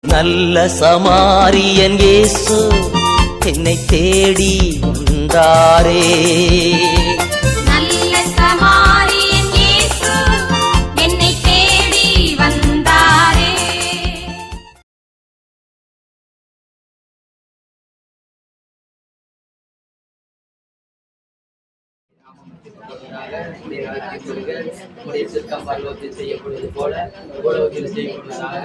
நல்ல சமாரியன் இயேசு என்னை தேடி வந்தாரே. நல்ல சமாரியன் இயேசு என்னை தேடி வந்தாரே. செய்யப்படுவது போல உலகத்தில் செய்யப்படுவதாக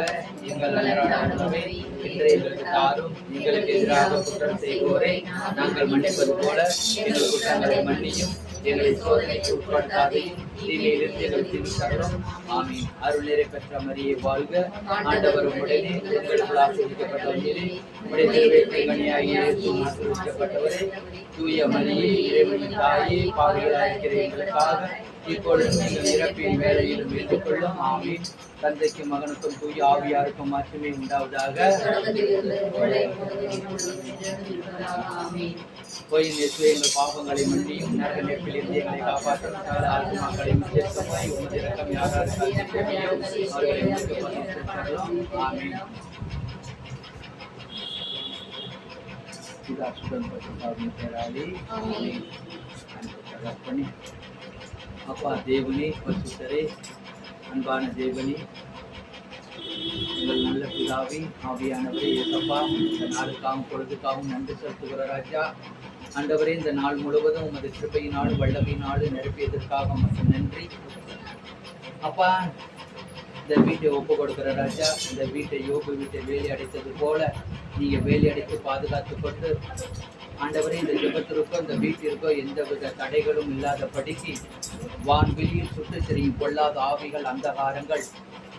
எங்கள் அன்றாட உணவை இன்று எங்களுக்கு தாரும். எங்களுக்கு எதிராக குற்றம் செய்வோரை நாங்கள் மன்னிப்பது போல எங்கள் குற்றங்களை மன்னியும். எங்களை சோதனைக்கு உட்படுத்தாதையும் தீமையிலிருந்து எங்கள் தீர்த்தரணும். ஆமீன். அருள் நிறை பெற்ற மரியே வாழ்க. ஆண்டவர் உடனே உங்களுக்கு ஆசீர்வதிக்கப்பட்டவர்களே, உடைய திருவேற்றையாகிய ஆசீர்வதிக்கப்பட்டவரே, தூய மரியே இறைவனின் தாயே, பாவிகளாயிருக்கிற எங்களுக்காக இப்பொழுது நீங்கள் இறப்பின் வேலையிலும் வேண்டிக் கொள்ளும். ஆமீன். தந்தைக்கும் மகனுக்கும் தூய ஆவியாருக்கும் மாற்றமே உண்டாவதாக. போயின் இயேசுவே, எங்கள் பாவங்களை மன்னியும், நரக நெருப்பில் இருந்து எங்களை காப்பாற்றும். சகல ஆத்துமாக்களை முக்கியத்துவமாய் உமது இரக்கம் யாராருக்கு தேவையோ அவர்களை உங்களுக்கு பரிசுத்தரலாம். ஆமீன். அப்பா தேவனே, பரிசுத்தரே, அன்பான தேவனே, உங்கள் நல்ல பிதாவே, ஆவியானவரே, ஏசப்பா, இந்த நாளுக்காகவும் பொழுதுக்காகவும் நன்றி செலுத்துகிற ராஜா. ஆண்டவரே, இந்த நாள் முழுவதும் உமது கிருபையினாலும் வல்லமையினாலும் நிரப்பியதற்காக மட்டும் நன்றி. அப்பா, இந்த வீட்டை ஒப்பு கொடுக்கிற ராஜா, இந்த வீட்டை யோபு வீட்டை வேலி அடைத்தது போல நீங்க வேலி அடைத்து பாதுகாத்து கொண்டு ஆண்டவரே, இந்த ஜெபத்திற்கோ இந்த வீட்டிற்கோ எந்தவித தடைகளும் இல்லாதபடிக்கு வான்வெளியில் சுட்டு திரியும் பொல்லாத ஆவிகள், அந்தகாரங்கள்,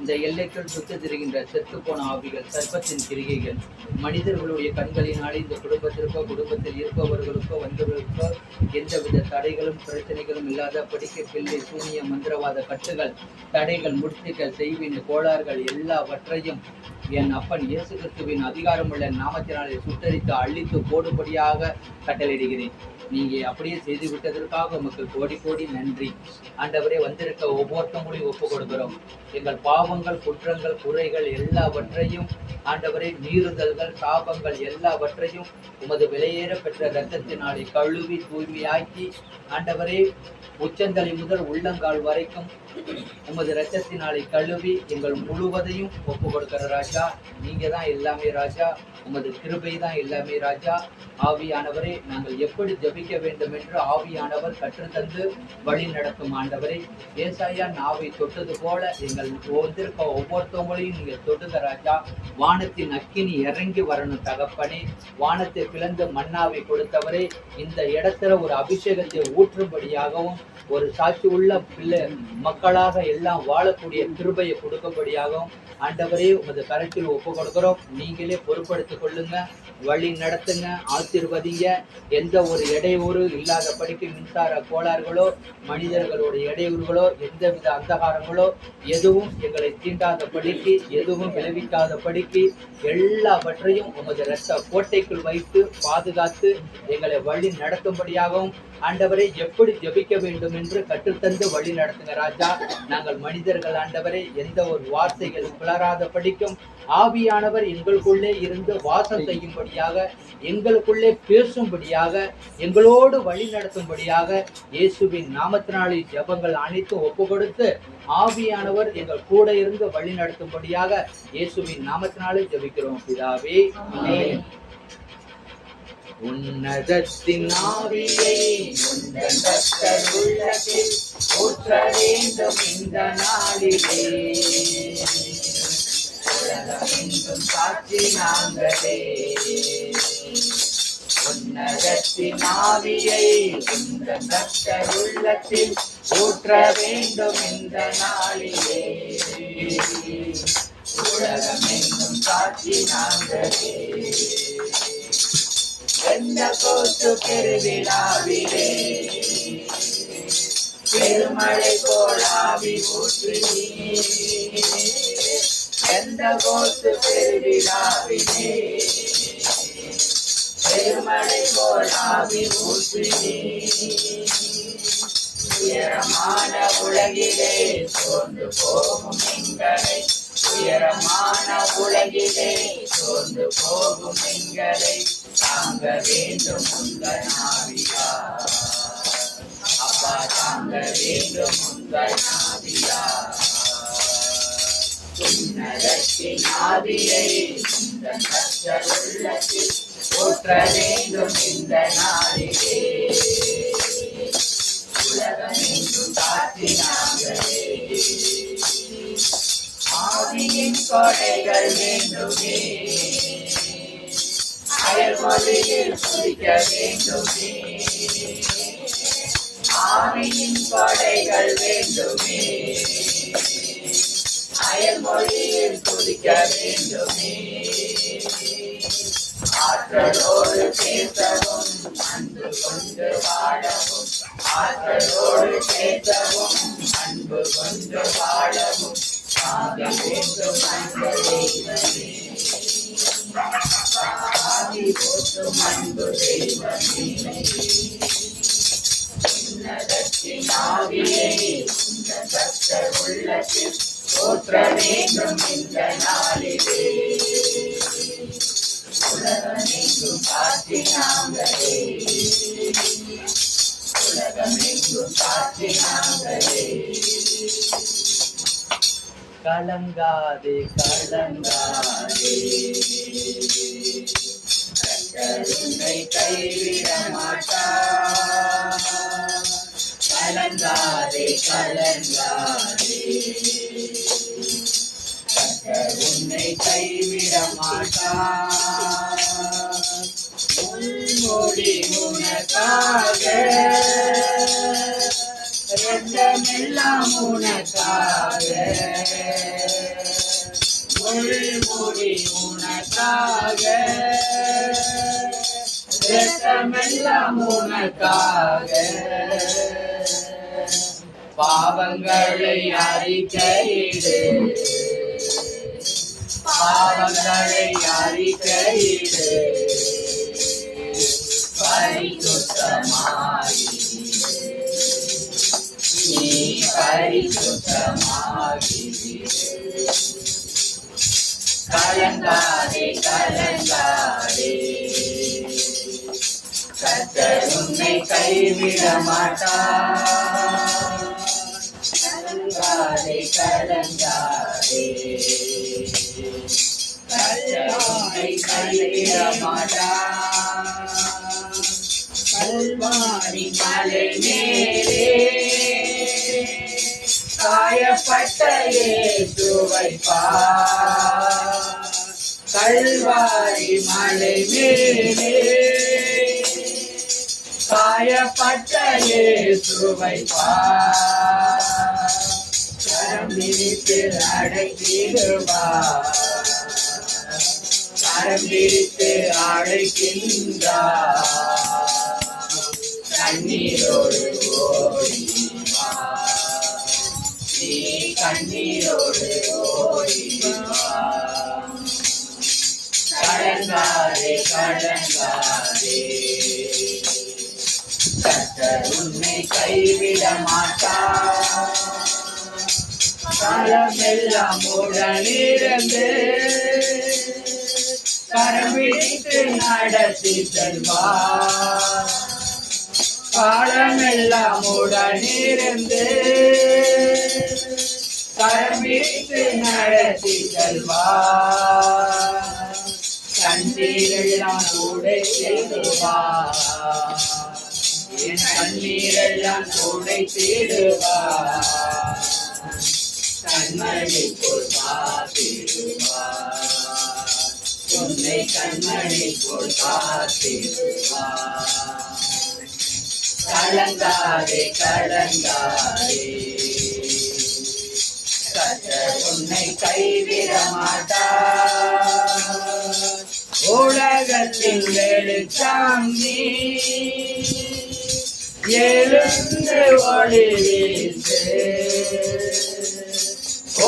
இந்த எல்லைக்குள் சுத்து திரிகின்ற செத்து போன ஆவிகள், சர்ப்பத்தின் கிரிகைகள், மனிதர்களுடைய கண்களினாலே இந்த குடும்பத்திற்கோ குடும்பத்தில் இருப்பவர்களுக்கோ வந்தவர்களுக்கோ எந்தவித தடைகளும் பிரச்சனைகளும் இல்லாதபடிக்கு பிள்ளை சூனிய மந்திரவாத கட்டுகள், தடைகள், முடிச்சுகள், செய்வின் கோளாறுகள் எல்லாவற்றையும் என் அப்பன் இயேசு கிறிஸ்துவின் அதிகாரமுள்ள நாமத்தினாலே சுட்டரித்து அழித்து போடும்படியாக கட்டளையிடுகிறேன். நீங்க அப்படியே செய்து விட்டதற்காக உமக்கு கோடி கோடி நன்றி. ஆண்டவரே, வந்திருக்க ஒவ்வொருத்தவங்களையும் ஒப்பு கொடுக்கிறோம். எங்கள் பாவங்கள், குற்றங்கள், குறைகள் எல்லாவற்றையும் ஆண்டவரே, மீறுதல்கள், சாபங்கள் எல்லாவற்றையும் உமது விலையேற பெற்ற இரத்தத்தினாலே கழுவி தூய்மையாக்கி ஆண்டவரே, உச்சந்தலை முதல் உள்ளங்கால் வரைக்கும் உமது இரத்தத்தினாலே கழுவி எங்கள் முழுவதையும் ஒப்பு கொடுக்கிற ராஜா. நீங்க தான் எல்லாமே ராஜா. உமது கிருபை தான் எல்லாமே ராஜா. ஆவியானவரே, நாங்கள் எப்படி ஜபிக்க வேண்டும் என்று ஆவியானவர் கற்றுத்தந்து வழி நடத்தும் ஆண்டவரே. ஏசாயா நாவை தொட்டது போல எங்கள் வந்திருக்க ஒவ்வொருத்தவங்களையும் நீங்க தொட்டுங்க ராஜா. வானத்தின் அக்கினி இறங்கி வரணும் தகப்பனே. வானத்தை பிளந்து மன்னாவை கொடுத்தவரே, இந்த இடத்துல ஒரு அபிஷேகத்தை ஊற்றும்படியாகவும் ஒரு சாட்சி உள்ள பிள்ளை மக்களாக எல்லாம் வாழக்கூடிய கிருபையை கொடுக்கும்படியாகவும் ஆண்டவரே உமது கரத்தில் ஒப்பு கொடுக்கிறோம். நீங்களே பொறுப்படுத்திக் கொள்ளுங்க, வழி நடத்துங்க, ஆசீர்வதிங்க. எந்த ஒரு இடையூறு இல்லாதபடிக்கு மின்சார கோளாறுகளோ மனிதர்களுடைய இடையூறுகளோ எந்தவித அந்தகாரங்களோ எதுவும் எங்களை தீண்டாதபடிக்கு, எதுவும் விளைவிக்காதபடிக்கு எல்லாவற்றையும் உமது இரத்த கோட்டைக்குள் வைத்து பாதுகாத்து எங்களை வழி நடத்தும்படியாகவும் ஆண்டவரை எப்படி ஜபிக்க வேண்டும் என்று கற்றுத்தந்து வழி நடத்துங்க ராஜா. நாங்கள் மனிதர்கள் ஆண்டவரை எந்த ஒரு வார்த்தைகளும் பிளராத படிக்கும் ஆவியானவர் எங்களுக்குள்ளே இருந்து வாசம் செய்யும்படியாக, எங்களுக்குள்ளே பேசும்படியாக, எங்களோடு வழி நடத்தும்படியாக இயேசுவின் நாமத்தினாலே ஜபங்கள் அனைத்தும் ஒப்பு கொடுத்து ஆவியானவர் எங்கள் கூட இருந்து வழி நடத்தும்படியாக இயேசுவின் நாமத்தினாலே ஜபிக்கிறோம் பிதாவே. ஆமென். உன்னதத்தின் ஆவியை உந்தன் ரத்தர் உள்ளத்தில் ஊற்ற வேண்டும் இந்த நாளிலே. உலகமெங்கும் சாட்சி நாங்களே. உன்னதத்தின் ஆவியை உந்தன் ரத்தர் உள்ளத்தில் ஊற்ற வேண்டும் இந்த நாளிலே. உலகமெங்கும் சாட்சி நாங்களே. பெந்தெகோஸ்து பெருவிழாவிலே பெருமழை போலாவி ஊற்றி. பெந்தெகோஸ்து பெருவிழாவிலே பெருமழை போலாவி ஊற்றி. உயரமான உலகிலே சோர்ந்து போகும் எங்களை உயரமான உலகிலே சோர்ந்து போகும் எங்களை தாங்க வேண்டும் உங்கள் ஆவியார். அப்பா தாங்க வேண்டும் உங்கள் ஆவியார். உன்னதத்தின் ஆவியை உங்கள் கர்த்தர் உள்ளத்தில் ஊற்ற வேண்டும் இந்த நாளிலே. உலகமெங்கும் காற்றினாங்களே ஆவியின் கொடைகள் வேண்டுமே. அயல்மொழியில் குடிக்க வேண்டுமே. ஆவியின் கொடைகள் வேண்டுமே. அயல்மொழியில் குடிக்க வேண்டுமே. ஆற்றலோடு பேசவும் அன்பு கொண்டு வாழவும். ஆற்றலோடு பேசவும் அன்பு கொண்டு வாழவும் ஆக வேண்டும் அன்பு தெய்வமே. ஆவி போற்றும் அன்பு தெய்வமே. உன்னதத்தின் ஆவியை உங்கள் கர்த்தர் உள்ளத்தில் ஊற்ற வேண்டும் இந்த நாளிலே. உலகமெங்கும் காற்றினாங்களே. உலகமெங்கும் காற்றினாங்களே. கலங்காதே கலங்காதே கர்த்தர் உன்னை கைவிட மாட்டார். கலங்காதே கலங்காதே கர்த்தர் உன்னை கைவிட மாட்டார். முன்மொழி உனக்காக இரத்தமெல்லாம் உனக்காக. முள்மொழி உனக்காக இரத்தமெல்லாம் உனக்காக. பாவங்களை அறிக்கையிடு. பாவங்களை அறிக்கையிடு. பரிசுத்தமாகி நீ பரிசுத்தமாகி. கலங்காதே கலங்காதே கர்த்தர் உன்னை கைவிட மாட்டார். கலங்காதே கலங்காதே கர்த்தர் உன்னை கைவிட மாட்டார். கல்வாரி மலை மேலே காயப்பட்ட இயேசுவை பார். கல்வாரி மலை மேலே காயப்பட்ட இயேசுவை பார். கரம் விரித்து அழைத்திடுவார். கரம் விரித்து அழைக்கின்றார். கண்ணீரோடு ஓடி வா. நீ கண்ணீரோடு ஓடி வா. கலங்காதே கலங்காதே கர்த்தர் உன்னை கைவிட மாட்டார். காலமெல்லாம் உடனிருந்து கரம் பிடித்து நடத்தி செல்வார். காலமெல்லாம் உடனிருந்து கரம் பிடித்து நடத்தி செல்வார். கண்ணீரெல்லாம் கூடை தேடுவார். என் கண்ணீரெல்லாம் கூடை தேடுவார். கண்மணி போல் காத்திடுவார். உன்னை கண்மணி போல் காத்திடுவார். கலங்காதே கலங்காதே கர்த்தர் உன்னை கைவிட மாட்டார். உலகத்தின் வெளிச்சம் நீ எழுந்து ஒளி வீசு.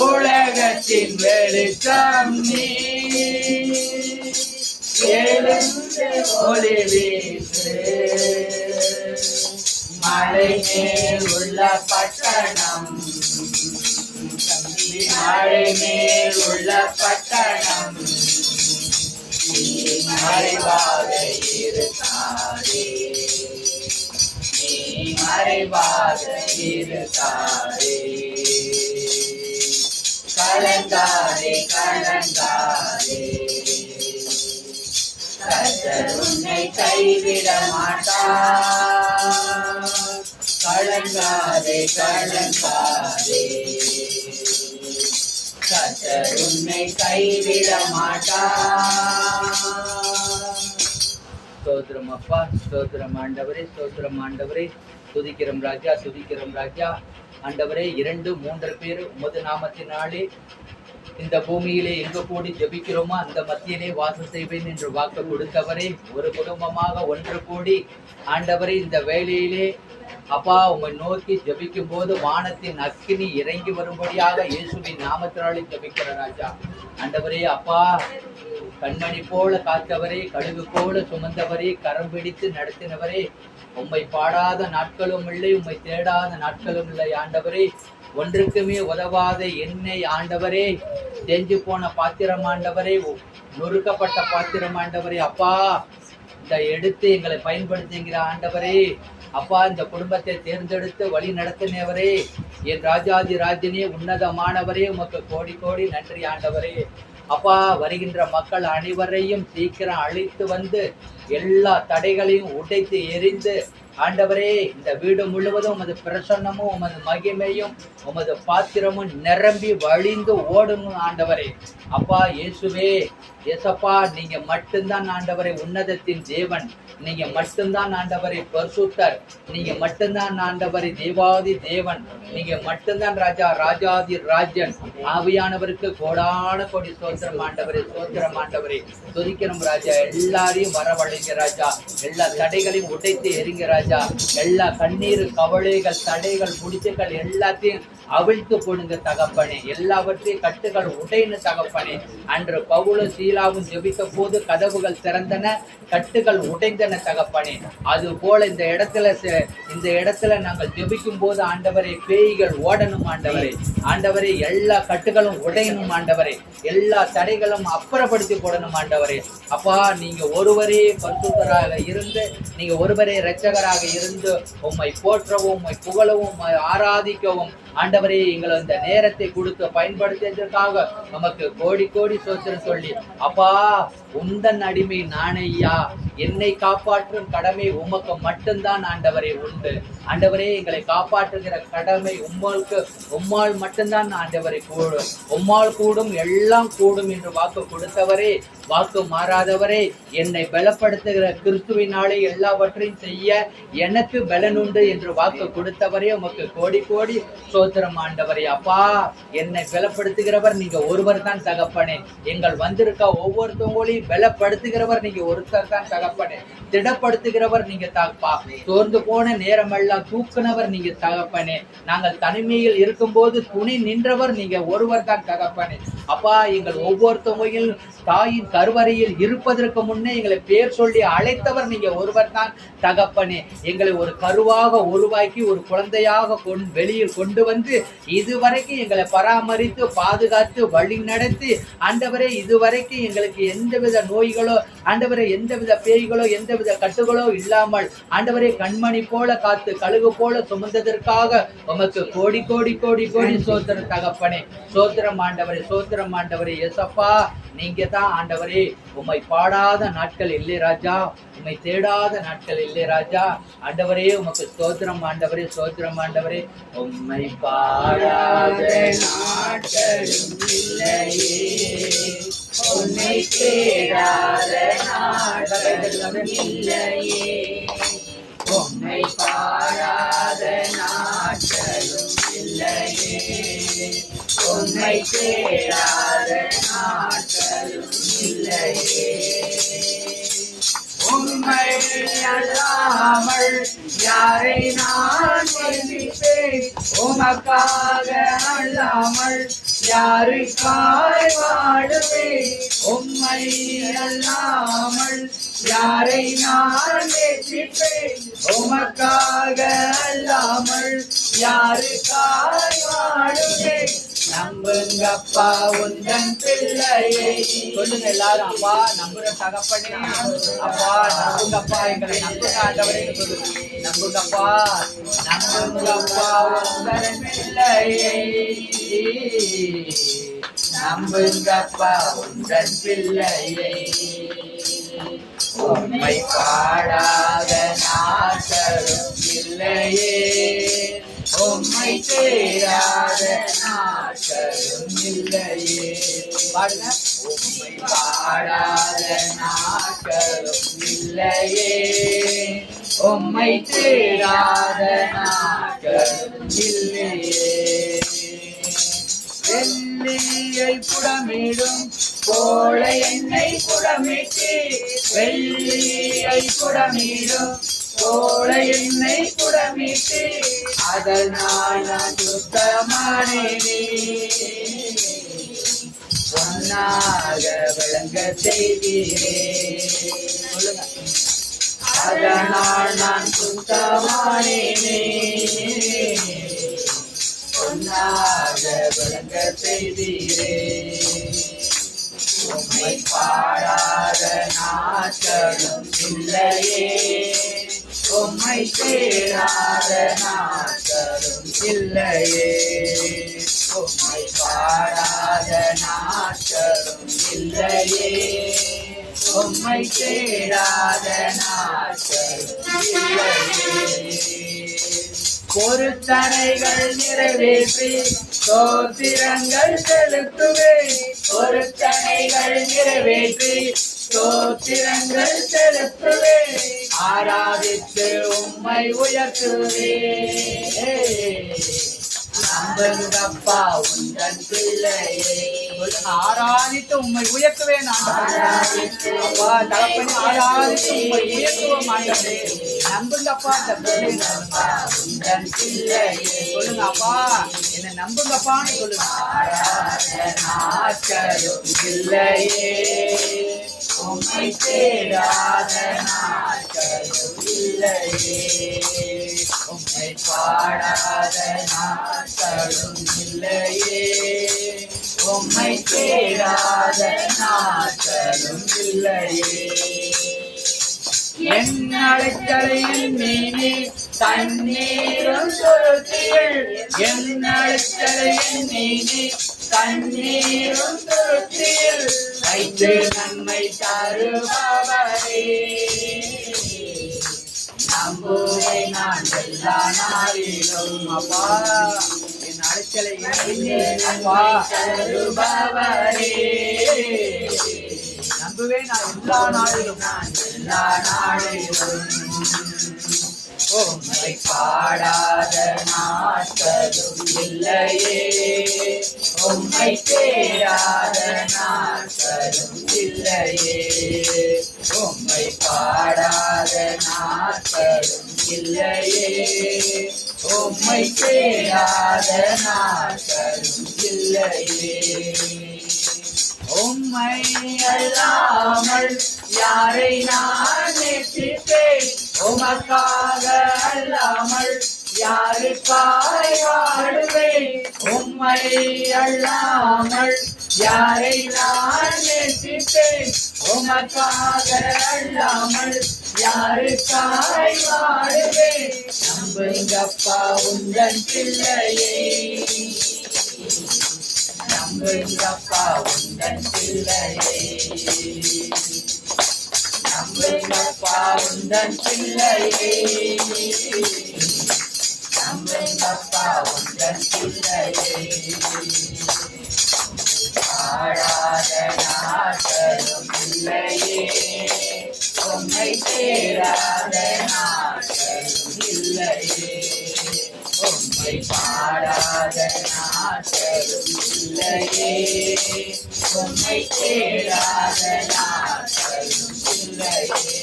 உலகத்தின் வெளிச்சம் நீ எழுந்து ஒளி வீசு. மலை மேல் உள்ள பட்டணம் மலை மேல் உள்ள பட்டணம் நீ மறைவாக இருக்காதே, நீ மறைவாக இருக்காதே. கலங்காதே கலங்காதே, கர்த்தர் உன்னை கைவிட மாட்டார். கலங்காதே கலங்காதே, கர்த்தர் உன்னை கைவிட மாட்டார். ஸ்தோத்திரம் அப்பா, ஸ்தோத்திரம் ஆண்டவரே, ஸ்தோத்திரம் ஆண்டவரே. துதிக்கிறோம் ராஜா, துதிக்கிறோம் ராஜா. ஆண்டவரே, 2-3 பேர் உமது நாமத்தினாலே இந்த பூமியிலே எங்க கூடி ஜெபிக்கிறோமோ அந்த மத்தியிலே வாசம் செய்வேன் என்று வாக்கு கொடுத்தவரே, ஒரு குடும்பமாக ஒன்று கூடி ஆண்டவரே இந்த வேளையிலே அப்பா உம்மை நோக்கி ஜெபிக்கும் போது வானத்தின் அக்கினி இறங்கி வரும்படியாக இயேசுவின் நாமத்தினாலே ஜெபிக்கிற ராஜா. ஆண்டவரே அப்பா, கண்மணி போல காத்தவரே, கழுகு போல சுமந்தவரே, கரம் பிடித்து நடத்தினவரே, உம்மை பாடாத நாட்களும் இல்லை, உம்மை தேடாத நாட்களும் இல்லை. ஆண்டவரே, ஒன்றுக்குமே உதவாத என்னை ஆண்டவரே, தேஞ்சு போன பாத்திரம் ஆண்டவரே, நொறுக்கப்பட்ட பாத்திரம் ஆண்டவரே, அப்பா இந்த எடுத்து எங்களை பயன்படுத்துகிற ஆண்டவரே, அப்பா இந்த குடும்பத்தை தேர்ந்தெடுத்து வழி நடத்தினவரே, என் ராஜாதி ராஜனே, உன்னதமானவரே, உமக்கு கோடி கோடி நன்றி ஆண்டவரே. அப்பா, வருகின்ற மக்கள் அனைவரையும் சீக்கிரம் அழைத்து வந்து எல்லா தடைகளையும் உடைத்து எரிந்து ஆண்டவரே இந்த வீடு முழுவதும் உமது பிரசன்னமும் உமது மகிமையும் உமது பாத்திரமும் நிரம்பி வழிந்து ஓடணும் ஆண்டவரே. அப்பா இயேசுவே, ஏசப்பா, நீங்க மட்டும்தான் ஆண்டவரே உன்னதத்தின் தேவன், நீங்க மட்டும்தான் ஆண்டவரே பரிசுத்தர், நீங்க மட்டும்தான் ஆண்டவரே தேவாதி தேவன், நீங்க மட்டும்தான் ராஜா ராஜாதி ராஜன். ஆவியானவருக்கு கோடான கோடி சோத்திரம் ஆண்டவரே, சோத்திரம் ஆண்டவரே. துதிக்கிறோம் ராஜா, எல்லாரையும் வரவழைங்க ராஜா, எல்லா தடைகளையும் உடைத்து எரிங்க ராஜா, எல்லா கண்ணீர் கவலைகள் தடைகள் முடிச்சுகள் எல்லாத்தையும் அவிழ்த்து போடுங்க தகப்பனே, எல்லாவற்றையும் கட்டுகள் உடைன்னு தகப்பனே. அன்று பவுலும் சீலாவும் ஜெபித்த போது கதவுகள் திறந்தன, கட்டுகள் உடைந்தன தகப்பனே. அது போல இந்த இடத்துல நாங்கள் ஜெபிக்கும் போது ஆண்டவரே பேய்கள் ஓடணும் ஆண்டவரே, ஆண்டவரே எல்லா கட்டுகளும் உடையணும் ஆண்டவரே, எல்லா தடைகளும் அப்புறப்படுத்தி போடணும் ஆண்டவரே. அப்பா, நீங்க ஒருவரே பரிசுத்தராக இருந்து, நீங்க ஒருவரே இரட்சகராக இருந்து உம்மை போற்றவும் உம்மை புகழவும் உம்மை ஆராதிக்கவும் ஆண்டவரே எங்களை இந்த நேரத்தை கொடுத்து பயன்படுத்தியதற்காக நமக்கு கோடி கோடி சோத்திரம் சொல்லி, அப்பா உந்தன் அடிமை நானையா, என்னை காப்பாற்றும் கடமை உமக்கு மட்டும்தான் ஆண்டவரே உண்டு. ஆண்டவரே, எங்களை காப்பாற்றுகிற கடமை உம்மால் மட்டும்தான் ஆண்டவரை கூடும், உம்மால் கூடும் எல்லாம் கூடும் என்று வாக்கு கொடுத்தவரே, வாக்கு மாறாதவரே, என்னை பலப்படுத்துகிற கிறிஸ்துவினாலே எல்லாவற்றையும் செய்ய எனக்கு பலனுண்டு என்று வாக்கு கொடுத்தவரே, உமக்கு கோடி கோடி சோத்திரம் ஆண்டவரே. அப்பா, என்னை பலப்படுத்துகிறவர் நீங்க ஒருவர் தான் தகப்பனே, எங்கள் வந்திருக்க ஒவ்வொருத்தவங்களையும் பலப்படுத்துகிறவர் நீங்க ஒருத்தர் தான் தகப்பனே, திடப்படுத்துகிறவர் நீங்க தகப்பா, சோர்ந்து போன நேரமெல்லாம் தூக்குனவர் நீங்க தகப்பனே, நாங்கள் தனிமையில் இருக்கும் போது துணை நின்றவர் நீங்க ஒருவர் தான் தகப்பனே. அப்பா, எங்கள் ஒவ்வொருத்தவங்களும் தாயின் கருவறையில் இருப்பதற்கு முன்னே எங்களை பேர் சொல்லி அழைத்தவர் நீங்க ஒருவர் தான் தகப்பனே. எங்களை ஒரு கருவாக உருவாக்கி ஒரு குழந்தையாக வெளியில் கொண்டு வந்து இதுவரைக்கும் எங்களை பராமரித்து பாதுகாத்து வழி நடத்தி ஆண்டவரே, இதுவரைக்கும் எங்களுக்கு எந்தவித நோய்களோ ஆண்டவரே, எந்தவித பேய்களோ எந்தவித கட்டுகளோ இல்லாமல் ஆண்டவரே கண்மணி போல காத்து கழுகு போல சுமந்ததற்காக உமக்கு கோடி கோடி கோடி கோடி சோத்திரம் தகப்பனே. சோத்திரம் ஆண்டவரே, சோத்திரம் ஆண்டவரே. ஏசப்பா, நீங்க தான் ஆண்டவரே, உம்மை பாடாத நாட்கள் இல்லை ராஜா, உம்மை தேடாத நாட்கள் இல்லை ராஜா. ஆண்டவரே, உமக்கு ஸ்தோத்திரம் ஆண்டவரே, ஸ்தோத்திரம் ஆண்டவரே. உம்மை பாடாத நாட்களும் இல்லையே, உம்மை தேடாத நாட்களும் இல்லையே, உம்மை பாடாத நாட்களும் இல்லையே, உம்மை தேடாத நாட்களும் இல்லையே. உம்மை அல்லாமல் யாரை நான் நேசிப்பேன், உமக்காக அல்லாமல் யாருக்காய் வாழுவேன், உம்மை அல்லாமல் யாரை நான் நேசிப்பேன், உமக்காக அல்லாமல் யாருக்காய் வாழுவேன். நம்புங்கப்பா உந்தன் பிள்ளையை. சொல்லுங்க எல்லாரும், அப்பா நம்புற தகப்பனே, அப்பா நம்புங்கப்பா, எங்களை நம்புங்க ஆண்டவரே. நம்புங்கப்பா, நம்புங்கப்பா உந்தன் பிள்ளையை. நம்புங்கப்பா உந்தன் பிள்ளையை. உம்மை பாடாத நாட்களும் இல்லையே, உம்மை தேடாத நாட்களும் இல்லையே. பாடுங்க. உம்மை பாடாத நாட்களும் இல்லையே, உம்மை தேடாத நாட்களும் இல்லையே. வெள்ளியை புடமிடும் கோழை என்னை புடமிட்டு, வெள்ளியை புடமிடும் கோழை என்னை புடமிட்டு, அதனால் நான் சுத்தமானேனே. பொன்னாக விளங்க செய்தீரே. சொல்லுங்க. அதனால் நான் சுத்தமானேனே, பொன்னாக விளங்க செய்தீரே. உம்மை பாடாத நாட்களும் இல்லையே, உம்மை தேடாத நாட்களும் இல்லையே. உம்மை பாடாத நாட்களும் இல்லையே, உம்மை தேடாத நாட்களும் இல்லையே. பொருத்தனைகள் நிறைவேற்றி ஸ்தோத்திரங்கள் செலுத்துவேன். பொருத்தனைகள் நிறைவேற்றி ஸ்தோத்திரங்கள் செலுத்துவேன். ஆராதித்து உம்மை உயர்த்துவேன். நம்புங்கப்பா உந்தன் பிள்ளையை. ஆராதித்து உம்மை உயர்த்துவேன். அப்பா தகப்பனே, ஆராதித்து உம்மை உயர்த்துவோம் ஆண்டவரே. நம்புங்கப்பா உந்தன் பிள்ளையை. சொல்லுங்க அப்பா, என்ன நம்புங்கப்பான்னு சொல்லுங்க. நாட்களும் இல்லையே, உம்மை தேடாத நாட்களும் இல்லையே, உம்மை பாடாத நாட்களும் இல்லையே, உம்மை தேடாத நாட்களும் இல்லையே. என் அழைத்தலையின் மீனே தண்ணீரும் துருத்திகள், என் அழைத்தலையின் மீனே தண்ணீரும் துருத்திகள், வைத்து நன்மை தருபவரே. நம்புவை நான் எல்லா நாளிலும். அப்பா என் அழைத்தலை அப்பா தருபவரே. நம்புவேன் நான் எல்லா நாளிலும், நான் எல்லா நாளிலும். உம்மை பாடாத நாட்களும் இல்லையே, உம்மை தேடாத நாட்களும் இல்லையே, உம்மை பாடாத நாட்களும் இல்லையே, உம்மை தேடாத நாட்களும் இல்லையே. உம்மை அல்லாமல் யாரை நான் நேசிப்பேன், உமக்காக அல்லாமல் யாருக்காய் வாழுவேன். உம்மை அல்லாமல் யாரை நான் நேசிப்பேன், உமக்காக அல்லாமல் யாருக்காய் வாழுவேன். நம்புங்கப்பா உந்தன் பிள்ளையை. நம்புங்கப்பா உந்தன் பிள்ளையை. நம்புங்கப்பா உந்தன் பிள்ளையை. நம்புங்கப்பா உந்தன் பிள்ளையை. பாடாத நாட்களும் இல்லையே, உம்மை தேடாத நாட்களும் இல்லையே, உம்மை பாடாத நாட்களும் இல்லையே, உம்மை தேடாத நாட்களும் இல்லையே.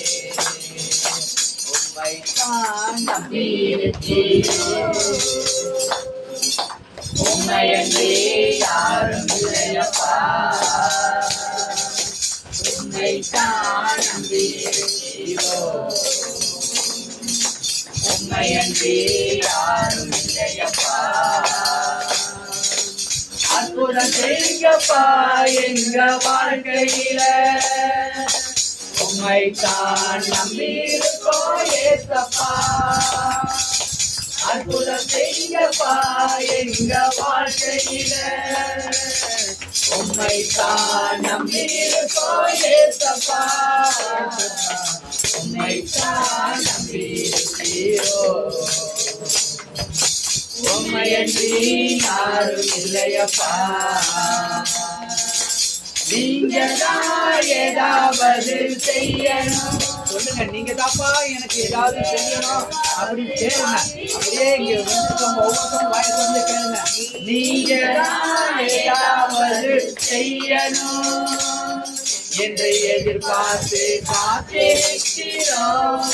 உம்மை தான் நம்பியிருக்கிறேன், உம்மையன்றி யாரும் இல்லையப்பா. உம்மை தான் நம்பியிருக்கிறோம், உம்மையன்றி யாரும் இல்லையப்பா. அற்புதம் செய்யுங்கப்பா எங்க வாழ்க்கையில. உம்மை தான் நம்பியிருக்கோம் ஏசப்பா. அற்புதம் செய்யுங்கப்பா எங்க வாழ்க்கையில. உம்மை தான் நம்பியிருக்கோம் ஏசப்பா. உம்மை தான் நம்பியிருக்கிறோ. உம்மையன்றி யாரும் இல்லையப்பா. நீங்க தான் ஏதாவது செய்யணும். சொல்லுங்க, நீங்க தாப்பா எனக்கு ஏதாவது செய்யணும் அப்படின்னு கேளுங்க. அப்படியே இங்க வந்துருக்கோங்க, ஒவ்வொருத்தரும் வாய் வந்து கேளுங்க. நீங்க தான் ஏதாவது செய்யணும் என்று எதிர்பார்த்து காத்திருக்கிறோம்.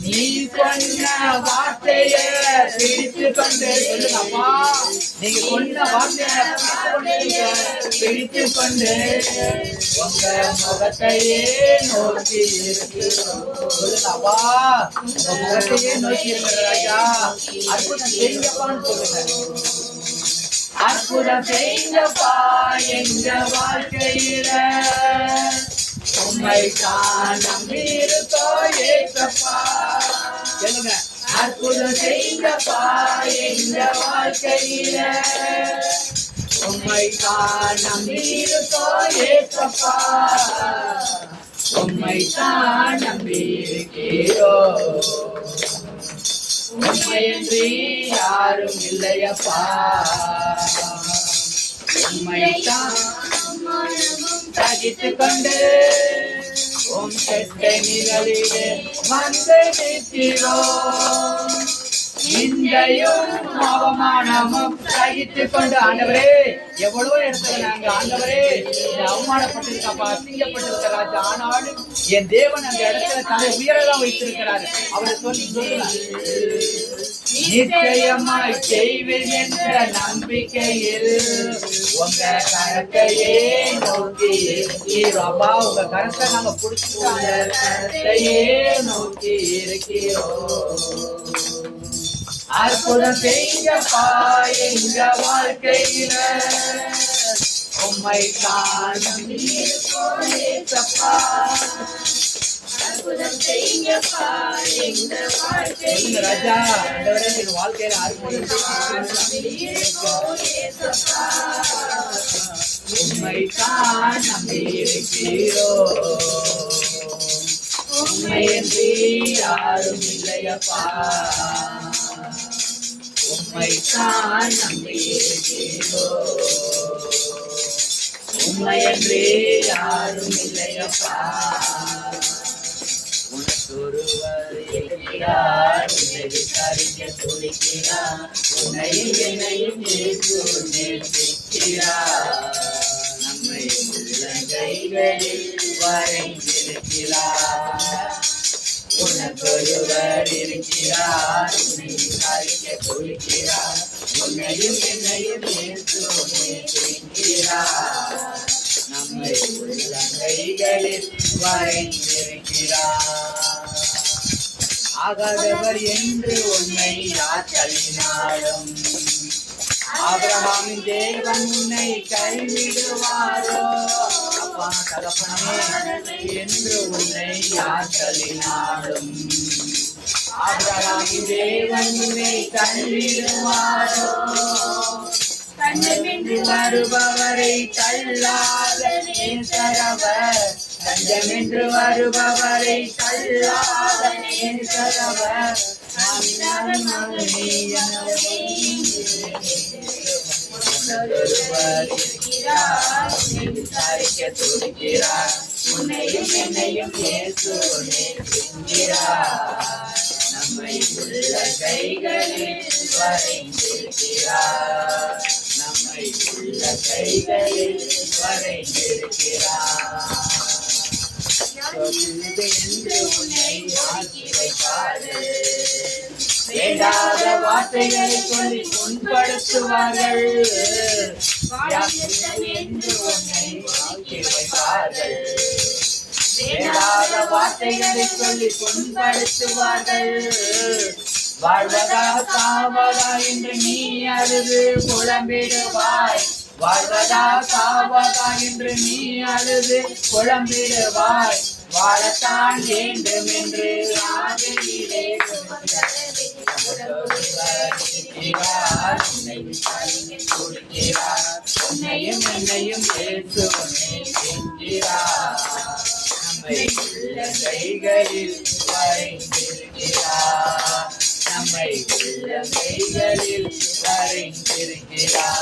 நீ சொன்ன வார்த்தைய பிடித்து கொண்டு சொல்லுங்கப்பா. நீங்க சொன்ன வார்த்தைய பிடித்து கொண்டு உங்க முகத்தையே நோக்கி இருக்கிறோம். சொல்லுங்கப்பா, உங்க முகத்தையே நோக்கி இருக்கிற ராஜா. அற்புதம் செய்யுங்கப்பான்னு சொல்லுங்க. அற்புதம் செய்யுங்கப்பா எங்க வாழ்க்கையில. உம்மை தான் நம்பியிருக்கோம் ஏசப்பா. சொல்லுங்க, அற்புதம் செய்யுங்கப்பா எங்க வாழ்க்கையில. உம்மை தான் நம்பியிருக்கோம் ஏசப்பா. உம்மை தான் நம்பியிருக்கிறோம். உம்மையன்றி யாரும் இல்லையப்பா. உம்மைத்தான் சகித்துக் கொண்டு உம் செட்டணிகளிலே வந்து நிற்கிறோம். நிந்தையும் அவமானமும் சகித்துக் கொண்டு. ஆண்டவரே, எவ்வளவோ இடத்துல நாங்க ஆண்டவரே அவமானப்பட்டிருக்கப்பா, அசிங்கப்பட்டிருக்க ராஜா. ஆனாலும் என் தேவன் அந்த இடத்துல தலை உயரதான் வைத்திருக்கிறார். அவரை சொல்லி சொல்லுங்க, நிச்சயமாய் செய்வேன் என்ற நம்பிக்கையில் உங்க கரத்தையே நோக்கி இருக்கிறோம். உங்க கரத்தை நாங்க பிடிச்சிட்டு அந்த கரத்தையே நோக்கி இருக்கிறோம். அற்புதம் செய்யுங்கப்பா எங்க வாழ்க்கையில. உம்மை தான் நம்பியிருக்கோம் ஏசப்பா. அற்புதம் செய்யுங்கப்பா எங்க வாழ்க்கையில. ராஜா, ஆண்டவரே, எங்க வாழ்க்கையில அற்புதம் செய்யுங்கப்பா ஏசப்பா. உம்மை தான் நம்பியிருக்கிறோம். உம்மையன்றி யாரும் இல்லையப்பா. உம்மைத்தான் நம்பியிருக்கிறோம். உம்மையன்றி யாரும் இல்லையப்பா. உனக்கொருவர் இருக்கிறார், உன்னை விசாரிக்க துடிக்கிறார். உன்னையும் என்னையும் இயேசு நேசிக்கிறார். நம்மை உள்ளங்கைகளில் வரைந்திருக்கிறார். உனக்கொருவர் இருக்கிறார், உன்னை விசாரிக்க துடிக்கிறார். உன்னையும் என்னையும் இயேசு நேசிக்கிறார். நம்மை உள்ளங்கைகளில் வரைந்திருக்கிறார். ஆகாதவர் என்று உன்னை யார் தள்ளினாலும் ஆபிரகாமின் தேவன் உன்னை கைவிடுவாரோ. அப்பா தகப்பனே என்று உன்னை யார் தள்ளினாலும் ஆபிரகாமின் தேவன் உன்னை கைவிடுவாரோ. தஞ்சமென்று வருபவரை தள்ளாத நேசரவர். தஞ்சமென்று வருபவரை தள்ளாத நேசரவர். விசாரிக்க துடிக்கிறார். உன்னையும் என்னையும் இயேசு நேசிக்கிறார். நம்மை உள்ள கைகளில் வரைந்திருக்கிறார். நம்மை உள்ள கைகளில் வரைந்திருக்கிறார். என்று உன்னை ஆக்கி வைப்பாரு. வேண்டாத வார்த்தைகளை சொல்லி புண்படுத்துவார்கள். என்று உன்னை ஆக்கி வைப்பார்கள். வேண்டாத வார்த்தைகளை சொல்லி புண்படுத்துவார்கள். வாழ்வதா சாவதா என்று நீ அழுது புலம்பிடுவாய். வாழ்வதா சாவதா என்று நீ அழுது புலம்பிடுவாய். வாழத்தான் வேண்டும் என்று ஆவியிலே உன்னையும் என்னையும் இயேசு உன்னை செஞ்சிறார். நம்மை உள்ள கைகளில் வரைந்திருக்கிறார். நம்மை உள்ள கைகளில் வரைந்திருக்கிறார்.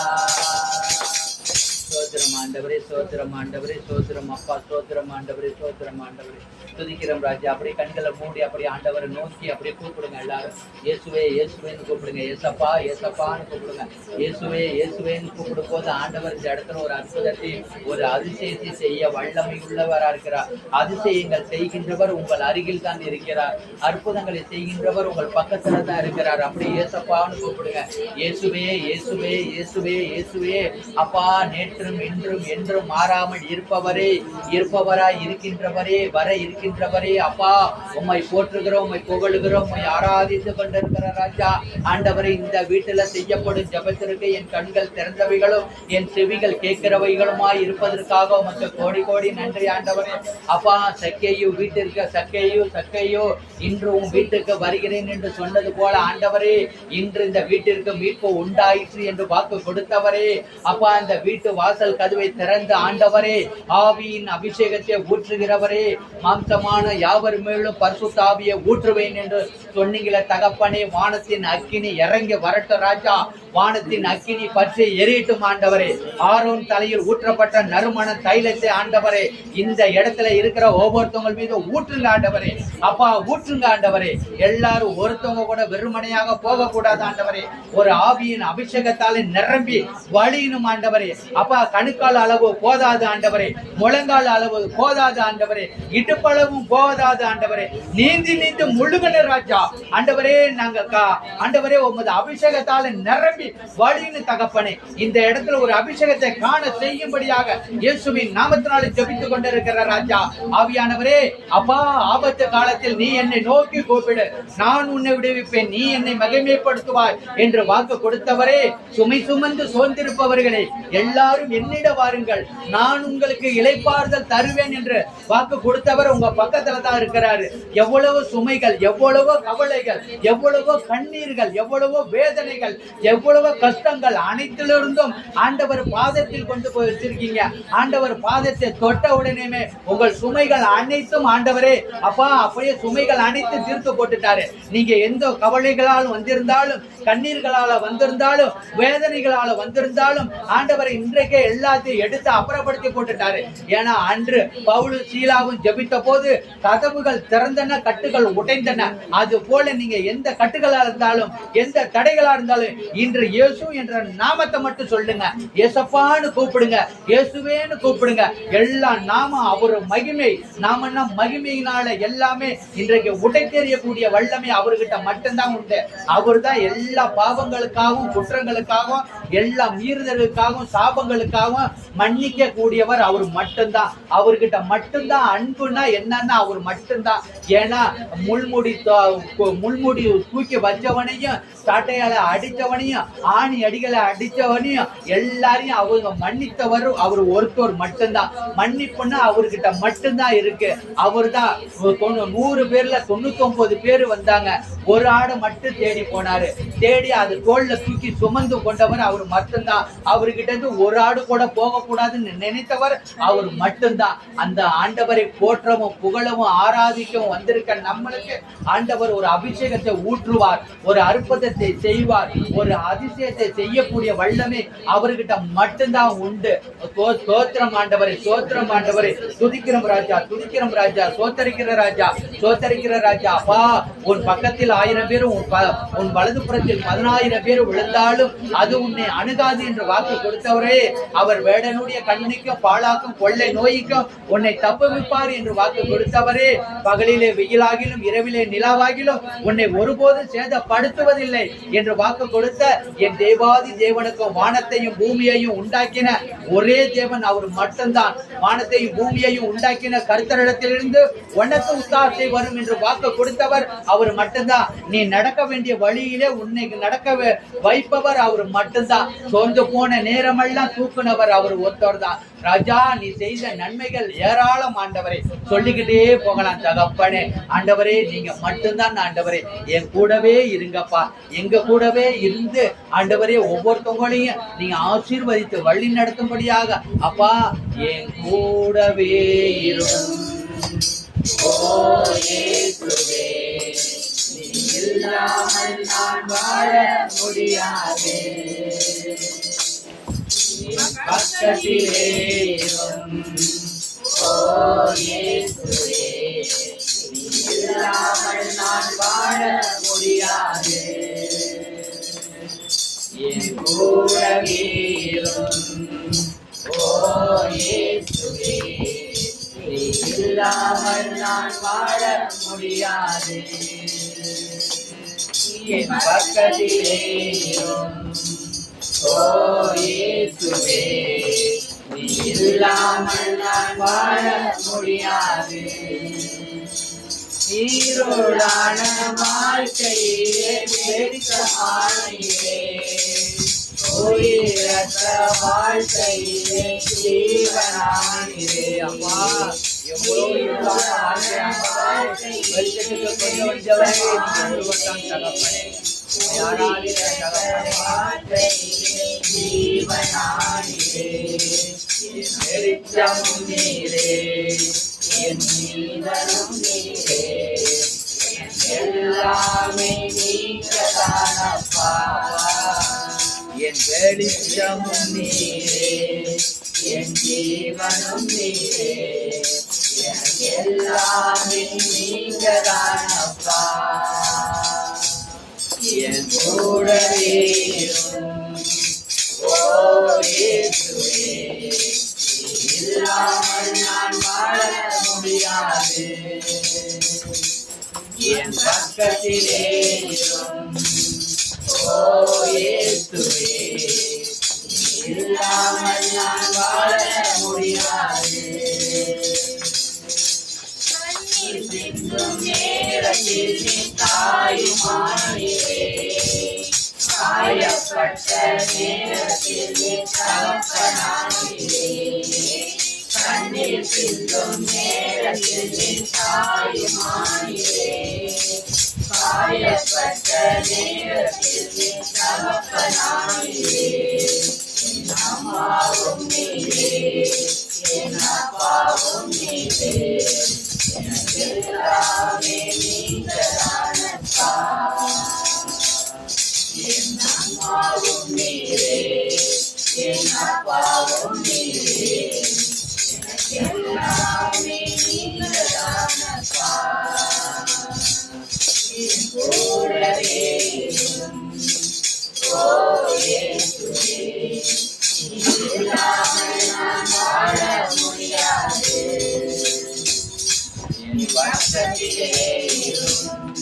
சோத்திரம் ஆண்டவரே, சோத்திரம் ஆண்டவரே, சோத்திரம் அப்பா, சோத்திரம் ஆண்டவரே, சோத்திரம் ஆண்டவரே. துதிக்கிறோம் ராஜா. அப்படியே கண்களை மூடி அப்படியே ஆண்டவரை நோக்கி அப்படியே கூப்பிடுங்க. எல்லாரும் இயேசுவே இயேசுவேன்னு கூப்பிடுங்க. ஏசப்பா ஏசப்பான்னு கூப்பிடுங்க. இயேசுவே இயேசுவேன்னு கூப்பிடும் போது ஆண்டவர் இந்த இடத்துல ஒரு அற்புதத்தை ஒரு அதிசயத்தை செய்ய வல்லமை உள்ளவரா இருக்கிறார். அதிசயங்கள் செய்கின்றவர் உங்கள் அருகில் தான் இருக்கிறார். அற்புதங்களை செய்கின்றவர் உங்கள் பக்கத்துல தான் இருக்கிறார். அப்படியே ஏசப்பான்னு கூப்பிடுங்க. இயேசுவே இயேசுவே இயேசுவே இயேசுவே. அப்பா, நேற்றும் இன்றும் என்றும் மாறாமல் இருப்பவரே, இருப்பவராய் இருக்கின்றவரே, வர இருக்கின்றவரே, அப்பா உம்மை போற்றுகிறோம், உம்மை புகழுகிறோம், உம்மை ஆராதித்து கொண்டிருக்கிற ராஜா. ஆண்டவரை இந்த வீட்டுல செய்யப்படும் ஜபத்திற்கு என் கண்கள் திறந்தவைகளும் என் செவிகள் கேட்கிறவைகளுமாய் இருப்பதற்காக உமக்கு கோடி கோடி நன்றி ஆண்டவரே. அப்பா, சக்கையோ வீட்டிற்கு சக்கையோ இன்று உன் வீட்டுக்கு வருகிறேன் என்று சொன்னது போல ஆண்டவரே, இன்று இந்த வீட்டிற்கு மீட்பு உண்டாயிற்று என்று வாக்கு கொடுத்தவரே. அப்பா, இந்த வீட்டு வாசல் கதவை திறந்த ஆண்டவரே, ஆவியின் அபிஷேகத்தை ஊற்றுகிறவரே, மாம்சமான யாவர் மேலும் பரிசுத்த ஆவியை ஊற்றுவேன் என்று சொன்னீங்களே தகப்பனே. வானத்தின் அக்கினி இறங்கி வரட்டும் ராஜா. வானத்தின் அக்கினி பற்றி எரியட்டும் ஆண்டவரே. ஆரோன் தலையில் ஊற்றப்பட்ட நறுமண தைலத்தை ஆண்டவரே இந்த இடத்துல இருக்கிற ஒவ்வொருத்தவங்க மீது ஊற்றுங்க ஆண்டவரே. அப்பா, ஊற்றுங்க ஆண்டவரே. எல்லாரும் ஒருத்தவங்க கூட வெறுமனையாக போக கூடாது ஆண்டவரே. ஒரு ஆவியின் அபிஷேகத்தாலே நிரம்பி வழியணும் ஆண்டவரே. அப்பா, கணுக்கால் அளவு போதாது ஆண்டவரே, முழங்கால் அளவு போதாது ஆண்டவரே, இடுப்பளவும் போதாது ஆண்டவரே. நீந்தி நீந்து முழுகன ராஜா. ஆண்டவரே, நாங்க ஆண்டவரே உமது அபிஷேகத்தால நிரம்பி வழின்னு தகப்பனே. இந்த இடத்துல ஒரு அபிஷேகத்தை காண செய்யும்படியாக இயேசுவின் நாமத்தினாலே ஜெபித்துக் கொண்டிருக்கிற ராஜா. ஆவியானவரே, அப்பா, ஆபத்து காலத்தில் நீ என்னை நோக்கி கூப்பிடு, நான் உன்னை விடுவிப்பேன், நீ என்னை மகிமைப்படுத்துவாய் என்று வாக்கு கொடுத்தவரே. சுமை சுமந்து சோர்ந்திருப்பவர்களே எல்லாரும் என்னிட வாருங்கள், நான் உங்களுக்கு இளைப்பாறுதல் தருவேன் என்று வாக்கு கொடுத்தவர் உங்க பக்கத்துல தான் இருக்கிறாரு. எவ்வளவு சுமைகள், எவ்வளவோ கவலைகள், எவ்வளவோ கண்ணீர்கள், எவ்வளவோ வேதனைகள், எவ்வளவோ கஷ்டங்கள் அனைத்திலிருந்தும் ஆண்டவர் பாதத்தில் கொண்டு போய் வச்சிருக்கீங்க. ஆண்டவர் பாதத்தை தொட்ட உடனே உங்கள் சுமைகள் அனைத்தும் ஆண்டவரே அப்பா அப்படியே சுமைகள் அனைத்தும் தீர்த்து போட்டுட்டாரு. நீங்க எந்த கவலைகளால் வந்திருந்தாலும், கண்ணீர்களால வந்திருந்தாலும், வேதனைகளால வந்திருந்தாலும் ஆண்டவரை இன்றைக்கே எல்லாத்தையும் எடுத்து அப்புறப்படுத்தி போட்டுட்டாரு. ஏன்னா அன்று பவுலும் சீலாவும் ஜெபித்த போது கதவுகள் திறந்தன, கட்டுகள் உடைந்தன. அது போல நீங்க எந்த கட்டுகளா இருந்தாலும், எந்த தடைகளா இருந்தாலும் இன்று இயேசு என்ற நாமத்தை மட்டும் சொல்லுங்க. இயேசப்பான்னு கூப்பிடுங்க, இயேசுவேன்னு கூப்பிடுங்க. எல்லா நாம அவர் மகிமை, நாமன்னா மகிமையினால எல்லாமே இன்றைக்கு உடை தெரியக்கூடிய வல்லமை அவர்கிட்ட மட்டும்தான் உண்டு. அவர் தான் எல்லா பாவங்களுக்காகவும் குற்றங்களுக்காகவும் எல்லா மீறுதலுக்காகவும் சாபங்களுக்காகவும் மன்னிக்க கூடியவர். அவர் மட்டும்தான். அவர்கிட்ட மட்டும்தான் அன்புனா என்னன்னா அவர் மட்டும்தான். ஏன்னா முள்முடி தூக்கி வச்சவனையும், சாட்டையால அடித்தவனையும், ஆணி அடிகளை அடித்தவனையும் எல்லாரையும் அவங்க மன்னித்தவர் அவர் ஒருத்தர் மட்டும்தான். மன்னிப்புன்னா அவர்கிட்ட மட்டும்தான் இருக்கு. அவர் தான் 100 பேர்ல 99 பேர் வந்தாங்க, ஒரு ஆடு மட்டும் தேடி போனாரு. தேடி அது தோல்ல தூக்கி சுமந்து கொண்டவர் அவர் மட்டும்தான். அவர்கிட்ட இருந்து ஒரு ஆடு கூட போக கூடாதுன்னு நினைத்தவர் அவர் மட்டும்தான். அந்த ஆண்டவரை போற்றவும் புகழவும் ஆராதிக்கவும் வந்திருக்க நம்மளுக்கு ஆண்டவர் ஒரு அபிஷேகத்தை ஊற்றுவார், ஒரு அற்புதத்தை செய்வார், ஒரு அதிசயத்தை செய்யக்கூடிய வல்லமை அவர்கிட்ட மட்டும்தான் உண்டு. சோத்திரம் ஆண்டவரை, சோத்திரம் ஆண்டவரை. துதிக்கிறோம் ராஜா, துதிக்கிறோம் ராஜா, சோத்தரிக்கிற ராஜா, சோத்தரிக்கிற ராஜா. அப்பா, உன் பக்கத்தில் 1000 பேரும் உன் வலது புறத்தில் 10,000 பேர் விழுந்தாலும் அது உன்னை அணுகாது என்று வாக்கு கொடுத்தவரே, அவர் வேடனுடைய கண்ணிக்கும் பாழாக்கும் கொள்ளை நோய்க்கும் உன்னை தப்புவிப்பார் என்று வாக்கு கொடுத்தவரே, பகலிலே வெயிலாகிலும் இரவிலே நிலாவாகிலும் உன்னை ஒருபோதும் சேதப்படுத்துவதில்லை என்று வாக்கு கொடுத்த என் தேவாதி தேவனுக்கும் வானத்தையும் பூமியையும் உண்டாக்கின ஒரே தேவன் அவர் மட்டும்தான். வானத்தையும் பூமியையும் உண்டாக்கின கர்த்தரிடத்திலிருந்து உனக்கு உத்தாசை வரும் என்று வாக்கு கொடுத்தவர் அவர் மட்டும்தான். நீ நடக்க வேண்டிய வழியிலே உன்னை நடக்க வைப்பவர் அவர் மட்டும்தான். சோர்ந்து போன நேரமெல்லாம் தூக்குனவர் அவர் ஒருத்தர் தான். ராஜா, நீ செய்த நன்மைகள் ஏராளம் ஆண்டவரே, சொல்லிக்கிட்டே போகலாம் தகப்பனே. ஆண்டவரே, நீங்க மட்டும்தான் ஆண்டவரே, என் கூடவே இருங்கப்பா. எங்க கூடவே இருந்து ஆண்டவரே ஒவ்வொருத்தவங்களையும் நீங்க ஆசீர்வதித்து வழி நடத்தும்படியாக அப்பா என் கூடவே இரும். ஓ இயேசுவே, நீ இல்லாமல் நான் வாழ முடியாது. பக்கத்திலே இரும். ஓ இயேசுவே, நீ இல்லாமல் நான் வாழ முடியாது. என் கூடவே இரும். ஓ இயேசுவே, நீ இல்லாமல் நான் வாழ முடியாது. என் பக்கத்திலே இரும். ஓ இயேசுவே, நீ இல்லாமல் நான் வாழ முடியாது. ஈரோடான வாழ்க்கையிலே வெட்கமானீரே, உயிரற்ற வாழ்க்கையிலே ஜீவனானீரே. அம்மா, எவ்வளவு வெளிச்சத்துக்கு கொண்டு வந்தவரே, நீ தகப்பனே. வெளிச்சமும் நீரே, என் ஜீவனும் நீரே, எல்லாமே நீங்கதானப்பா. என் வெளிச்சமும் நீரே, என் ஜீவனும் நீரே, எல்லாமே நீங்கதானப்பா. என் கூடவே இரும். ஓ இயேசுவே, நீ இல்லாமல் நான் வாழ முடியாது. என் பக்கத்திலே இரும். ஓ இயேசுவே, நீ இல்லாமல் நான் வாழ முடியாது. சிந்தும் நேரத்தில் நீ தாயுமானீரே, காயப்பட்ட நேரத்தில் நீ தகப்பனானீரே. கண்ணீர் சிந்தும் நேரத்தில் நீ தாயுமானீரே, காயப்பட்ட நேரத்தில் நீ தகப்பனானீரே. என் அம்மாவும் நீரே, என் அப்பாவும் நீரே, எல்லாமே நீங்கதானப்பா. என் அம்மாவும் நீரே, என் அப்பாவும் நீரே, எல்லாமே நீங்கதானப்பா. என் கூடவே இரும். ஓ இயேசுவே, நீ இல்லாமல் நான் வாழ முடியாது. பக்கத்திலே இரும்.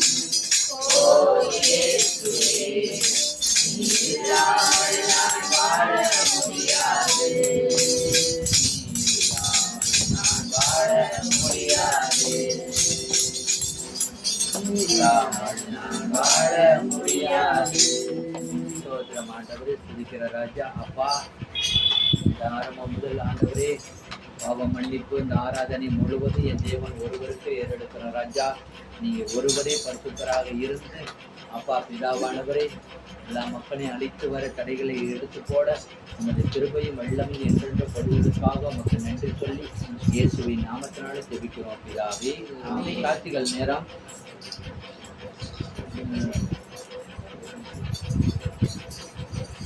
ஓ இயேசுவே, நீ இல்லாமல் நான் வாழ முடியாது. நான் வாழ முடியாது. இல்லாமல் நான் வாழ முடியாது. ஸ்தோத்திரம் ஆண்டவரே, துதிக்கிற ராஜா. அப்பா, இந்த ஆரம்பம் முதல் ஆண்டவரே பாவ மன்னிப்பு இந்த ஆராதனை முழுவதும் என் தேவன் ஒருவருக்கு ஏறெடுக்கிற ராஜா. நீங்க ஒருவரே பரிசுத்தராக இருந்து அப்பா பிதாவானவரே எல்லா மக்களையும் அழித்து வர தடைகளை எடுத்து போட உமது கிருபையும் வெள்ளமும் என்றென்று படுவதற்காக உமக்கு நன்றி சொல்லி இயேசுவின் நாமத்தினால ஜெபிக்கிறோம் பிதாவே. காட்சிகள் நேரம்.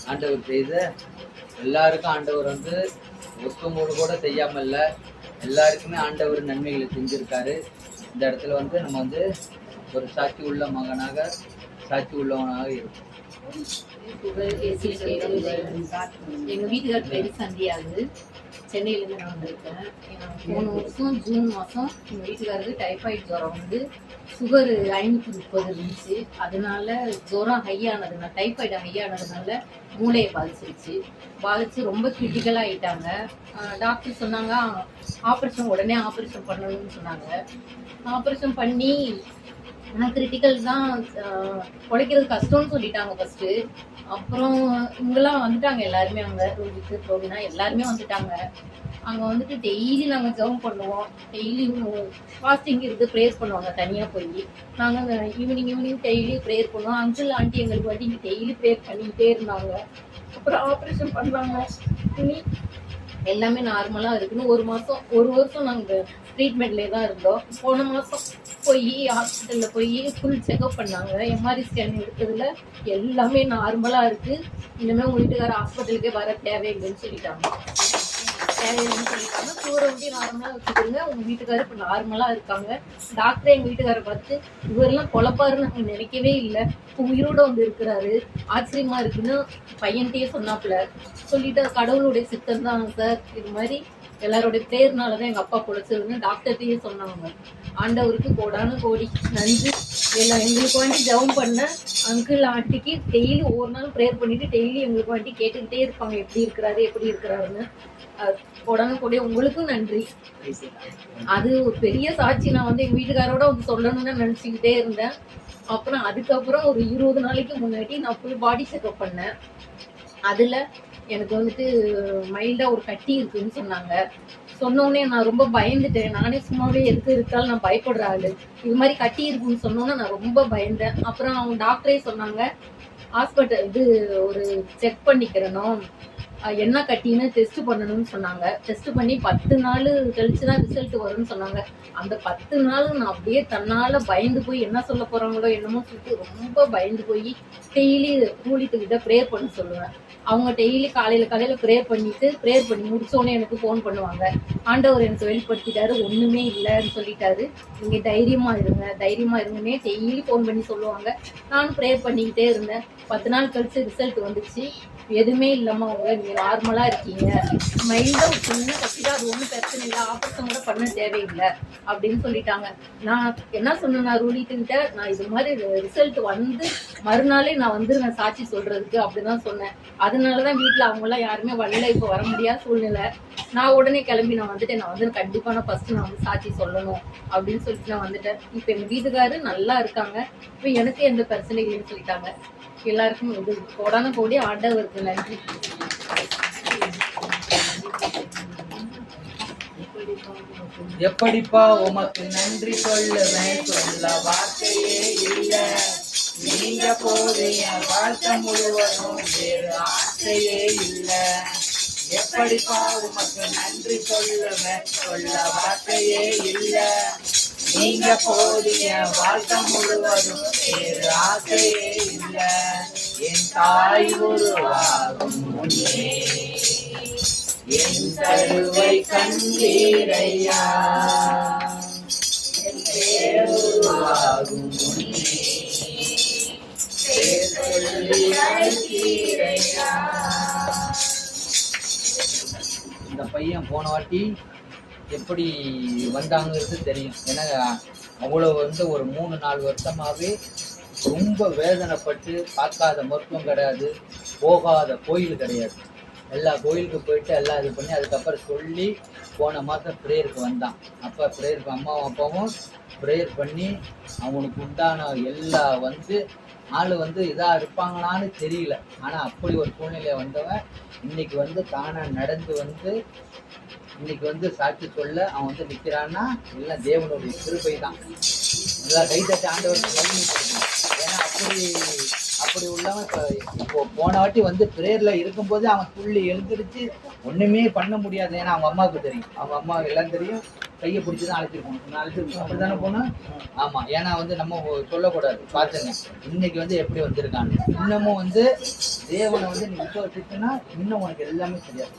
ஆண்டவர் செய்த எல்லாருக்கும் ஆண்டவர் ஒத்துமூடு கூட செய்யாமல் இல்லை, எல்லாருக்குமே ஆண்டவர் நன்மைகளை செஞ்சிருக்காரு. இந்த இடத்துல நம்ம ஒரு சாட்சி உள்ள மகனாக சாட்சி உள்ளவனாக இருக்கும். எங்க வீட்டுக்கார் பேரு சந்தியாகு. சென்னையிலேருந்து நான் வந்திருக்கேன். போன வருஷம் ஜூன் மாதம் எங்கள் வீட்டுக்காரருக்கு டைஃபாய்டு ஜுரம் வந்து சுகர் 530 இருந்துச்சு. அதனால ஜுரம் ஹையானதுனால டைஃபாய்டு ஹையானதுனால மூளையை பாதிச்சு ரொம்ப கிரிட்டிக்கலாக ஆகிட்டாங்க. டாக்டர் சொன்னாங்க உடனே ஆப்ரேஷன் பண்ணணும்னு சொன்னாங்க. ஆப்ரேஷன் பண்ணி கிரிட்டிக்கல் தான், உழைக்கிறது கஷ்டம்னு சொல்லிட்டாங்க ஃபர்ஸ்ட். அப்புறம் இவங்கெல்லாம் வந்துட்டாங்க எல்லாருமே, அங்கே ரோஹித் ப்ரோவினா எல்லாருமே வந்துட்டாங்க. அங்கே வந்துட்டு டெய்லி நாங்கள் ஜெபம் பண்ணுவோம். டெய்லி ஃபாஸ்டிங் இருந்து ப்ரேயர் பண்ணுவாங்க தனியாக போய். நாங்கள் ஈவினிங் டெய்லி ப்ரேயர் பண்ணுவோம். அங்கிள் ஆண்டி எங்களுக்கு வந்து இங்கே டெய்லி ப்ரேயர் பண்ணிக்கிட்டே இருந்தாங்க. அப்புறம் ஆப்ரேஷன் பண்ணாங்க. இனி எல்லாமே நார்மலாக இருக்குன்னு ஒரு வருஷம் நாங்கள் ட்ரீட்மெண்ட்லேயே தான் இருந்தோம். போன மாதம் போய் ஹாஸ்பிட்டலில் போய் ஃபுல் செக்அப் பண்ணாங்க. எம்ஆர்ஐ ஸ்கேன் எடுத்ததில் எல்லாமே நார்மலாக இருக்குது. இனிமேல் உங்கள் வீட்டுக்கார ஹாஸ்பிட்டலுக்கே வர தேவையில்லைன்னு சொல்லிட்டாங்க. சுகரை வந்து நார்மலாக வச்சுக்கிறீங்க, உங்கள் வீட்டுக்காரர் இப்போ நார்மலாக இருக்காங்க. டாக்டரே எங்கள் வீட்டுக்காரரை பார்த்து இவரெல்லாம் பொழப்பாருன்னு நாங்கள் நினைக்கவே இல்லை, இப்போ உயிரோட வந்து இருக்கிறாரு, ஆச்சரியமா இருக்குன்னு பையன்கிட்டயே சொன்னாப்புல. சொல்லிட்டு கடவுளுடைய சித்தம் தான் சார், இது மாதிரி எல்லாருடைய பேர்னால தான் எங்கள் அப்பா பொழைச்சதுன்னு டாக்டர்கிட்டயே சொன்னாங்க. ஆண்டவருக்கு கோடான கோடி நன்றி. எங்களுக்கு வேண்டி ஜெபம் பண்ண அங்கிள் ஆண்டிக்கு டெய்லி ஒவ்வொரு நாள் ப்ரேயர் பண்ணிட்டு டெய்லி எங்களுக்கு வேண்டி கேட்டுக்கிட்டே இருப்பாங்க எப்படி இருக்கிறாருன்னு. கோடான கோடி உங்களுக்கும் நன்றி. அது ஒரு பெரிய சாட்சி. நான் வந்து எங்கள் வீட்டுக்காரோட வந்து சொல்லணும்னு நினச்சிக்கிட்டே இருந்தேன். அப்புறம் அதுக்கப்புறம் ஒரு 20 நாளைக்கு முன்னாடி நான் ஃபுல் பாடி செக்அப் பண்ணேன். அதில் எனக்கு வந்துட்டு மைல்டாக ஒரு கட்டி இருக்குன்னு சொன்னாங்க. சொன்னோடனே நான் ரொம்ப பயந்துட்டேன். நானே சும்மாவே இருக்காலும் நான் பயப்படுற ஆளு. இது மாதிரி கட்டி இருக்குன்னு சொன்னோன்னே நான் ரொம்ப பயந்தேன். அப்புறம் அவங்க டாக்டரே சொன்னாங்க ஹாஸ்பிட்டல் ஒரு செக் பண்ணிக்கிறணும், என்ன கட்டின்னு டெஸ்ட் பண்ணணும்னு சொன்னாங்க. டெஸ்ட் பண்ணி 10 நாள் கழிச்சு தான் ரிசல்ட் வரும்னு சொன்னாங்க. அந்த 10 நாள் நான் அப்படியே தன்னால் பயந்து போய் என்ன சொல்ல போகிறாங்களோ என்னமோ சொல்லிட்டு ரொம்ப பயந்து போய் டெய்லி ஊழியத்துக்கிட்ட ப்ரேயர் பண்ண சொல்லுவேன். அவங்க டெய்லி காலையில் ப்ரேயர் பண்ணி முடிச்சோடனே எனக்கு ஃபோன் பண்ணுவாங்க. ஆண்டவர் எனக்கு வெளிப்படுத்திட்டாரு, ஒன்றுமே இல்லைன்னு சொல்லிட்டாரு, நீங்கள் தைரியமாக இருங்கன்னே டெய்லி ஃபோன் பண்ணி சொல்லுவாங்க. நானும் ப்ரேயர் பண்ணிக்கிட்டே இருந்தேன். 10 நாள் கழிச்சு ரிசல்ட் வந்துச்சு. எதுவுமே இல்லாமல் அவங்க நீங்கள் நார்மலாக இருக்கீங்க, மைல்டாக ஒரு சின்ன கட்டிட்டா அது ஒன்றும் பிரச்சனை இல்லை, ஆப்ரேஷன் கூட பண்ண தேவையில்லை அப்படின்னு சொல்லிட்டாங்க. நான் என்ன சொன்னேன் ரூலிட்டுக்கிட்ட, நான் இது மாதிரி ரிசல்ட் வந்து மறுநாளே நான் வந்துருவேன் சாட்சி சொல்கிறதுக்கு அப்படிதான் சொன்னேன். அதனால தான் வீட்டில் அவங்களாம் யாருமே வரல, இப்போ வர முடியாத சூழ்நிலை. நான் உடனே கிளம்பி நான் வந்துட்டேன். கண்டிப்பாக நான் ஃபஸ்ட்டு நான் வந்து சாட்சி சொல்லணும் அப்படின்னு சொல்லிட்டு நான் வந்துட்டேன். இப்போ எங்கள் வீட்டுக்காரு நல்லா இருக்காங்க. இப்போ எனக்கு எந்த பிரச்சனை இல்லைன்னு சொல்லிட்டாங்க. எல்லாருக்கும் இது கோடான கோடி ஆண்டவருக்கு நன்றி. எப்படிப்பா உமக்கு நன்றி சொல்லுவேன், சொல்ல வார்த்தையே இல்ல. நீங்க போதிய வாழ்க்கை முழுவதும் வேறு ஆசையே இல்ல. எப்படிப்பா உமக்கு நன்றி சொல்லுவேன், சொல்ல வார்த்தையே இல்ல. நீங்க போதிய வாழ்க்கை முழுவதும் வேறு ஆசையே இல்ல. என் தாய் உருவாகும் முன்னே என் கருவை கண்டீரையா, என் பேர் உருவாகும் முன்னே பேர் சொல்லி அழைத்தீரையா. இந்த பையன் போன வாட்டி எப்படி வந்தாங்கிறது தெரியும். ஏன்னா அவ்வளோ வந்து ஒரு 3-4 வருஷமாகவே ரொம்ப வேதனைப்பட்டு பார்க்காத மருத்துவம் கிடையாது, போகாத கோயில் கிடையாது. எல்லா கோயிலுக்கு போயிட்டு எல்லாம் இது பண்ணி அதுக்கப்புறம் சொல்லி போன மாதம் ப்ரேயருக்கு வந்தான். அப்போ ப்ரேயருக்கு அம்மாவும் அப்பாவும் ப்ரேயர் பண்ணி அவனுக்கு உண்டான எல்லா வந்து ஆள் வந்து இதாக இருப்பாங்களான்னு தெரியல. ஆனால் அப்படி ஒரு சூழ்நிலை வந்தவன் இன்னைக்கு வந்து தானாக நடந்து வந்து இன்னைக்கு வந்து சாட்சி சொல்ல அவன் வந்து நிற்கிறான்னா எல்லாம் தேவனுடைய கிருபை தான். எல்லாம் கைத்தட்டி ஆண்டவருக்கு நன்றி கொடுக்கணும். ஏன்னா அப்படி உள்ளவன் இப்போ போன வாட்டி வந்து ப்ரேயரில் இருக்கும்போது அவன் துள்ளி எழுந்திருச்சு ஒன்றுமே பண்ண முடியாது. ஏன்னா அவங்க அம்மாவுக்கு தெரியும், அவங்க அம்மா எல்லாம் தெரியும், கையை பிடிச்சி தான் அழைச்சிருக்கணும். அப்படி தானே போனோம். ஆமாம், ஏன்னா வந்து நம்ம சொல்லக்கூடாது. பார்த்துங்க இன்னைக்கு வந்து எப்படி வந்திருக்காங்க. இன்னமும் வந்து தேவனை வந்து நீ விசுவாசிச்சுன்னா இன்னும் உனக்கு எல்லாமே தெரியாது.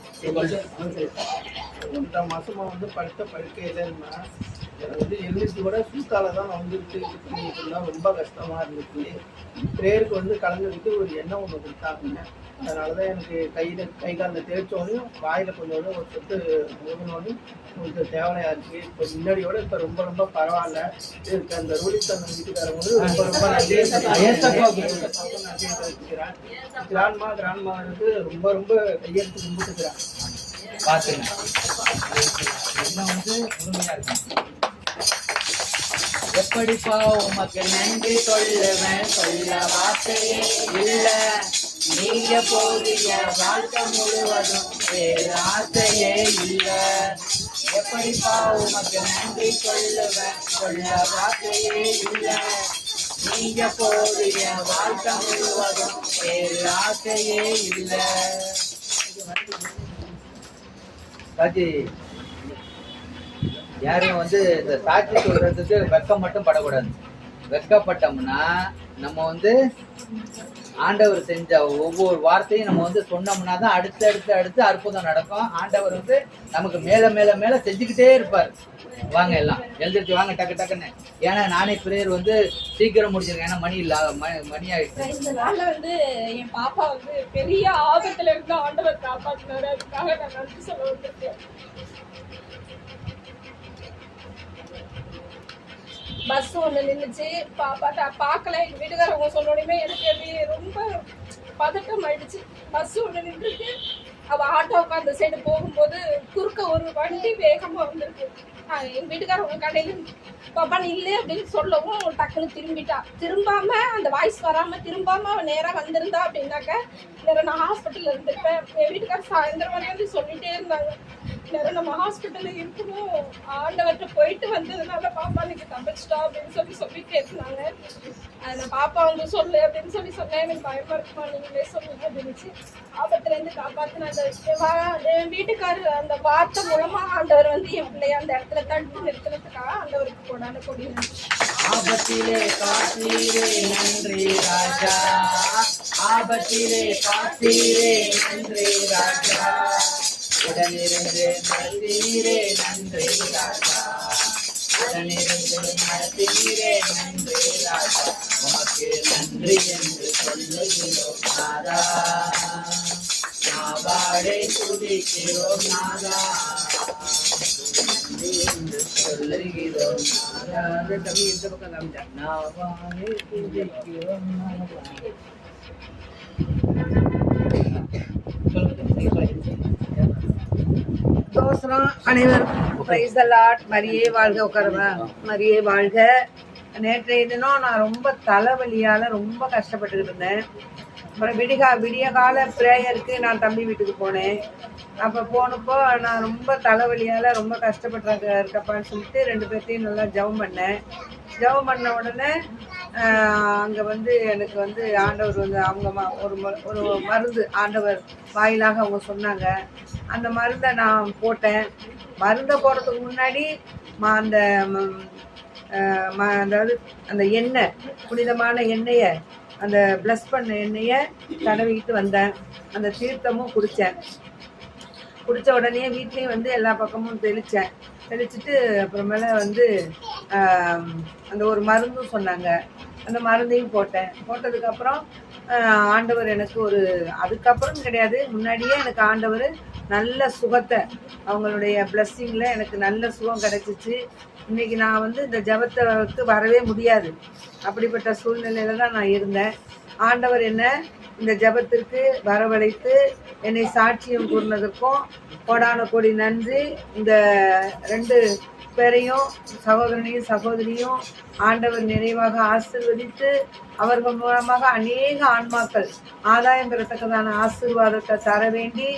1.5 மாசமா வந்து படுக்கையில இருந்தா வந்து எழுந்துட்டு கூட சூத்தால தான் நான் வந்துட்டு இது பண்ணிட்டு இருந்தேன். ரொம்ப கஷ்டமா இருந்துச்சு. ப்ரேயருக்கு வந்து கலந்துக்கிட்டு ஒரு எண்ணெய் ஒன்று கொடுத்தாங்க. அதனால தான் எனக்கு கை காலில் தேய்ச்சோனையும் வாயில் கொஞ்சம் ஒரு சொட்டு ஊதினோனையும் கொஞ்சம் தேவையா இருக்கு. இப்போ முன்னாடியோட இப்போ ரொம்ப ரொம்ப பரவாயில்ல இருக்கு. அந்த ரூலித்தன் வீட்டுக்காரங்க ரொம்ப ரொம்ப நன்றி தெரிவிச்சுக்கிறேன். கிராண்ட்மாவுக்கு ரொம்ப ரொம்ப கையெழுத்து கும்பிட்டுக்கிறேன். பார்த்துங்க என்ன வந்து முழுமையா இருக்கு. எப்படிப்பா உமக்கு நன்றி சொல்லுவேன், சொல்ல வார்த்தையே இல்ல. நீங்க போதிய வாழ்க்கை முழுவதும் வேறு ஆசையே இல்ல. எப்படிப்பா உமக்கு நன்றி சொல்லுவேன், சொல்ல வார்த்தையே இல்ல. நீங்க போதிய வாழ்க்கை முழுவதும் வேறு ஆசையே இல்ல. சாட்சி யாரும் வந்து இந்த சாட்சி சொல்றதுக்கு வெக்கம் மட்டும் படக்கூடாது. வெக்கப்பட்டோம்னா நம்ம வந்து ஆண்டவர் செஞ்ச ஒவ்வொரு வார்த்தையும் நம்ம வந்து சொன்னோம்னா தான் அடுத்து அடுத்து அடுத்து அற்புதம் நடக்கும். ஆண்டவர் வந்து நமக்கு மேல மேல மேல செஞ்சுக்கிட்டே இருப்பார். வாங்க எல்லாம் எழுந்திருச்சு வாங்க டக்கு டக்குன்னு. ஏன்னா நானே பிரேயர் வந்து சீக்கிரம் முடிச்சிருக்கேன். ஏன்னா மணி ஆயிடுச்சு. இந்த நாள்ல வந்து என் பாப்பா வந்து பெரிய ஆபத்துல இருந்து ஆண்டவர் காப்பாத்தினாரு. அதுக்காக நான் நன்றி சொல்ல வந்திருக்கேன். பஸ் ஒண்ணு நின்றுச்சு, பாப்பாட்ட பார்க்கல. எங்க வீட்டுக்காரவங்க சொன்னோடனே எனக்கு அப்படியே ரொம்ப பதட்டம் ஆயிடுச்சு. பஸ் ஒண்ணு நின்றுருக்கு. அவ ஆட்டோவுக்கு அந்த சைடு போகும்போது குறுக்க ஒரு வண்டி வேகமா வந்திருக்கு. எங்க வீட்டுக்காரவங்க கடையில பாப்பா நீ இல்லை அப்படின்னு சொல்லவும் டக்குன்னு திரும்பிட்டா. திரும்பாம அந்த வாய்ஸ் வராம திரும்பாம அவன் நேரா வந்திருந்தா அப்படின்னாக்க நேரம் நான் ஹாஸ்பிட்டல்ல இருந்திருப்பேன். என் வீட்டுக்காரர் சாயந்தரம் வரையும் சொல்லிட்டே இருந்தாங்க, நேரம் நம்ம ஹாஸ்பிட்டல்ல இருக்கணும், ஆண்டவர்கிட்ட போயிட்டு வந்ததுனால பாப்பா நீங்க தப்பிச்சிட்டா அப்படின்னு சொல்லிட்டே இருந்தாங்க. நான் பாப்பா வந்து சொல்லு அப்படின்னு சொன்னேன். எனக்கு பயமா இருக்குமா, நீங்களே சொல்லுங்க அப்படின்னுச்சு. ஆபத்துல இருந்து காப்பாத்தின என் வீட்டுக்காரர் அந்த வார்த்தை மூலமா ஆண்டவர் வந்து என் பிள்ளைய அந்த இடத்துல தடுத்து நிறுத்தினதுக்காக ஆண்டவருக்கு கொண்டாட கொடி. ஆபத்திலே காத்தீரே நன்றி ராஜா, ஆபத்திலே காத்தீரே நன்றி ராஜா, உடனிருந்து நடத்தீரே நன்றி ராஜா, உடனிருந்து நடத்தீரே நன்றி ராஜா. உமக்கு நன்றி என்று சொல்லுகிறோம் நாதா, நாவாடை துதிக்கிறோம் நாதா, நன்றி என்று சொல்லுகிறோம் நாதா. தம்பி இந்த பக்கம் காமிச்சா, நாவாடை துதிக்கிறோம் நாதா. தோசரம் அனைவருக்கும் பிரைஸ் தி லார்ட். மரியே வாழ்க. உட்காருங்க. மரியே வாழ்க. நேற்றைய தினம் நான் ரொம்ப தலைவலியால் ரொம்ப கஷ்டப்பட்டுக்கிட்டு இருந்தேன். அப்புறம் விடிய கால ப்ரேயருக்கு நான் தம்பி வீட்டுக்கு போனேன். அப்போ போனப்போ நான் ரொம்ப தலைவலியால் ரொம்ப இருக்கப்பப்பான்னு சொல்லிட்டு 2 பேர்த்தையும் நல்லா ஜெபம் பண்ணேன். ஜெபம் பண்ண உடனே அங்கே வந்து எனக்கு வந்து ஆண்டவர் வந்து அவங்க ஒரு மருந்து ஆண்டவர் வாயிலாக அவங்க சொன்னாங்க. அந்த மருந்தை நான் போட்டேன். மருந்தை போடுறதுக்கு முன்னாடி அதாவது அந்த எண்ணெய், புனிதமான எண்ணெயை, அந்த ப்ளஸ் பண்ண எண்ணெயை தடவிக்கிட்டு வந்தேன். அந்த தீர்த்தமும் குடித்தேன். குடித்த உடனே வீட்லேயும் வந்து எல்லா பக்கமும் தெளிச்சுட்டு அப்புறமேல வந்து அந்த ஒரு மருந்தும் சொன்னாங்க. அந்த மருந்தையும் போட்டதுக்கப்புறம் ஆண்டவர் எனக்கு அதுக்கப்புறம் கிடையாது, முன்னாடியே எனக்கு ஆண்டவர் நல்ல சுகத்தை, அவங்களுடைய பிளஸ்ஸிங்கில் எனக்கு நல்ல சுகம் கிடைச்சிச்சு. இன்றைக்கி நான் வந்து இந்த ஜெபத்துக்கு வரவே முடியாது, அப்படிப்பட்ட சூழ்நிலையில் தான் நான் இருந்தேன். ஆண்டவர் என்ன இந்த ஜெபத்திற்கு வரவழைத்து என்னை சாட்சியம் கூறினதற்கும் கோடான கோடி நன்றி. இந்த 2 பேரையும், சகோதரனையும் சகோதரியும் ஆண்டவர் நிறைவாக ஆசீர்வதித்து அவர்கள் மூலமாக அநேக ஆன்மாக்கள் ஆதாயம் பெறத்தக்கதான ஆசீர்வாதத்தை தர வேண்டி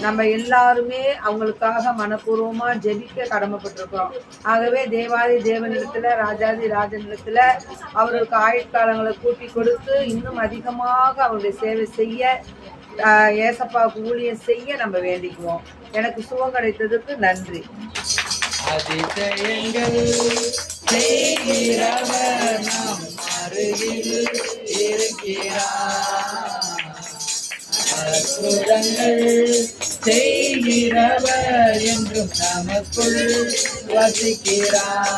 நம்ம எல்லாருமே அவங்களுக்காக மனப்பூர்வமாக ஜெபிக்க கடமைப்பட்டிருக்கிறோம். ஆகவே தேவாதி தேவனிடத்தில், ராஜாதி ராஜனிடத்தில் அவர்களுக்கு ஆயுட்காலங்களை கூட்டி கொடுத்து இன்னும் அதிகமாக அவருடைய சேவை செய்ய, ஏசப்பாவுக்கு ஊழியம் செய்ய நம்ம வேண்டிக்குவோம். எனக்கு சுகம் கிடைத்ததுக்கு நன்றி. அதிசயங்கள் செய்கிறவர் நம் அருகில் இருக்கிறார், அற்புதங்கள் செய்கிறவர் என்றும் நமக்குள் வசிக்கிறார்.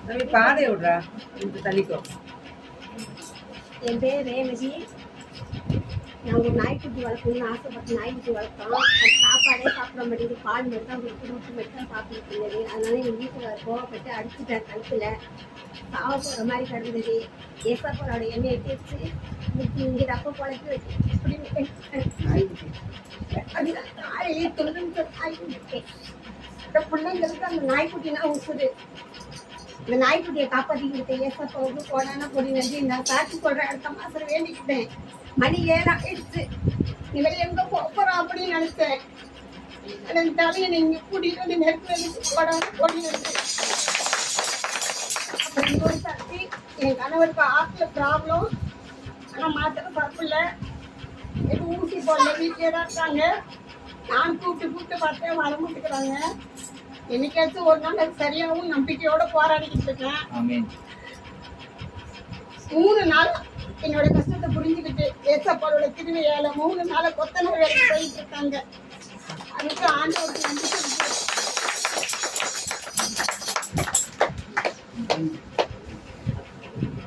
நம்ம பாதை விடுறா தள்ளிக்கோ. என் பேர் ரேவதி. நான் ஒரு நாய்க்குட்டி வளர்க்கணும்னு ஆசைப்பட்டு நாய்க்குட்டி வளர்த்தோம். அது சாப்பாடே சாப்பிட மாட்டேங்குது. பால் மட்டும் தான் கொடுத்து ரொட்டி மட்டும் தான் சாப்பிட்டு இருந்தது. அதனால எங்கள் வீட்டுக்கு கோவப்பட்டு அடிச்சுட்டேன் கழுத்தில். சாவ போகிற மாதிரி கிடந்தது. ஏசாப்போட எண்ணெயை தேய்ச்சி இங்கே தப்ப போலக்கு இப்படி அதுதான் காலையிலே தொண்ணூறு நாய்க்குட்டி. இந்த பிள்ளைங்களுக்கு அந்த நாய்க்குட்டினா உசுது. இந்த நாய்க்குட்டியை காப்பாற்றிக்கிட்டு ஏசப்பாவுக்கு போடான பொடி நன்றி. நான் சாட்சி சொல்கிறேன். அடுத்த மாதம் வேண்டிக்கிட்டேன். மணி 7 ஆயிடுச்சு. இவரை எங்கே போகிறோம் அப்படின்னு நினைச்சேன். என் தலையை நீங்கள் கூட்டிகிட்டு வந்து நெருப்பு போடான பொடி நன்றி. அப்புறம் இன்னொரு சாட்சி, என் கணவருக்கு ஆற்றுல ப்ராப்ளம். ஆனால் மாத்திரை சாப்பிடல, எதுவும் ஊசி போடல, வீட்டிலே தான் இருக்காங்க. நான் கூப்பிட்டு பார்த்தேன், வர மாட்டேங்கிறாங்க. என்னைக்காச்சும் ஒரு நாள் அது சரியாகவும் நம்பிக்கையோட போராடிக்கிட்டு இருக்கேன். 3 நாள் என்னோட கஷ்டத்தை புரிஞ்சுக்கிட்டு ஏசப்பாவோட திருவையால 3 நாள கொத்தனார் வேலைக்கு போயிட்டு இருக்காங்க. அதுக்கு ஆண்டவருக்கு நன்றி சொல்லிட்டு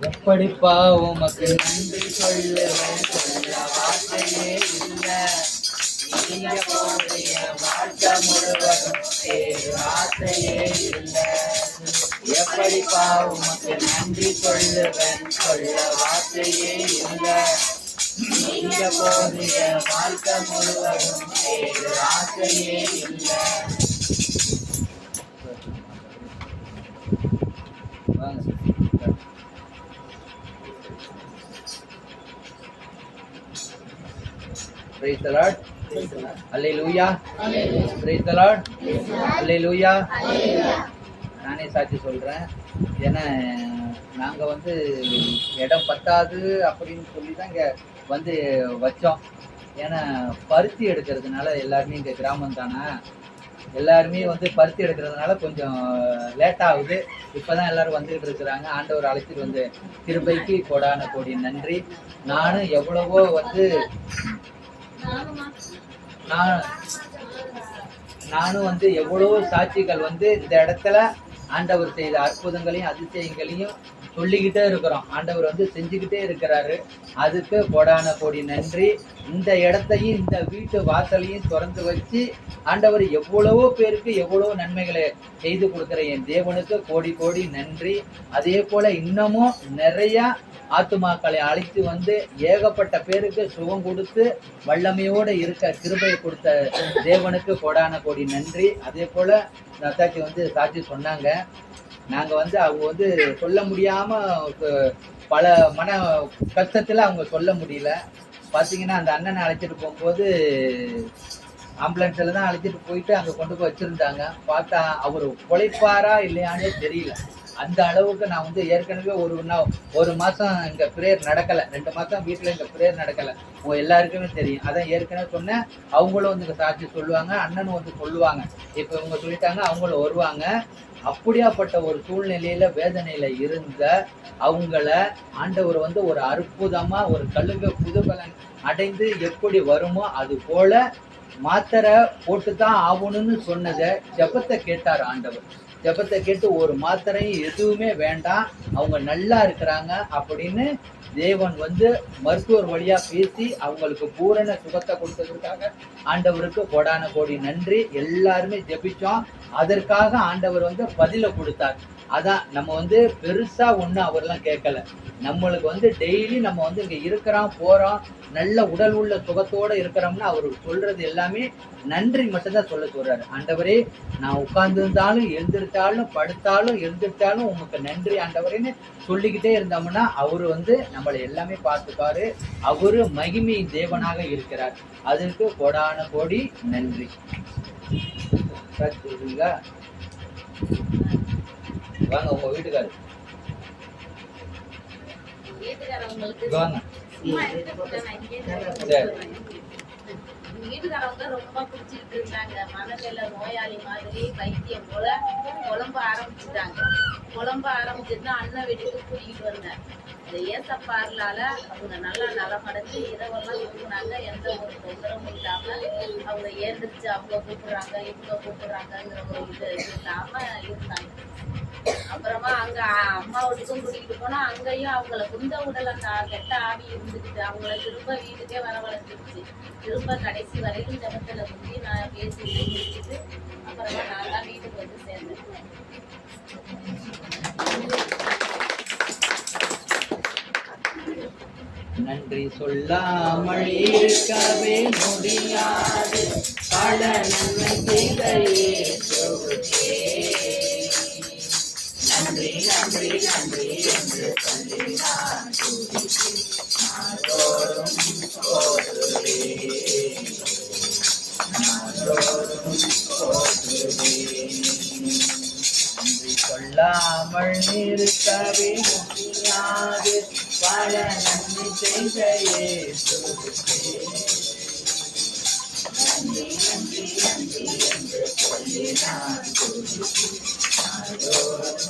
எப்படிப்பா உமக்கு நன்றி சொல்லுவேன், சொல்ல வார்த்தையே இல்லை. நீங்க போறிய வாழ்க்கை முழுவதும் வார்த்தையே இல்லை. எப்படிப்பா உமக்கு நன்றி சொல்லுவேன், சொல்ல வார்த்தையே இல்லை. நீங்க போறிய வாழ்க்கை முழுவதும் வார்த்தையே இல்லை. வாங்க. Praise the Lord. Hallelujah. Praise the Lord. Hallelujah. நானே சாட்சி சொல்றேன். ஏன்னா நாங்க வந்து இடம் பத்தாது அப்படின்னு சொல்லி தான் இங்க வந்து வச்சோம். ஏன்னா பருத்தி எடுக்கிறதுனால எல்லாருமே இங்க கிராமம் தானே, எல்லாருமே வந்து பருத்தி எடுக்கிறதுனால கொஞ்சம் லேட் ஆகுது. இப்பதான் எல்லாரும் வந்துகிட்டு இருக்கிறாங்க. ஆண்டவர் அழைச்சிட்டு வந்து கிருபைக்கு கோடான கோடி நன்றி. நானும் எவ்வளவோ வந்து நானும் வந்து எவ்வளவோ சாட்சிகள் வந்து இந்த இடத்துல ஆண்டவர் செய்த அற்புதங்களையும் அதிசயங்களையும் சொல்லிக்கிட்டே இருக்கிறோம். ஆண்டவர் வந்து செஞ்சுக்கிட்டே இருக்கிறாரு. அதுக்கு கோடான கோடி நன்றி. இந்த இடத்தையும் இந்த வீட்டு வாசலையும் திறந்து வச்சு ஆண்டவர் எவ்வளவோ பேருக்கு எவ்வளவோ நன்மைகளை செய்து கொடுக்கிற என் தேவனுக்கு கோடி கோடி நன்றி. அதே போல இன்னமும் நிறைய ஆத்துமாக்களை அழைத்து வந்து ஏகப்பட்ட பேருக்கு சுகம் கொடுத்து வல்லமையோடு இருக்க கிருபையை கொடுத்த தேவனுக்கு கோடான கோடி நன்றி. அதே போல நத்தாச்சி வந்து சாட்சி சொன்னாங்க. நாங்க வந்து அவங்க வந்து சொல்ல முடியாம பல மன கஷ்டத்துல அவங்க சொல்ல முடியல. பாத்தீங்கன்னா அந்த அண்ணனை அழைச்சிட்டு போகும்போது ஆம்புலன்ஸ்ல தான் அழைச்சிட்டு போயிட்டு அங்க கொண்டு போய் வச்சிருந்தாங்க. பார்த்தா அவர் உழைப்பாரா இல்லையானே தெரியல. அந்த அளவுக்கு நான் வந்து ஏற்கனவே ஒரு மாசம் இங்க பிரேயர் நடக்கல, 2 மாசம் வீட்டுல இங்க பிரேயர் நடக்கல. உங்க எல்லாருக்குமே தெரியும். அதான் ஏற்கனவே சொன்னேன். அவங்களும் வந்து சாட்சி சொல்லுவாங்க, அண்ணனும் வந்து சொல்லுவாங்க. இப்ப இவங்க சொல்லிட்டாங்க, அவங்களும் வருவாங்க. அப்படியாப்பட்ட ஒரு சூழ்நிலையில வேதனையில இருந்த அவங்கள ஆண்டவர் வந்து ஒரு அற்புதமா ஒரு கழுக புதுபலன் அடைந்து எப்படி வருமோ அது போல மாத்திரை போட்டுதான் ஆகணும்னு சொன்னதை ஜெபத்தை கேட்டார் ஆண்டவர். ஜெபத்தை கேட்டு ஒரு மாத்திரையும் எதுவுமே வேண்டாம், அவங்க நல்லா இருக்கிறாங்க அப்படின்னு தேவன் வந்து மருத்துவர் வழியா பேசி அவங்களுக்கு பூரண சுகத்தை கொடுத்ததற்காக ஆண்டவருக்கு கோடான கோடி நன்றி. எல்லாருமே ஜெபிச்சோம். அதற்காக ஆண்டவர் வந்து பதில கொடுத்தார். அதான் நம்ம வந்து பெருசா ஒண்ணு அவர்லாம் கேட்கல. நம்மளுக்கு வந்து டெய்லி நம்ம வந்து இங்க இருக்கிறோம் போறோம், நல்ல உடல் உள்ள சுகத்தோட இருக்கிறோம்னா அவர் சொல்றது எல்லாமே நன்றி மட்டும்தான் சொல்றாரு. ஆண்டவரே, நான் உட்கார்ந்து இருந்தாலும் எழுந்திருத்தாலும் படுத்தாலும் எழுந்திருத்தாலும் உங்களுக்கு நன்றி ஆண்டவரேன்னு சொல்லிக்கிட்டே இருந்தோம்னா அவரு வந்து நம்மளை எல்லாமே பார்த்துப்பாரு. அவரு மகிமை தேவனாக இருக்கிறார். அதற்கு கோடான கோடி நன்றி. வாங்க உங்க வீட்டுக்காரு வாங்க. வீட்டுக்காரவங்க ரொம்ப குடிச்சிட்டு இருந்தாங்க. மனநிலை நோயாளி மாதிரி வைத்தியம் போல குழம்ப ஆரம்பிச்சுட்டாங்க. புலம்ப ஆரம்பிச்சிருந்தா அண்ணன் வீட்டுக்கு கூட்டிகிட்டு வந்தேன். இந்த ஏசப்பார்லால அவங்க நல்லா நலமடைஞ்சு இரவெல்லாம் தூங்கினாங்க. எந்த ஒரு தொந்தரவும் இல்லாம அவங்க ஏந்திரிச்சு அவங்க கூப்பிடுறாங்க இவங்க கூப்பிடுறாங்கங்கிற ஒரு இது இல்லாம இருந்தாங்க. அப்புறமா அங்க அம்மா வீட்டுக்கும் கூட்டிகிட்டு போனா அங்கேயும் அவங்கள குந்த உடல் அந்த கெட்ட ஆவி இருந்துக்கிட்டு அவங்கள திரும்ப வீட்டுக்கே வரவழைச்சிருச்சு. திரும்ப கடைசி வரைக்கும் ஜபத்துல முந்தி நான் பேசிட்டு முடிச்சுட்டு அப்புறமா நான் தான் வீட்டுக்கு வந்து சேர்ந்தேன். நன்றி சொல்லாமல் இருக்கவே முடியாது பல நன்மை செய்த இயேசுவுக்கே. நன்றி நன்றி நன்றி என்று சொல்லி நான் துதித்து நாள்தோறும் போற்றுவேன். நாள்தோறும் போற்றுவேன். நன்றி சொல்லாமல் இருக்கவே முடியாது பல நன்மை செய்த இயேசுவுக்கே. நன்றி நன்றி நன்றி என்று சொல்லி நான் துதித்து நாள்தோறும்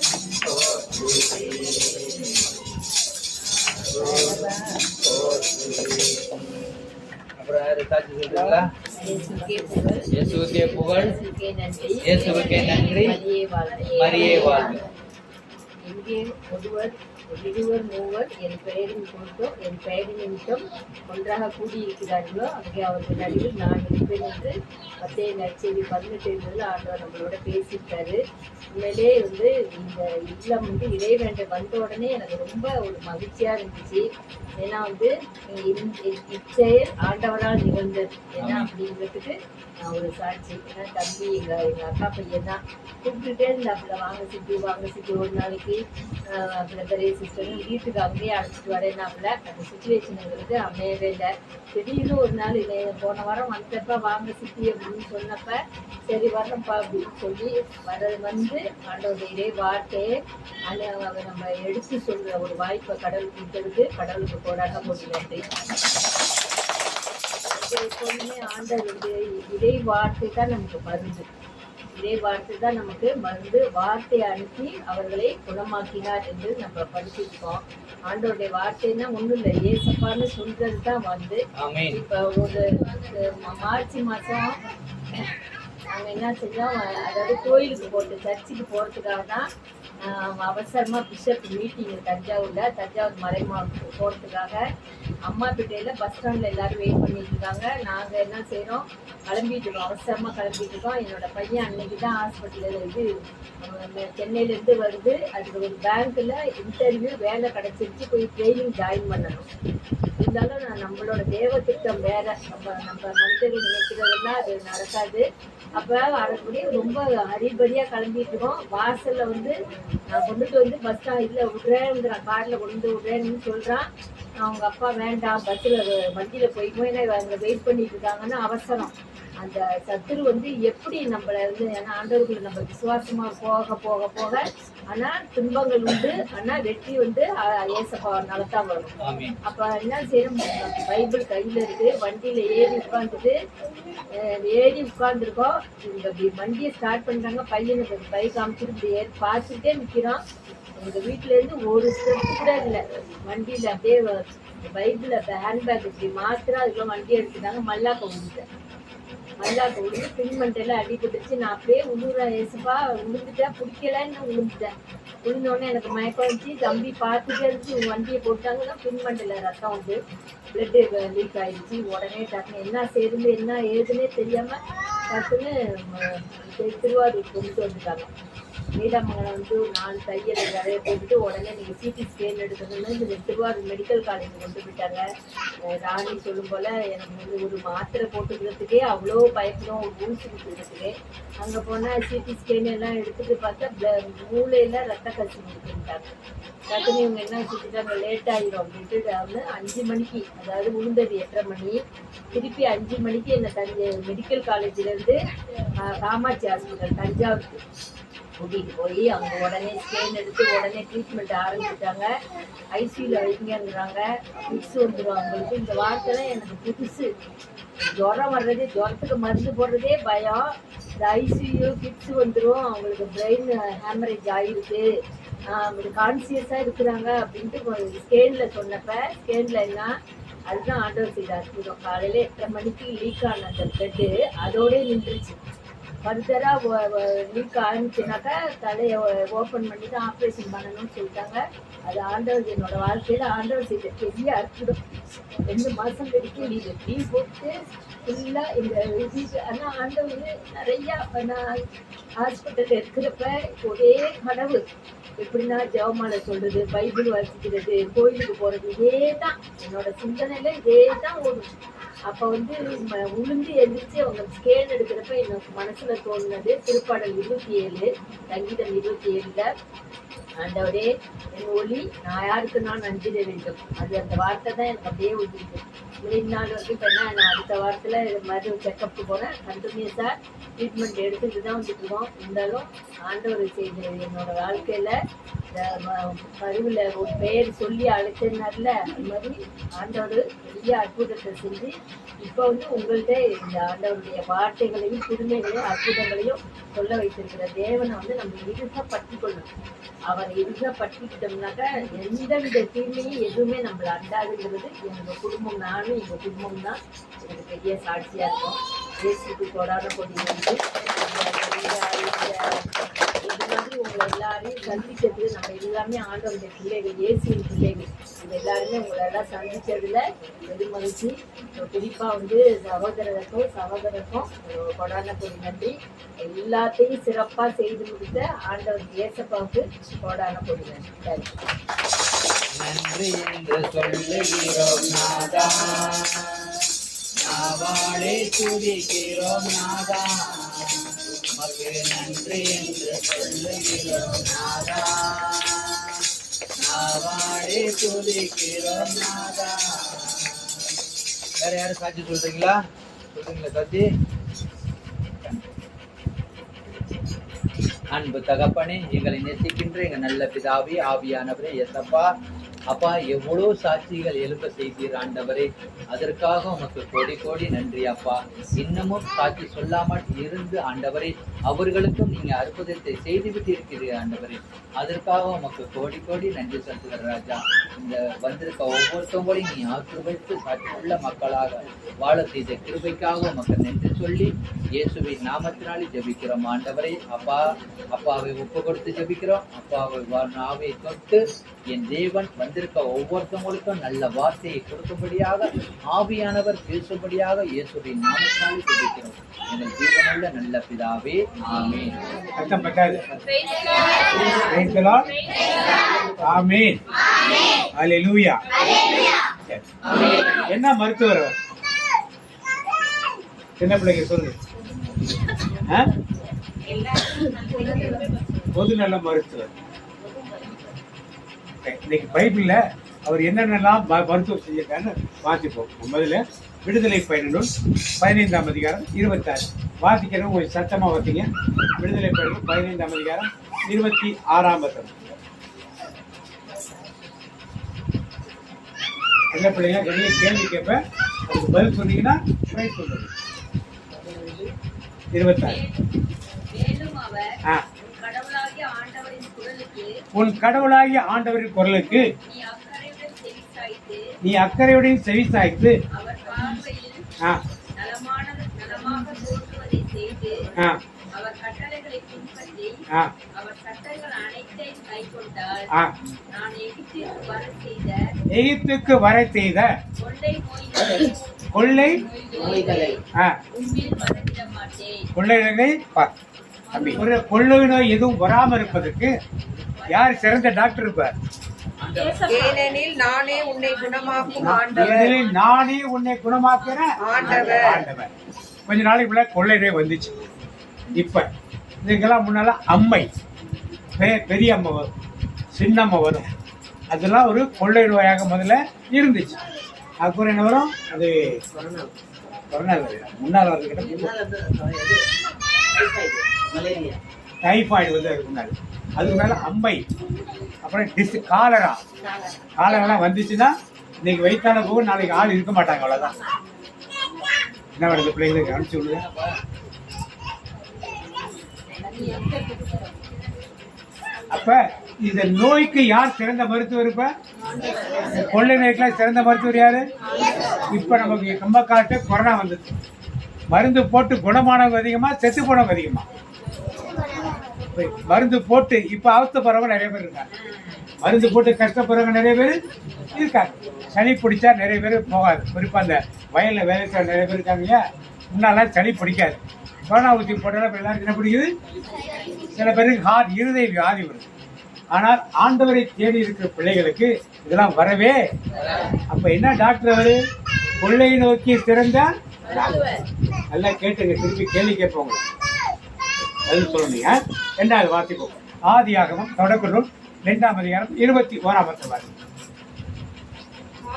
போற்றுவேன். நாள்தோறும் போற்றுவேன். அப்புறம் யாரு சாட்சி சொல்றீங்களா? இயேசுவுக்கே புகழ், இயேசுவுக்கே நன்றி, மரியே வாழ்க. எங்கே ஒருவர் இருவர் மூவர் என் பெயரின் பொருட்டோ என் பெயரின் நிமித்தம் ஒன்றாக கூடியிருக்கிறார்களோ அங்கே அவர்கள் நடுவில் நான் இருப்பேன் என்று மத்தேயு நற்செய்தி 18 ஆண்டவர் நம்மளோட பேசியிருக்காரு. உண்மையிலே வந்து இந்த இல்லம் வந்து இறைவேண்ட வந்த உடனே எனக்கு ரொம்ப ஒரு மகிழ்ச்சியா இருந்துச்சு. ஏன்னா வந்து இச்செயல் ஆண்டவரால் நிகழ்ந்தது. ஏன்னா அப்படிங்கிறதுக்கு நான் ஒரு சாட்சி. ஏன்னா தம்பி எங்க அக்கா பையன் தான் கூப்பிட்டுட்டே இருந்தாப்புல, வாங்க சிட்டி ஒரு நாளைக்கு பிரதரே சிஸ்டரும் வீட்டுக்கு அங்கேயே அழைச்சிட்டு வரேன்னாப்புல. அந்த சுச்சுவேஷனுங்கிறது அமையவே இல்லை. திடீர்னு ஒரு நாள் போன வாரம் வந்தப்ப வாங்க சிட்டி அப்படின்னு சொன்னப்ப சரி வரணும்ப்பா அப்படின்னு சொல்லி வந்து ஆண்டவருடைய இறை வார்த்தையை நம்ம எடுத்து சொல்ற ஒரு வாய்ப்பை கடவுள் கொடுத்ததுக்கு கடவுளுக்கு போராட போட்டி. எப்போதுமே ஆண்டவருடைய இறை வார்த்தை தான் நமக்கு மருந்து. இதே வார்த்தை தான் நமக்கு மருந்து. வார்த்தையை அனுப்பி அவர்களை குணமாக்கினார் என்று நம்ம படிச்சிருக்கோம். ஆண்டோருடைய வார்த்தைன்னா ஒன்றும் இல்லை, ஏசப்பான்னு சொல்றது தான் வந்து. இப்போ ஒரு மார்ச் மாதம் நாங்கள் என்ன செஞ்சோம், அதாவது கோயிலுக்கு சர்ச்சுக்கு போகிறதுக்காக தான் அவசரமாக பிஷப் மீட்டிங் தஞ்சாவூர் மறைமாவட்டத்துக்கு போகிறதுக்காக அம்மாப்பேட்டையில் பஸ் ஸ்டாண்டில் எல்லோரும் வெயிட் பண்ணிட்டு இருக்காங்க. நாங்கள் என்ன செய்கிறோம், கிளம்பிட்டு இருக்கோம், அவசரமாக கிளம்பிட்டு இருக்கோம். என்னோடய பையன் அன்னைக்கு தான் ஹாஸ்பிட்டலில் சென்னையிலேருந்து வருது. அதுக்கு ஒரு பேங்க்கில் இன்டர்வியூ வேலை கிடச்சிருச்சு, போய் ட்ரைனிங் ஜாயின் பண்ணணும். இருந்தாலும் நம்மளோட தேவ திட்டம் வேற, நம்ம மனிதர்கள் நினைக்கிறதெல்லாம் அது நடக்காது. அப்போ அதுபடி ரொம்ப ஹரிபரியாக கிளம்பிட்டு இருக்கோம். வாசலில் வந்து நான் கொண்டுட்டு வந்து பஸ் ஸ்டாண்டில் விட்றேன், காரில் கொண்டு விட்றேன்னு சொல்கிறான். அவங்க அப்பா வேண்டாம், பஸ்ஸில் வண்டியில் போய்க்கும், ஏன்னா அங்கே வெயிட் பண்ணிட்டு இருக்காங்கன்னு அவசரம். அந்த சத்துரு வந்து எப்படி நம்மளை வந்து, ஏன்னா ஆண்டவர்களை நம்ம விசுவாசமாக போக போக போக ஆனால் துன்பங்கள் உண்டு, ஆனால் வெற்றி வந்து ஏசப்பாவனால தான் வரும். அப்போ என்ன செய்யணும், பைபிள் கையில் இருக்குது, வண்டியில் ஏறி உட்காந்துருக்கோம். இந்த வண்டியை ஸ்டார்ட் பண்ணுறாங்க, பையனுக்கு பைக் காமிச்சிட்டு இப்படி ஏறி பார்த்துட்டே நிற்கிறான். எங்கள் வீட்டிலேருந்து ஒரு ஸ்டெப் கூட இல்லை, வண்டியில் அப்படியே பைபிளில் ஹேண்ட்பேக் இப்படி மாத்திரம் அதுக்குள்ள வண்டி எடுத்துட்டாங்க. மல்லாக்க விழுந்து பின்மண்டையில் அடிபட்டுச்சு. நான் அப்படியே விழுறேன், ஏசப்பா விழுந்துட்டேன், பிடிக்கலன்னு விழுந்துட்டேன். விழுந்தோடனே எனக்கு மயக்கம் வந்துச்சு. தம்பி பார்த்துட்டே இருந்துச்சு, வண்டியை போட்டாங்கன்னா பின்மண்டையில் ரத்தம் வந்து பிளட்டு லீக் ஆகிடுச்சு. உடனே டக்குன்னு என்ன செய்யுது என்ன ஏதுன்னே தெரியாமல் டக்குன்னு திருவாரூர் கொண்டு வந்துட்டாங்க. நீடாமங்கலம் வந்து 4 தையல் நிறைய போட்டுட்டு உடனே நீங்கள் சிடி ஸ்கேன் எடுக்கணும்னு இந்த திருவாரூர் மெடிக்கல் காலேஜ் கொண்டு போயிட்டாங்க. ராணி சொல்லும் போல் எனக்கு வந்து ஒரு மாத்திரை போட்டுக்கிறதுக்கே அவ்வளோ பயப்படும், ஒரு ஊசி கொடுத்துக்கிறதுக்கே. அங்கே போனால் சிடி ஸ்கேன் எல்லாம் எடுத்துகிட்டு பார்த்தா மூளையில் ரத்த கசி கொடுத்துட்டாங்க. டக்குன்னு இவங்க என்ன வச்சுக்கிட்டாங்க, லேட் ஆகிடும் அப்படின்ட்டு 5 மணிக்கு, அதாவது விழுந்தது 8:30 மணி, திருப்பி 5 மணிக்கு என்னை மெடிக்கல் காலேஜ்லேருந்து காமாட்சி ஹாஸ்பிட்டல் தஞ்சாவூருக்கு கூட்டிகிட்டு போய் அவங்க உடனே ஸ்கேன் எடுத்து உடனே ட்ரீட்மெண்ட் ஆரம்பிச்சிட்டாங்க. ஐசியூவில் வைங்கிறாங்க, ஃபிக்ஸ் வந்துடும் அவங்களுக்கு. இந்த வார்த்தை எனக்கு புதுசு. ஜுரம் வர்றது, ஜுரத்துக்கு மருந்து போடுறதே பயம். இந்த ஐசியூ ஃபிக்ஸ் வந்துடும், அவங்களுக்கு பிரெயின் ஹேமரேஜ் ஆகிருக்கு, கான்சியஸாக இருக்கிறாங்க அப்படின்ட்டு ஸ்கேனில் சொன்னப்ப, ஸ்கேனில் என்ன அதுதான் ஆண்டவர் செய்த அற்புதம். காலையில் 8:30 மணிக்கு லீக் ஆன அந்த பிளட்டு அதோடய நின்றுச்சு. ஃபர்தராக லீக் ஆரம்பிச்சுனாக்கா தலையை ஓப்பன் பண்ணி தான் ஆப்ரேஷன் பண்ணணும்னு சொல்லிட்டாங்க. அது ஆண்டவர் என்னோட வாழ்க்கையில் ஆண்டவர் செய்த பெரிய அற்புதம். 2 மாதம் வரைக்கும் லீவ் போட்டு ஃபுல்லாக இந்த வீட்டு. ஆனால் ஆண்டவர் நிறையா நான் ஹாஸ்பிட்டலில் இருக்கிறப்ப ஒரே கனவு, எப்படின்னா ஜெபமாலை சொல்கிறது, பைபிள் வாசிக்கிறது, கோயிலுக்கு போகிறது, இதே தான் என்னோட சிந்தனையில், இதே தான் ஓடும். அப்போ உளுந்து எழுந்திரிச்சு அவங்க ஸ்கேன் எடுக்கிறப்ப எனக்கு மனசில் தோணுனது திருப்பாடல் 27, சங்கீதம் 27ல், ஆண்டவரே என் ஒளி நான் யாருக்கு நான் நஞ்சிட வேண்டும். அது அந்த வார்த்தை தான் எனக்கு அப்படியே ஒழிஞ்சிருக்கு. 2 நாள் வரைக்கும். இப்போ என்ன, நான் அடுத்த வாரத்தில் இது மாதிரி செக்கப்புக்கு போகிறேன். கண்டினியூஸாக ட்ரீட்மெண்ட் எடுத்துகிட்டு தான் வந்துட்டுருக்கோம். இருந்தாலும் ஆண்டவர் செய்த என்னோட வாழ்க்கையில் கருவில் ஒரு பெயர் சொல்லி அழைச்சிருந்தார்ல, அது மாதிரி ஆண்டவர் பெரிய அற்புதத்தை செஞ்சு இப்போ உங்கள்கிட்ட இந்த ஆண்டவருடைய வார்த்தைகளையும் புதுமைகளையும் அற்புதங்களையும் சொல்ல வைத்திருக்கிற தேவனை நம்ம இறுக பற்றி கொள்ளணும். அவரை இறுக பற்றிக்கிட்டோம்னாக்கா எந்தவித தீமையும் எதுவுமே நம்மளை அண்டாதுங்கிறது எங்கள் குடும்பம், நானும் எங்கள் குடும்பம் தான் எனக்கு பெரிய சாட்சியாக இருக்கும். இயேசுக்கு கொடான கொடி இது மாதிரி உங்களை எல்லாரையும் சந்திச்சது, நம்ம எல்லாமே ஆண்டவருடைய பிள்ளைகள், இயேசுவின் பிள்ளைகள். இது எல்லாருமே உங்களை எல்லாம் சந்திச்சதுல பெரும் மகிழ்ச்சி. குறிப்பாக சகோதரருக்கும் கொடான கொடி நன்றி. எல்லாத்தையும் சிறப்பாக செய்து முடித்த ஆண்டவர் இயேசப்பாவுக்கு கொடான கொடி நன்றி. நன்றி என்று சொல்லுகிறோம் நாதா, நாவாளே துதிக்கிறோம் நாதா, உமக்கு நன்றி என்று சொல்லுகிறோம் நாதா, நாவாளே துதிக்கிறோம் நாதா. வேற யாரும் சாட்சி சொல்றீங்களா? சாட்சி. அன்பு தகப்பனே, எங்களை நேசிக்கின்ற எங்கள் நல்ல பிதாவே, ஆவியானவரே, ஏசப்பா அப்பா, எவ்வளோ சாட்சிகள் எழுப்ப செய்தீர் ஆண்டவரே. அதற்காக உமக்கு கோடி கோடி நன்றி அப்பா. இன்னமும் சாட்சி சொல்லாமல் இருந்து ஆண்டவரே, அவர்களுக்கும் நீங்க அற்புதத்தை செய்துவிட்டு இருக்கிறீர்கள் ஆண்டவரே. அதற்காக உமக்கு கோடி கோடி நன்றி செலுத்துகிற ராஜா. இந்த வந்திருக்க ஒவ்வொருத்தவங்களையும் நீ ஆசீர்வதித்து சாட்சியுள்ள மக்களாக வாழ செய்த கிருபைக்காக உமக்கு நன்றி சொல்லி இயேசுவின் நாமத்தினாலே ஜெபிக்கிறோம் ஆண்டவரே. அப்பா, அப்பாவை ஒப்பு கொடுத்து ஜெபிக்கிறோம். அப்பாவை நாவை தொட்டு என் தேவன் வந்திருக்க ஒவ்வொருத்தவங்களுக்கும் நல்ல வார்த்தையை கொடுக்கும்படியாக, ஆவியானவர் பேசும்படியாக இயேசுவின் நாமத்தினாலே ஜெபிக்கிறோம் எங்கள் ஜீவனுள்ள நல்ல பிதாவே, ஆமென். ஆமென். அல்லேலூயா. என்ன மருத்துவர் சின்ன பிள்ளைங்க சொல்லு. பொது நல மருத்துவர். இன்னைக்கு பைபிள்ல அவர் என்னென்னலாம் மருத்துவம் செஞ்சிருக்காருன்னு வாசிப்போம். முதல்ல விடுதலை பயணநூல் 15ஆம் அதிகாரம் 26 வாசிக்கிறோம். கொஞ்சம் சத்தமா வாசிங்க. விடுதலை பயணநூல் 15ஆம் அதிகாரம் 26ஆம் வசனம். என்ன பிள்ளைங்க வெளியே கேள்வி கேட்ப, அதுக்கு பதில் சொன்னீங்கன்னா சொல்றது. 26. உன் கடவுளாகிய ஆண்டவரின் குரலுக்கு நீ அக்கறையுடன் செவி சாய்த்து எகிப்துக்கு வர செய்த கொள்ளை ஒரு கொள்ளை நோய் எதுவும் வராம இருப்பதற்கு யார் சிறந்த டாக்டர் இருப்பார்? ஏனெனில் நானே உன்னை குணமாக்கும் ஆண்டவர். கொஞ்ச நாளைக்கு முன்னாடி கொள்ளை நோய் வந்துச்சு. இப்ப இதுக்கெல்லாம் முன்னால அம்மை, பெரிய அம்மை வரும், சின்ன அம்மை வரும். அதெல்லாம் ஒரு கொள்ளை நோயாக முதல்ல இருந்துச்சு. அதுக்கப்புறம் என்ன வரும்? அது கொரோனா முன்னால் வருது. டைஃபாய்டு வந்து அதுக்கு முன்னாடி, அதுக்கு மேலே அம்மை, அப்புறம் காலரெல்லாம் வந்துச்சுன்னா இன்னைக்கு வயிற்றால போக நாளைக்கு ஆள் இருக்க மாட்டாங்க, அவ்வளோதான். என்ன பண்ணுறது, பிள்ளைங்களுக்கு அனுப்பிச்சு விடுங்க. அப்ப இந்த நோய்க்கு யார் சிறந்த மருத்துவர்? இப்ப கொள்ளை நோய்க்கெல்லாம் சிறந்த மருத்துவர் யாரு? இப்ப நமக்கு நம்ம காலத்து கொரோனா வந்தது, மருந்து போட்டு குணமானவங்க அதிகமா, செத்து போனவங்க அதிகமா. மருந்து போட்டு இப்ப அவஸ்தைப்படுறவங்க நிறைய பேர் இருக்காங்க, மருந்து போட்டு கஷ்டப்படுறவங்க நிறைய பேர் இருக்காங்க. சளி பிடிச்சா நிறைய பேர் போகாது, குறிப்பா அந்த வயல்ல வேலை செய்ய நிறைய பேர் இருக்காங்க இல்லையா, முன்னாலாம் சளி பிடிக்காது. கொரோனா ஊசி போட்டாலும் இப்போ எல்லாருக்கும் என்ன பிடிக்குது? சில பேருக்கு இருதய வியாதி வருது. ஆனால் ஆண்டவரை தேடி இருக்கிற பிள்ளைகளுக்கு இதெல்லாம் வரவே. அப்ப என்ன டாக்டர் அவரு? கொள்ளை நோக்கி சிறந்த, நல்லா கேட்டுங்க, திருப்பி கேள்வி கேட்போங்க, பதில் சொல்லுங்க. இரண்டாவது வாசிப்போம். ஆதியாகமம் தொடக்க நூல் 2ஆம் அதிகாரம் 21ஆம் வசனம்.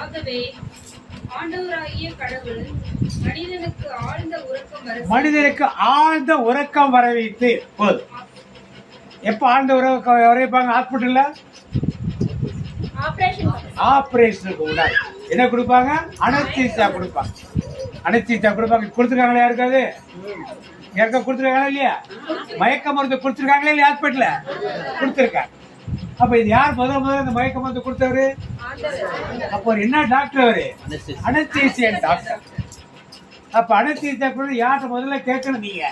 ஆகவே ஆண்டவராகிய கடவுள் மனிதனுக்கு ஆழ்ந்த உறக்கம் வர வைத்து போதும். எப்ப ஆழ்ந்த உறக்கம் வர வைப்பாங்க? ஹாஸ்பிட்டல்ல ஆபரேஷனுக்கு முன்னாடி என்ன கொடுப்பாங்க? அனஸ்தீசியா கொடுப்பாங்க. அனஸ்தீசியா கொடுப்பாங்க. கொடுத்துருக்காங்களா? யாருக்காது யாருக்கா கொடுத்துருக்காங்களா இல்லையா? மயக்க மருந்து கொடுத்துருக்காங்களா இல்லையா? ஹாஸ்பிட்டல்ல கொடுத்துருக்காங்க. அப்ப இது யார் முதல்ல இந்த மயக்க மருந்து கொடுத்தவரு? அப்போ என்ன டாக்டர் அவரு? அனஸ்தீசியன் டாக்டர். அப்ப அனஸ்தீசியா கூட யார்கிட்ட முதல்ல கேட்கணும்? நீங்க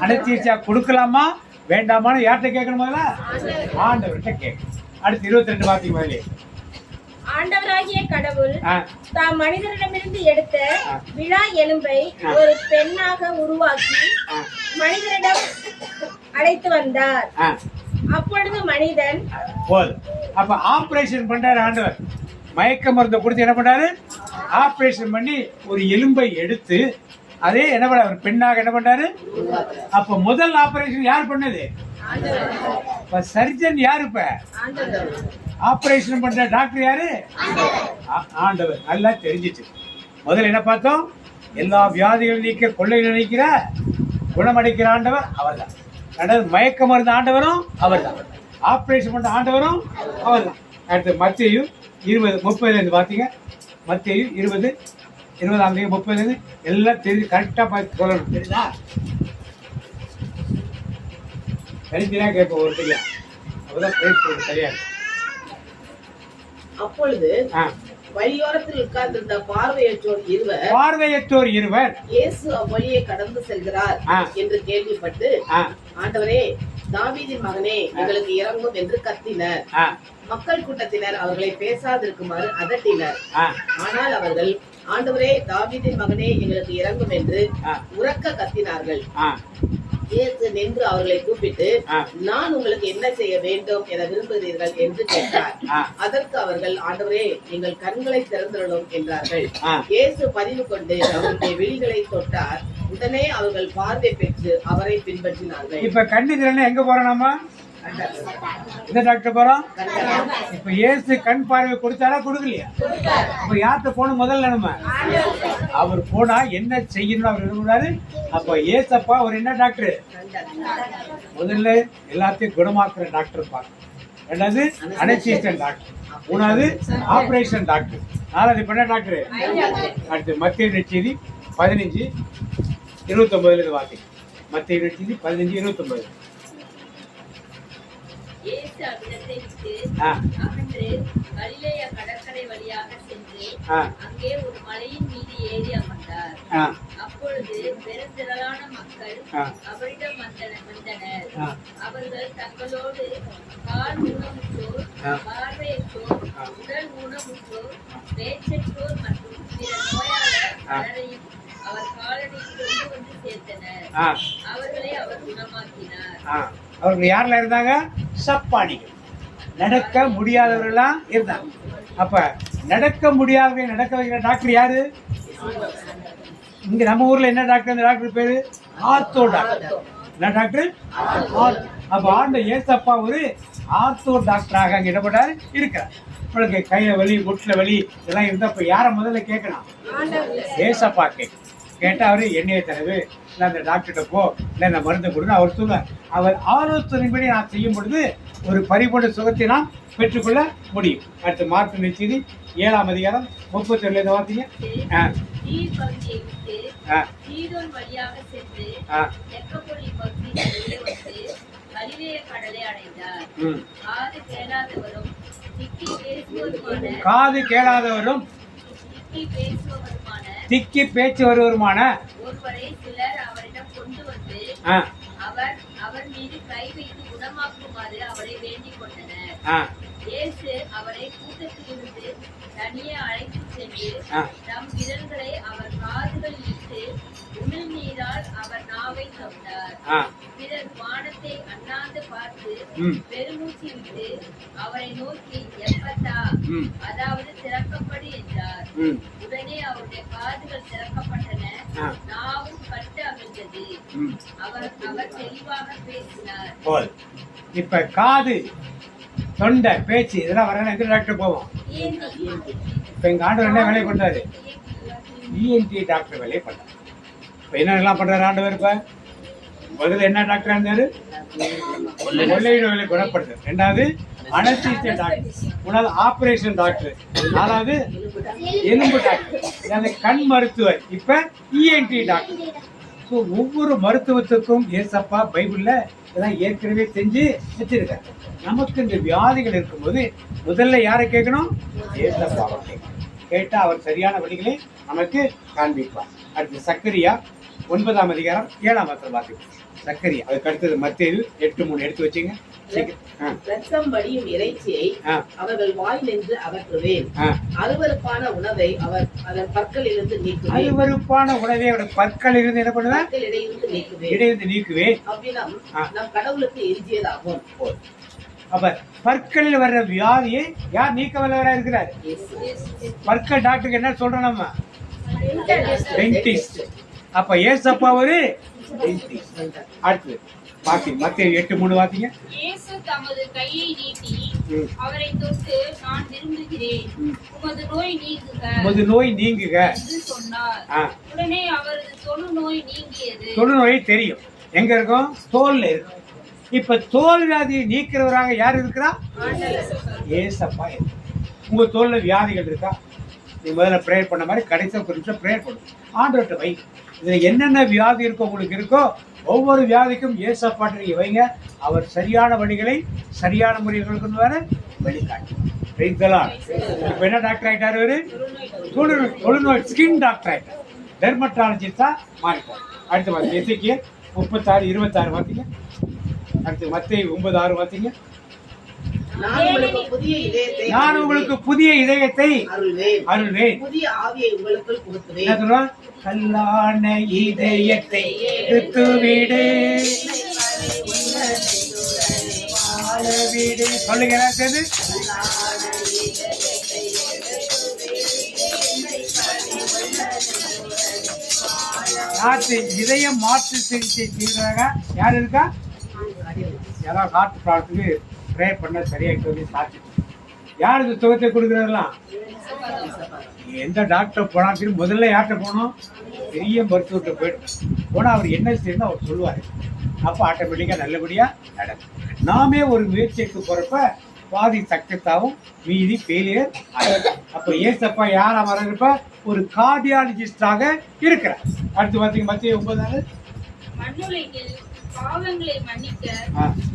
அனஸ்தீசியா கொடுக்கலாமா வேண்டாமான்னு யார்கிட்ட கேட்கணும்? முதல்ல ஆண்டவர்கிட்ட கேட்கணும். அடுத்து 22 வாசிக்கும் முதலே. ஆண்டவராகிய கடவுள் தாம் மனிதரிடமிருந்து எடுத்த விழா எலும்பை ஒரு பெண்ணாக உருவாக்கி மனிதரிடம் அழைத்து வந்தார். அப்பொழுது மனிதன் போதும். அப்ப ஆபரேஷன் பண்றாரு ஆண்டவர். மயக்க மருந்து கொடுத்து என்ன பண்றாரு? ஆபரேஷன் பண்ணி ஒரு எலும்பை எடுத்து அதே என்ன பண்ண ஒரு பெண்ணாக என்ன பண்றாரு? அப்ப முதல் ஆபரேஷன் யார் பண்ணது? இப்ப சர்ஜன் யாரு? இப்ப ஆபரேஷன் பண்ற டாக்டர் யாரு? ஆண்டவர். நல்லா தெரிஞ்சிச்சு. முதல்ல என்ன பார்த்தோம்? எல்லா வியாதிகளும் நீக்க, கொள்ளை நினைக்கிற, குணமடைக்கிற ஆண்டவர் அவர் தான். ரெண்டாவது மயக்க மருந்து ஆண்டவரும் அவர் தான். ஆபரேஷன் பண்ற ஆண்டவரும் அவர் தான். அடுத்து மத்தேயு 20:30 பார்த்தீங்க. மத்தேயு 20:30 எல்லாம் தெரிஞ்சு கரெக்டா பார்த்து சொல்லணும். தெரியுதா? தெரிஞ்சுனா கேட்போம் ஒரு தெரியா, அப்பதான் சரியாது. அப்பொழுது வழியோரத்தில் உட்கார்ந்திருந்த பார்வையற்றோர் இருவர் இயேசு அவ்வழியை கடந்து செல்கிறார் என்று கேள்விப்பட்டு, ஆண்டவரே, தாவீதின் மகனே, எங்களுக்கு இறங்கும் என்று கத்தினர். மக்கள் கூட்டத்தினர் அவர்களை பேசாதிருக்குமாறு அதட்டினர். ஆனால் அவர்கள், ஆண்டவரே, தாவீதின் மகனே, எங்களுக்கு இறங்கும் என்று உரக்க கத்தினார்கள். இயேசு நின்று அவர்களை கூப்பிட்டு, நான் உங்களுக்கு என்ன செய்ய வேண்டும் என விரும்புகிறீர்கள் என்று கேட்டார். அதற்கு அவர்கள், ஆண்டவரே, எங்கள் கண்களை திறந்துள்ளோம் என்றார்கள். இயேசு பதிவு கொண்டு அவருடைய விழிகளை தொட்டார். உடனே அவர்கள் பார்வை பெற்று அவரை பின்பற்றினார்கள். இப்ப கண்ணு திறனை எங்க போறோம்? நம்ம இந்த டாக்டர் போறோம். இப்ப இயேசு கண் பார்வை கொடுத்தாரா கொடுக்கலையா? இப்ப யார்கிட்ட போகணும்? முதல்ல நம்ம அவர் போனா என்ன செய்யணும் அவர் விரும்புறாரு. அப்ப ஏசப்பா ஒரு என்ன டாக்டர்? முதல்ல எல்லாத்தையும் குணமாக்குற டாக்டர் பார்க்க. ரெண்டாவது அனஸ்தீசியன் டாக்டர். மூணாவது ஆபரேஷன் டாக்டர். நாலாவது இப்ப என்ன டாக்டர்? அடுத்து மத்தேயு நற்செய்தி 15:29 வாசி. மத்தேயு நற்செய்தி 15:29. இயேசு அவ்விடத்தை விட்டு அகன்று கலிலேயா கடற்கரை வழியாக சென்று அங்கே ஒரு மலையின் மீது ஏறி அமர்ந்தார். அப்பொழுது பெருந்திரளான மக்கள் அவரிடம் வந்தனர். அவர்கள் தங்களோடு கால் ஊனமுற்றோர், பார்வையற்றோர், உடல் ஊனமுற்றோர், பேச்சற்றோர் மற்றும் பிற நோயாளர் பலரையும் அவர் காலடியில் கொண்டு வந்து சேர்த்தனர். அவர்களை அவர் குணமாக்கினார். அவர்கள் யாரெல்லாம் இருந்தாங்க? சப்பானிகள், நடக்க முடியாதவர்களா இருந்தாங்க. அப்ப நடக்க முடியாதவங்க நடக்க வைக்கிற டாக்டர் யாரு? இங்க நம்ம ஊர்ல என்ன டாக்டர்? அந்த டாக்டர் பேரு ஆர்த்தோ டாக்டர். என்ன டாக்டர்? அப்ப ஆண்ட ஏசப்பா ஒரு ஆர்த்தோ டாக்டராக அங்க இடப்பட்டாரு இருக்கிறார். உங்களுக்கு கையில வலி, முட்டில வலி இதெல்லாம் இருந்தா இப்ப யார முதல்ல கேட்கணும்? ஏசப்பா கேட்க. கேட்டால் அவர் எண்ணெயை தரவு இல்லை அந்த டாக்டர்கிட்ட போ இல்லை இந்த மருந்தை கொடுன்னு அவர் சொல்லுவார். அவர் ஆலோசனைப்படி நான் செய்யும் பொழுது ஒரு பரிபூர்ண சுகத்தை நாம் பெற்றுக்கொள்ள முடியும். அடுத்து மார்க் நற்செய்தி 7ஆம் அதிகாரம் 32 வார்த்தைங்க. தீர் பகுதியை விட்டு சீதோன் வழியாக சென்று தெக்கப்பொலி பகுதியில் வந்து கலிலேய கடலை அடைந்தார். காது கேளாதவரும் திக்கி பேச்சு வருவருமான ஒருவரை சிலர் அவரிடம் கொண்டு வந்து அவர் மீது கை வைத்து குணமாக்குமாறு அவரை வேண்டிக் கொண்டனர். இயேசு அவரை கூட்டத்திலிருந்து தனியே அழைத்து சென்று தம் விரல்களை அவர் காதுகளில் இட்டு உமிழ் நீரால் அவர் நாவை கவிழ்ந்தார். பிறர் வானத்தை அண்ணாந்து பார்த்து பெருமூச்சு விட்டு அவரை நோக்கி எப்பத்தா, அதாவது திறக்கப்படு என்றார். உடனே அவருடைய காதுகள் திறக்கப்பட்டன, நாவும் கட்டு அவிழ்ந்தது. அவர் தெளிவாக பேசினார். இப்ப காது, தொண்டை, பேச்சு இதெல்லாம் வர டாக்டர் போவோம். இப்ப எங்க ஆண்டவர் என்ன வேலையை பண்றாரு? இஎன்டி டாக்டர் வேலையை பண்றாரு. இப்ப என்னெல்லாம் பண்றாரு ஆண்டவர்? இப்ப முதல்ல என்ன டாக்டர் இருந்தாரு? கொள்ளையிட வேலை குணப்படுத்துறாரு. 2வது அனஸ்தீசியா டாக்டர், 3வது ஆபரேஷன் டாக்டர், 4வது எலும்பு டாக்டர், கண் மருத்துவர், இப்ப இஎன்டி டாக்டர். ஸோ ஒவ்வொரு மருத்துவத்துக்கும் ஏசப்பா பைபிள்ல இதெல்லாம் ஏற்கனவே செஞ்சு வச்சிருக்காரு. நமக்கு இந்த வியாதிகள் இருக்கும்போது முதல்ல யாரை கேட்கணும்? ஏசப்பாவை கேட்கணும். கேட்டா அவர் சரியான வழிகளை நமக்கு காண்பிப்பார். அடுத்து சக்கரியா 9ஆம் அதிகாரம் 7ஆம் வசனம் வாசிப்போம். சக்கரியா, அதுக்கு அடுத்தது மத்தேயு 8:3 எடுத்து வச்சுங்க. ரத்தம் வடியும் இறைச்சியை அவர்கள் வாயிலிருந்து அகற்றுவேன். அருவருப்பான உணவை அவர் அதன் பற்களிலிருந்து நீக்குவேன். அருவருப்பான உணவை அவர் பற்களிலிருந்து என்ன பண்ணுவேன்? இடையிலிருந்து நீக்குவேன். அவ்விதம் நம் கடவுளுக்கு எஞ்சியதாகும். அப்ப பற்களில் வர்ற வியாதியை யார் நீக்க வல்லவரா இருக்கிறார்? பற்கள் டாக்டருக்கு என்ன சொல்றோம் நம்ம? டென்டிஸ்ட். அப்ப ஏசப்பா ஒரு டென்டிஸ்ட். அடுத்து மத்தேயு 8:3 வாசிங்க. இயேசு தமது கையை நீட்டி அவரை தொட்டு, நான் விரும்புகிறேன், உமது நோய் நீங்குக, உமது நோய் நீங்குக என்று சொன்னார். உடனே அவரது தொழுநோய் நீங்கியது. தொழுநோய் தெரியும் எங்க இருக்கும்? தோல்ல இருக்கும். இப்ப தோல் வியாதியை நீக்கிறவராக யார் இருக்கிறா? ஏசப்பா. உங்க தோல்ல வியாதிகள் இருக்கா? நீ முதல்ல ப்ரேயர் பண்ண மாதிரி கடைசியா ஒரு நிமிஷம் ப்ரேயர் பண்ணும். ஆண்டவர்கிட்ட வை. இதுல என்னென்ன வியாதி இருக்கோ உங்களுக்கு இருக்கோ ஒவ்வொரு வியாதிக்கும் ஏசப்பாட்டை நீங்க வைங்க. அவர் சரியான வழிகளை சரியான முறையில் கொண்டு வர வழிகாட்டு. இப்ப என்ன டாக்டர் ஆயிட்டாரு? அவரு தொழுநோய் ஸ்கின் டாக்டர் ஆயிட்டார். டெர்மட்டாலஜிஸ்டா மாறிட்டார். அடுத்து வாங்க எசேக்கியேல் 36:26 வாசிங்க. அடுத்து மத்தேயு 9:6 வாசிங்க. நான் உங்களுக்கு புதிய இதயத்தை அருள்வேன், புதிய ஆவியை உங்களுக்குள் கொடுக்கிறேன். என்ன சொல்றான்? கல்லான இதயத்தை எடுத்துவிடு, சொல்லுங்க சேர்ந்து. இதயம் மாற்று சிகிச்சை செய்வதாக யார் இருக்கா? யாராவது ஹார்ட் ப்ராப்ளத்துக்கு ப்ரே பண்ண சரியாயிட்டு வந்து சாட்சி. யாருக்கு சுகத்தை கொடுக்குறதெல்லாம்? எந்த டாக்டர் போனாலும் முதல்ல யார்கிட்ட போனோம்? பெரிய மருத்துவத்தை போயிடும். போனால் அவர் என்ன செய்யணும் அவர் சொல்லுவார். அப்போ ஆட்டோமேட்டிக்காக நல்லபடியாக நடக்கும். நாமே ஒரு முயற்சிக்கு போகிறப்ப பாதி சக்சஸாகவும் மீதி ஃபெயிலியர் ஆகும். அப்போ ஏசப்பா யாரா வரப்ப ஒரு கார்டியாலஜிஸ்டாக இருக்கிறார். அடுத்து பார்த்தீங்க மத்தேயு 9:6. மண்ணுலகில் பாவங்களை மன்னிக்க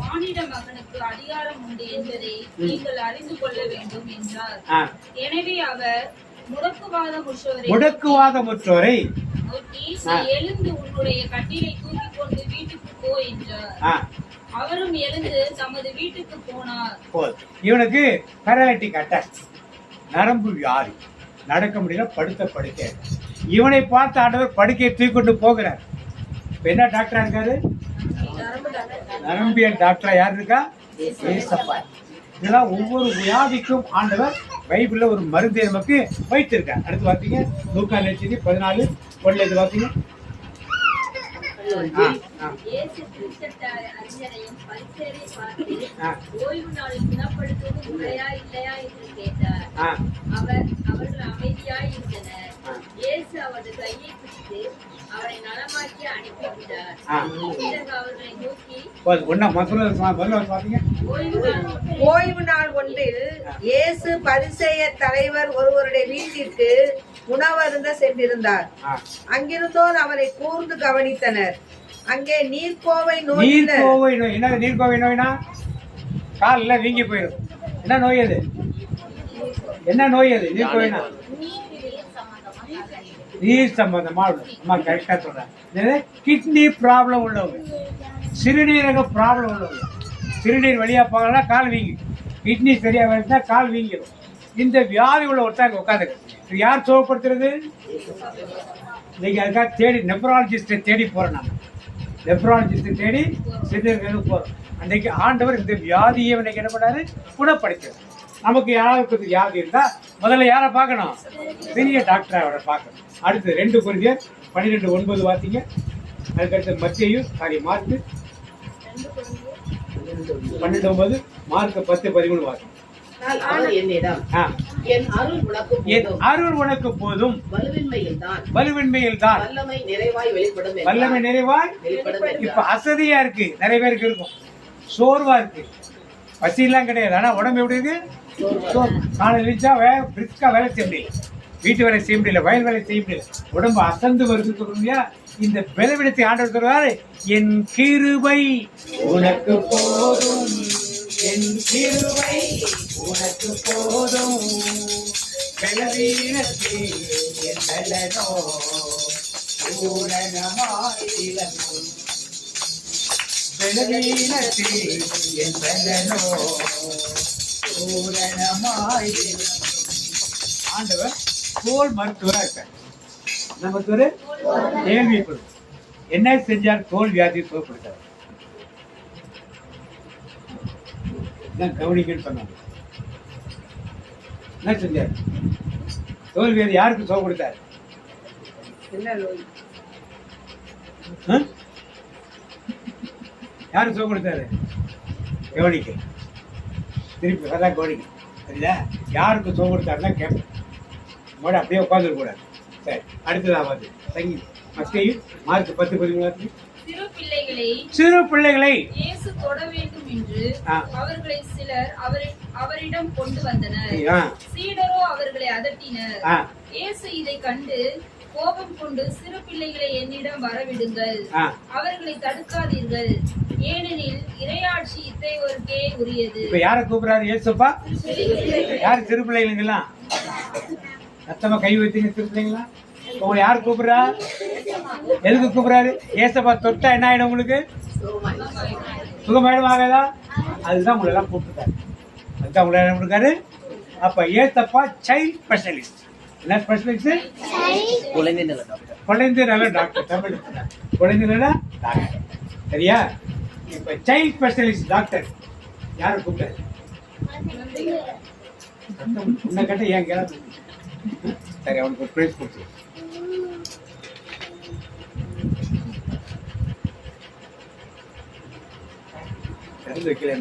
மானிட மகனுக்கு அதிகாரம் உண்டு என்பதை நீங்கள் அறிந்து கொள்ள வேண்டும் என்றார். எனவே அவர் முடக்குவாதமுற்றோரை நோக்கி, எழுந்து உன்னுடைய கட்டிலை தூக்கி கொண்டு வீட்டுக்கு போ என்றார். அவரும் எழுந்து தமது வீட்டுக்கு போனார். இவனுக்கு பேரலைட்டிக் அட்டாக், நரம்பு வியாதி, நடக்க முடியல, படுத்த படுக்கை. இவனை பார்த்து ஆண்டவர் படுக்கையை தூக்கி கொண்டு போகிறார். என்ன டாக்டரா இருக்காரு? நரம்பியல் டாக்டரா யார் இருக்கா? ஏசப்பா. இதெல்லாம் ஒவ்வொரு வியாதிக்கும் ஆண்டவர் பைபிள்ல ஒரு மருந்தை நமக்கு வைத்திருக்கார். அடுத்து பார்த்தீங்க லூக்கா நற்செய்தி 14:1 வாசிங்க. ஓய்வு நாளில் குணப்படுத்துவது முறையா இல்லையா என்று கேட்டார். அவர்கள் அவர்கள் அமைதியாய் இருந்தனர். இயேசு அவரது கையை பிடித்து அவரை நலமாக்கி அனுப்பிவிட்டார். பிறகு அவர்களை நோக்கி ஓய்வு நாள் ஒன்றில் இயேசு பரிசேயர் தலைவர் ஒருவருடைய வீட்டிற்கு உணவருந்த சென்றிருந்தார். அங்கிருந்தோர் அவரை கூர்ந்து கவனித்தனர். அங்கே நீர்க்கோவை நோய். என்ன நீர்க்கோவை நோய்னா? காலில் வீங்கி போயிடும். என்ன நோய் அது? என்ன நோய் அது? நீர்க்கோவைனா நீர் சம்பந்தமா உள்ளது. அம்மா கரெக்டா சொல்றேன். கிட்னி ப்ராப்ளம் உள்ளவங்க, சிறுநீரக ப்ராப்ளம் உள்ளவங்க, சிறுநீர் வழியா போகலாம் கால் வீங்கி, கிட்னி சரியா வருதுன்னா கால் வீங்கிடும். இந்த வியாதி உள்ள ஒருத்தாங்க உட்காந்துருக்கு. யார் சுகப்படுத்துறது? நீங்க அதுக்காக தேடி நெப்ராலஜிஸ்டை தேடி போறோம். நாங்கள் நெப்ராலஜிஸ்டை தேடி சிறுநீரக போறோம். அன்னைக்கு ஆண்டவர் இந்த வியாதியை இன்னைக்கு என்ன பண்ணாரு? குணப்படுத்துறாரு. நமக்கு யாராவது வியாதி இருந்தா முதல்ல யாரை பார்க்கணும்? பெரிய டாக்டரை அவரை பார்க்கணும். அடுத்து 2 கொரிந்தியர் 12:9 பார்த்தீங்க. அதுக்கடுத்து மத்தேயு மார்க்கு 12:9, மார்க் 10:13 பார்த்தீங்க. என் அருள் உனக்கு போதும், வலுவின்மையில் தான் வல்லமை நிறைவாய். இப்ப அசதியா இருக்கு, நிறைய பேருக்கு இருக்கும். சோர்வா இருக்கு, பசி எல்லாம் கிடையாது. ஆனா உடம்பு எப்படி இருக்கு? காலையில் எழுந்தா பிரிஸ்கா வேலை செய்ய முடியல, வீட்டு வேலை செய்ய முடியல, வயல் வேலை செய்ய முடியல, உடம்பு அசந்து வருது. சொல்லுங்க, இந்த பலவீனத்தை ஆண்டவர் சொல்றாரு, என் கிருபை உனக்கு போதும், என் கிருபை உனக்கு போதும், பலவீனத்தில் என் பலனோ பூரணமாய் விளங்கும், பலவீனத்தில் என் பலனோ பூரணமாய் விளங்கும். ஆண்டவர் தோல் மருத்துவரா இருக்கார். மருத்துவர் கேள்வி என்ன செஞ்சார்? தோல் வியாதியை சுகப்படுத்தார். கவனிக்கன்னு சொன்னாங்க. என்ன செஞ்சார்? தோல் வியாதி யாருக்கு சுகப்படுத்தார்? யாரு சுகப்படுத்தாரு? கவனிக்க, திருப்பி அதான் கவனிக்க. சரியா? யாருக்கு சுகப்படுத்தாருன்னா கேட்பேன். அப்படியே உட்காந்துருக்க கூடாது. சரி, அடுத்ததா பார்த்து சங்கீதம் மத்தேயு மார்க் 10:13. சிறு பிள்ளைகளை இயேசு தொட வேண்டும் என்று அவர்களை சிலர் அவரிடம் கொண்டு வந்தனர். சீடரோ அவர்களை அதட்டினர். இயேசு இதை கண்டு கோபம் கொண்டு, சிறு பிள்ளைகளை என்னிடம் வரவிடுங்கள், அவர்களை தடுக்காதீர்கள், ஏனெனில் இறையாட்சி இத்தகையோருக்கே உரியது. இப்ப யாரை கூப்பிடுறாரு? இயேசுப்பா. யாரு சிறு பிள்ளைங்களா? சத்தமா கை வைத்தீங்க. சிறு பிள்ளைங்களா உங்களை யார் கூப்பிடுறா? எதுக்கு கூப்பிடுறாரு? ஏசப்பா தொட்டா என்ன ஆயிடும்? உங்களுக்கு சுகமாயிடும், ஆகாதா? அதுதான் உங்களை எல்லாம் கூப்பிட்டுருக்காரு. அதுதான் உங்களை என்ன கொடுக்காரு? அப்ப ஏசப்பா சைல்ட் ஸ்பெஷலிஸ்ட். என்ன ஸ்பெஷலிஸ்ட்? குழந்தை நல டாக்டர். தமிழ் குழந்தை நல டாக்டர். சரியா? இப்ப சைல்ட் ஸ்பெஷலிஸ்ட் டாக்டர் யாரை கூப்பிட்டாரு? உன்னை கேட்ட ஏன் கேள்வி? சரி, அவனுக்கு ஒரு பிரைஸ் கொடுத்து வைக்கல.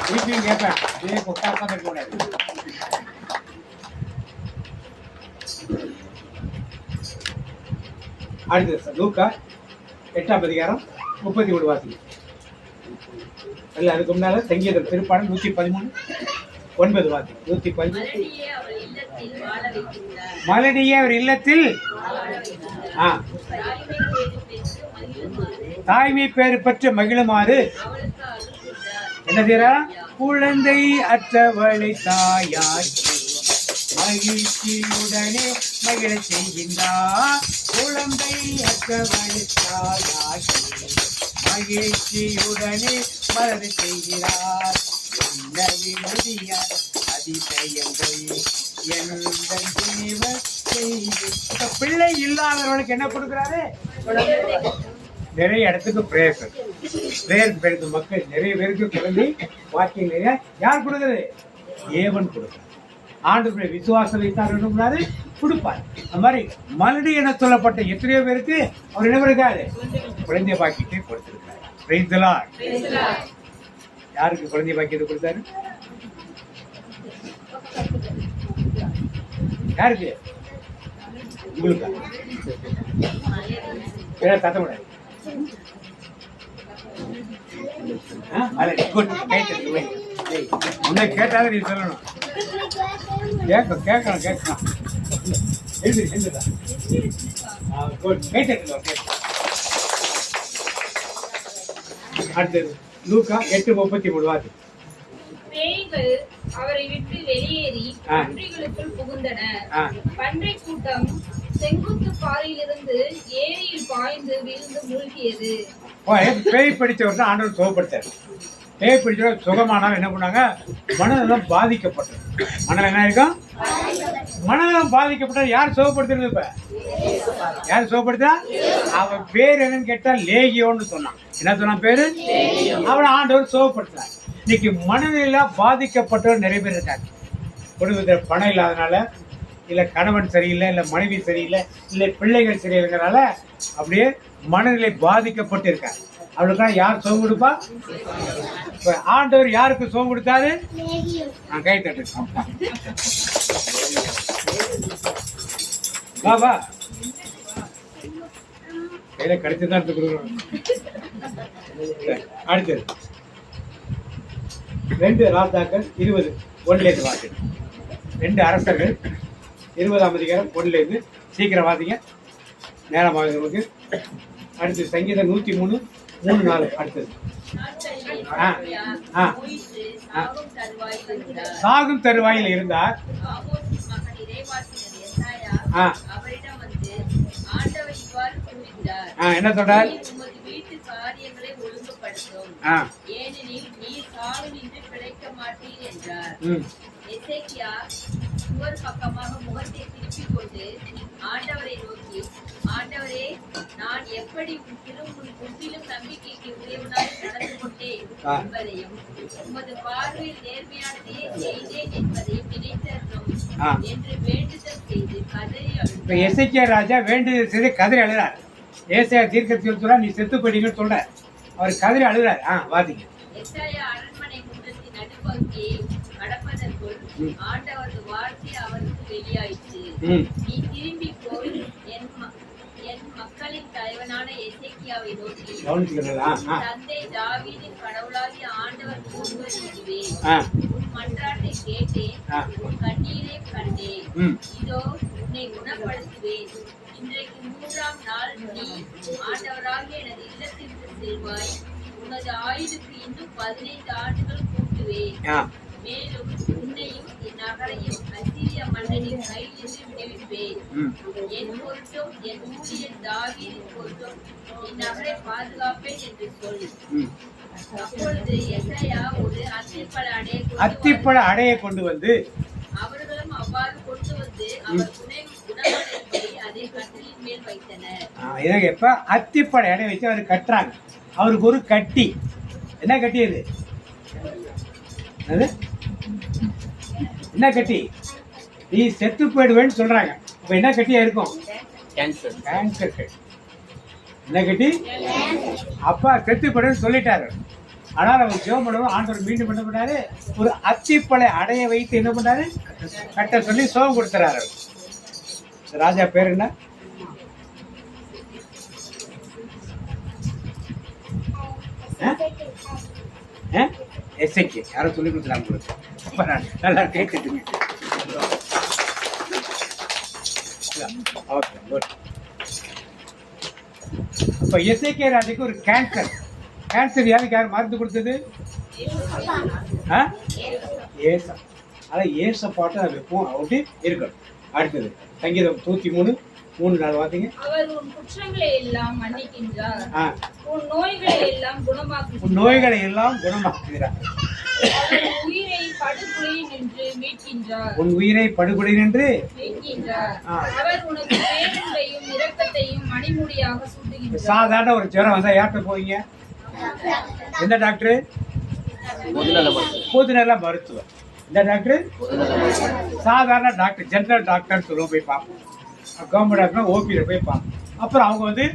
திருப்பியும் கேட்பேன், இதே கொட்டா உட்காந்து கூடாது. அடுத்தது லூக்கா 8:33 வாசி. அல்ல, அதுக்கு முன்னால சங்கீதம் திருப்பாடல் 113:9 வாசி. 113. மலடியே அவர் இல்லத்தில் தாய்மை பேறு பெற்று மகிழுமாறு என்ன செய்யறா? குழந்தை அற்றவளை தாயாய் மகிழ்ச்சியுடனே மகிழ செய்கின்றார். குழந்தை அற்றவளை தாயாய் மகிழ்ச்சியுடனே மலர செய்கிறார். பிள்ளை இல்லாதவர்களுக்கு என்ன கொடுக்கிறாரு? நிறைய இடத்துக்கு பிரேயர் பெருக்கும் மக்கள் நிறைய பேருக்கு குழந்தை வாக்கியம் நிறைய. யார் கொடுக்குறது? தேவன் கொடுக்கிறார். ஆண்டு விசுவாசம் வைத்தார் கொடுப்பார். அந்த மாதிரி மலடி என சொல்லப்பட்ட எத்தனையோ பேருக்கு அவர் என்ன இருக்காரு? குழந்தை பாக்கியத்தை கொடுத்திருக்கிறார். யாருக்கு குழந்தை பாக்கியத்தை கொடுத்தாரு? யாருக்கு? உங்களுக்கு. ஏன்னா கத்த முடியாது. உன்னை கேட்டாலும் நீ சொல்லணும். கேட்கணும். அடுத்தது லூக்கா 8:33. பேய்கள் அவரை விட்டு வெளியேறி பன்றிகளுக்குள் புகுந்தன. பன்றி கூட்டம் செங்குத்து பாறையிலிருந்து ஏரியில் பாய்ந்து விழுந்து மூழ்கியது. பேய் பிடிச்சவர் தான் ஆண்டவர் சுகப்படுத்தார். பேய் பிடிச்சவர் சுகமானாலும் என்ன பண்ணாங்க? மனநலம் பாதிக்கப்பட்டது. மனநலம் என்ன இருக்கும்? மனநலம் பாதிக்கப்பட்டது. யார் சுகப்படுத்துறது? இப்ப யார் சுகப்படுத்தா? அவன் பேர் என்னன்னு கேட்டா லேகியோன்னு சொன்னான். என்ன சொன்னான் பேரு? அவனை ஆண்டவர் சுகப்படுத்தினார். இன்னைக்கு மனநிலை பாதிக்கப்பட்டவர் நிறைய பேர் இருக்காங்க. குடும்பத்தில் பணம் இல்லாதனால, இல்லை கணவன் சரியில்லை, இல்லை மனைவி சரியில்லை, இல்லை பிள்ளைகள் சரியில்லைங்கிறனால அப்படியே மனநிலை பாதிக்கப்பட்டு இருக்காங்க. அவளுக்கெல்லாம் யார் சுகம் கொடுப்பா? ஆண்டவர் யாருக்கு சுகம் கொடுத்தாரு? நான் கை தட்டு. வா கையில கிடைச்சுதான் எடுத்து கொடுக்குறோம். அடுத்தது 2 ராஜாக்கள் 20:1 வாசி. 2 அரசர்கள் 20ஆம் அதிகாரம் 1 சீக்கிரம் வாசிங்க, நேரமாக நமக்கு. அடுத்தது சங்கீதம் 103:3-4. அடுத்தது சாகும் தருவாயில் இருந்தார். என்ன சொல்றார்? ஏனெனில் நீ சாவு நின்று பிழைக்க மாட்டீர் என்றார். எசேக்கியா சுவர் பக்கமாக முகத்தை திருப்பிக் கொண்டு ஆண்டவரை நோக்கி, ஆண்டவரே, நான் எப்படி முற்றிலும் நம்பிக்கைக்கு உரியவனாய் நடந்து கொண்டேன் என்பதையும் உமது பார்வையில் நேர்மையானதே செய்தேன் என்பதையும் நினைத்தரும் என்று வேண்டுதல் செய்து கதறி அழுதார். எசேக்கியா ராஜா வேண்டுதல் செய்து கதறி அழுறார். ஏசாயா தீர்க்கதரிசி சொல்றா, நீ செத்து போயிட்டீங்கன்னு சொல்ற. அவர் கதறி அழுறார். வாதிங்க. எசாயா அரண்மனை முற்றத்தின் நடுப்பகுதியை கடப்பதற்குள் ஆண்டவரது வார்த்தை அவருக்கு வெளியாயிற்று. நீ திரும்பி போய் என் மக்களின் தலைவனான எசேக்கியாவை நோக்கி, தந்தை தாவீதின் கடவுளாகிய ஆண்டவர் கூறுவது இதுவே, உன் மன்றாட்டை கேட்டேன், உன் கண்ணீரை கண்டேன், இதோ உன்னை குணப்படுத்துவேன். இன்றைக்கு 3ஆம் நாள் நீ ஆண்டவராகிய எனது இல்லத்திற்கு செல்வாய். உனது ஆயுளுக்கு இன்னும் 15 ஆண்டுகள் கூட்டுவேன். மேலும் உன்னையும் என் நகரையும் அசீரிய மன்னனின் கையிலிருந்து விடுவிப்பேன். என் பொருட்டும் என் ஊழியன் தாவீதின் பொருட்டும் இந்நகரை பாதுகாப்பேன் என்று சொல். அப்பொழுது எசாயா ஒரு அத்திப்பழ அடையை கொண்டு வந்து அவர்களும் அவ்வாறு கொண்டு வந்து அவர் குணமடைந்தபடி அதை கட்டிலின் மேல் வைத்தனர். எப்ப அத்திப்பழ அடை வச்சு அவர் கட்டுறாங்க. அவருக்கு ஒரு கட்டி. என்ன கட்டி? அது என்ன கட்டி? நீ செத்து போயிடுவேன்னு சொல்றாங்க. அப்ப என்ன கட்டியா இருக்கும்? கேன்சர் கட்டி. என்ன கட்டி? அப்பா செத்து போயிடுன்னு சொல்லிட்டாரு. ஆனால் அவர் ஜெபம் பண்ணுவோம். ஆண்டவர் மீண்டும் என்ன பண்ணாரு? ஒரு அத்திப்பழ அடைய வைத்து என்ன பண்ணாரு? கட்ட சொல்லி சோகம் கொடுத்துறாரு. ராஜா பேர் என்ன? எசேக்கியா. யாரும் சொல்லி கொடுத்துறாங்க உங்களுக்கு. நல்லா கேட்டுட்டுங்க. அப்ப எசேக்கியா ராஜாக்கு ஒரு கேன்சர். கேன்சர் யாருக்கு மருந்து கொடுத்தது? ஏசா. அதான் ஏசப்பாட்டு அதை வைப்போம் அப்படி இருக்கணும். அடுத்தது சங்கீதம் 103:3-4 வாசிங்க. அவர் உன் குற்றங்களை எல்லாம் மன்னிக்கின்றார், உன் நோய்களை எல்லாம் குணமாக்குகிறார். நோய்களை எல்லாம் குணமாக்குகிறார். உயிரை படுகொலை நின்று மீட்கின்றார். உன் உயிரை படுகொலை நின்று மீட்கின்றார். அவர் உனக்கு பேரன்பையும் இரக்கத்தையும் மணிமுடியாக சூட்டுகின்றார். சாதாரண ஒரு ஜுரம் வந்தா யார்கிட்ட போவீங்க? எந்த டாக்டர்? பொதுநல மருத்துவர். இந்த டாக்டர் சாதாரண டாக்டர், ஜெனரல் டாக்டர் சொல்லுவோம். போய் பார்ப்போம். கவர்மெண்ட் டாக்டர் ஓபியில போய் பார்ப்போம். அப்புறம் அவங்க வந்து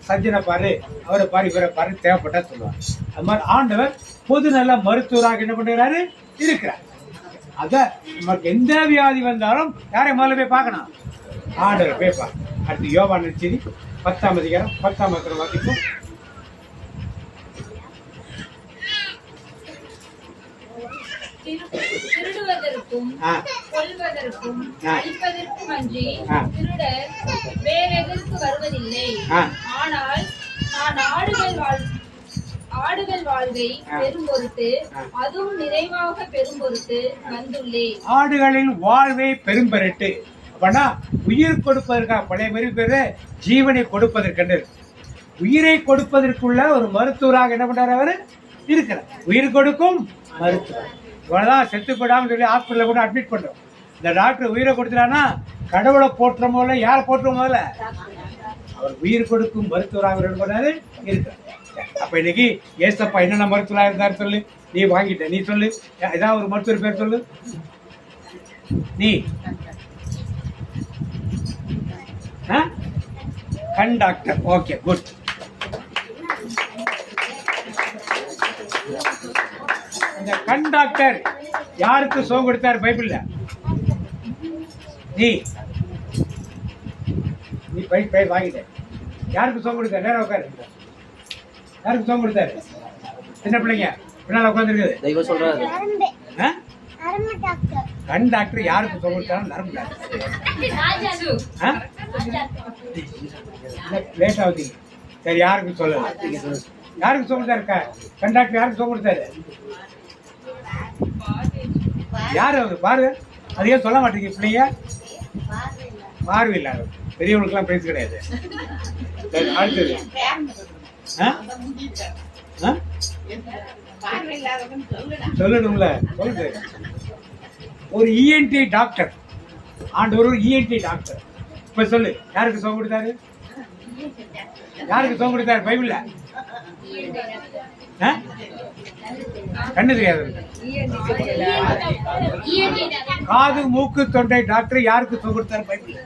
சர்ஜனை பாரு, அவரை பாரு, இவரை பாரு, தேவைப்பட்டா சொல்லுவாங்க. அது மாதிரி ஆண்டவர் பொது நல மருத்துவராக என்ன பண்ணுறாரு இருக்கிறார். அத நமக்கு எந்த வியாதி வந்தாலும் யாரை முதல்ல போய் பார்க்கணும், ஆண்டவரை போய் பார்க்கணும். அடுத்து யோவான் நற்செய்தி 10ஆம் அதிகாரம் 10ஆம் வசனம் வாசிப்போம். திருடுவதற்கும் கொல்வதற்கும் அழிப்பதற்கும் அன்றி திருடர் வேறெதற்கு வருவதில்லை. ஆனால் நான் ஆடுகள் வாழ்வை பெரும் பொருட்டு, அதுவும் நிறைவாக பெரும் பொருட்டு வந்துள்ளேன். ஆடுகளின் வாழ்வை பெரும் பொருட்டு அப்படின்னா உயிர் கொடுப்பதற்காக, பழைய மாதிரி பேரு ஜீவனை கொடுப்பதற்கு, உயிரை கொடுப்பதற்குள்ள ஒரு மருத்துவராக என்ன பண்றாரு அவரு இருக்கிறார். உயிர் கொடுக்கும் மருத்துவர். இவ்வளவுதான், செத்து போடாமல் சொல்லி ஹாஸ்பிட்டல்ல கூட அட்மிட் பண்றோம். இந்த டாக்டர் உயிரை கொடுத்துட்டான்னா கடவுளை போற்றுறோமோ இல்லை, யாரை போற்றுறோமோ இல்லை, அவர் உயிர் கொடுக்கும் மருத்துவராக பண்ணாரு இருக்கிறார். அப்ப இன்னைக்கு ஏசப்பா என்னென்ன மருத்துவராக இருந்தாரு சொல்லு, நீ வாங்கிட்ட, நீ சொல்லு, ஏதாவது ஒரு மருத்துவர் பேர் சொல்லு. நீ கண் டாக்டர். Okay, good. இந்த கண் டாக்டர் யாருக்கு சுகம் கொடுத்தார் பைபிள்ல? நீ பை வாங்கிட்ட. யாருக்கு சுகம் கொடுத்தாரு? நேரம் உட்காரு. யாருக்கு சுகம் கொடுத்தாரு? சின்ன பிள்ளைங்க பின்னால உட்காந்துருக்குது. தெய்வம் சொல்றாரு. கண் டாக்டர் யாருக்கு சுகம் கொடுத்தாரு? நரம்பு டாக்டர். லேட் ஆகுது. சரி, யாருக்கு சொல்லு, யாருக்கு சுகம் கொடுத்தாரு? கண் டாக்டர் யாருக்கு சுகம் கொடுத்தாரு? யாரு அவங்க? பாரு, அதையே சொல்ல மாட்டேங்க பிள்ளைங்க. பார்வை இல்லாத பெரியவங்களுக்குலாம் பேச கிடையாது. அடுத்தது சொல்லணும்ல, சொல்லுங்க. ஒரு இஎன்டி டாக்டர், ஆண்டவர் ஒரு இஎன்டி டாக்டர். இப்ப சொல்லு, யாருக்கு சுகம் கொடுத்தாரு? யாருக்கு சுகம் கொடுத்தாரு பைபிள்ல? கண்ணு தெரியாது. காது மூக்கு தொண்டை டாக்டர் யாருக்கு சுகம் கொடுத்தாரு பைபிள்ல?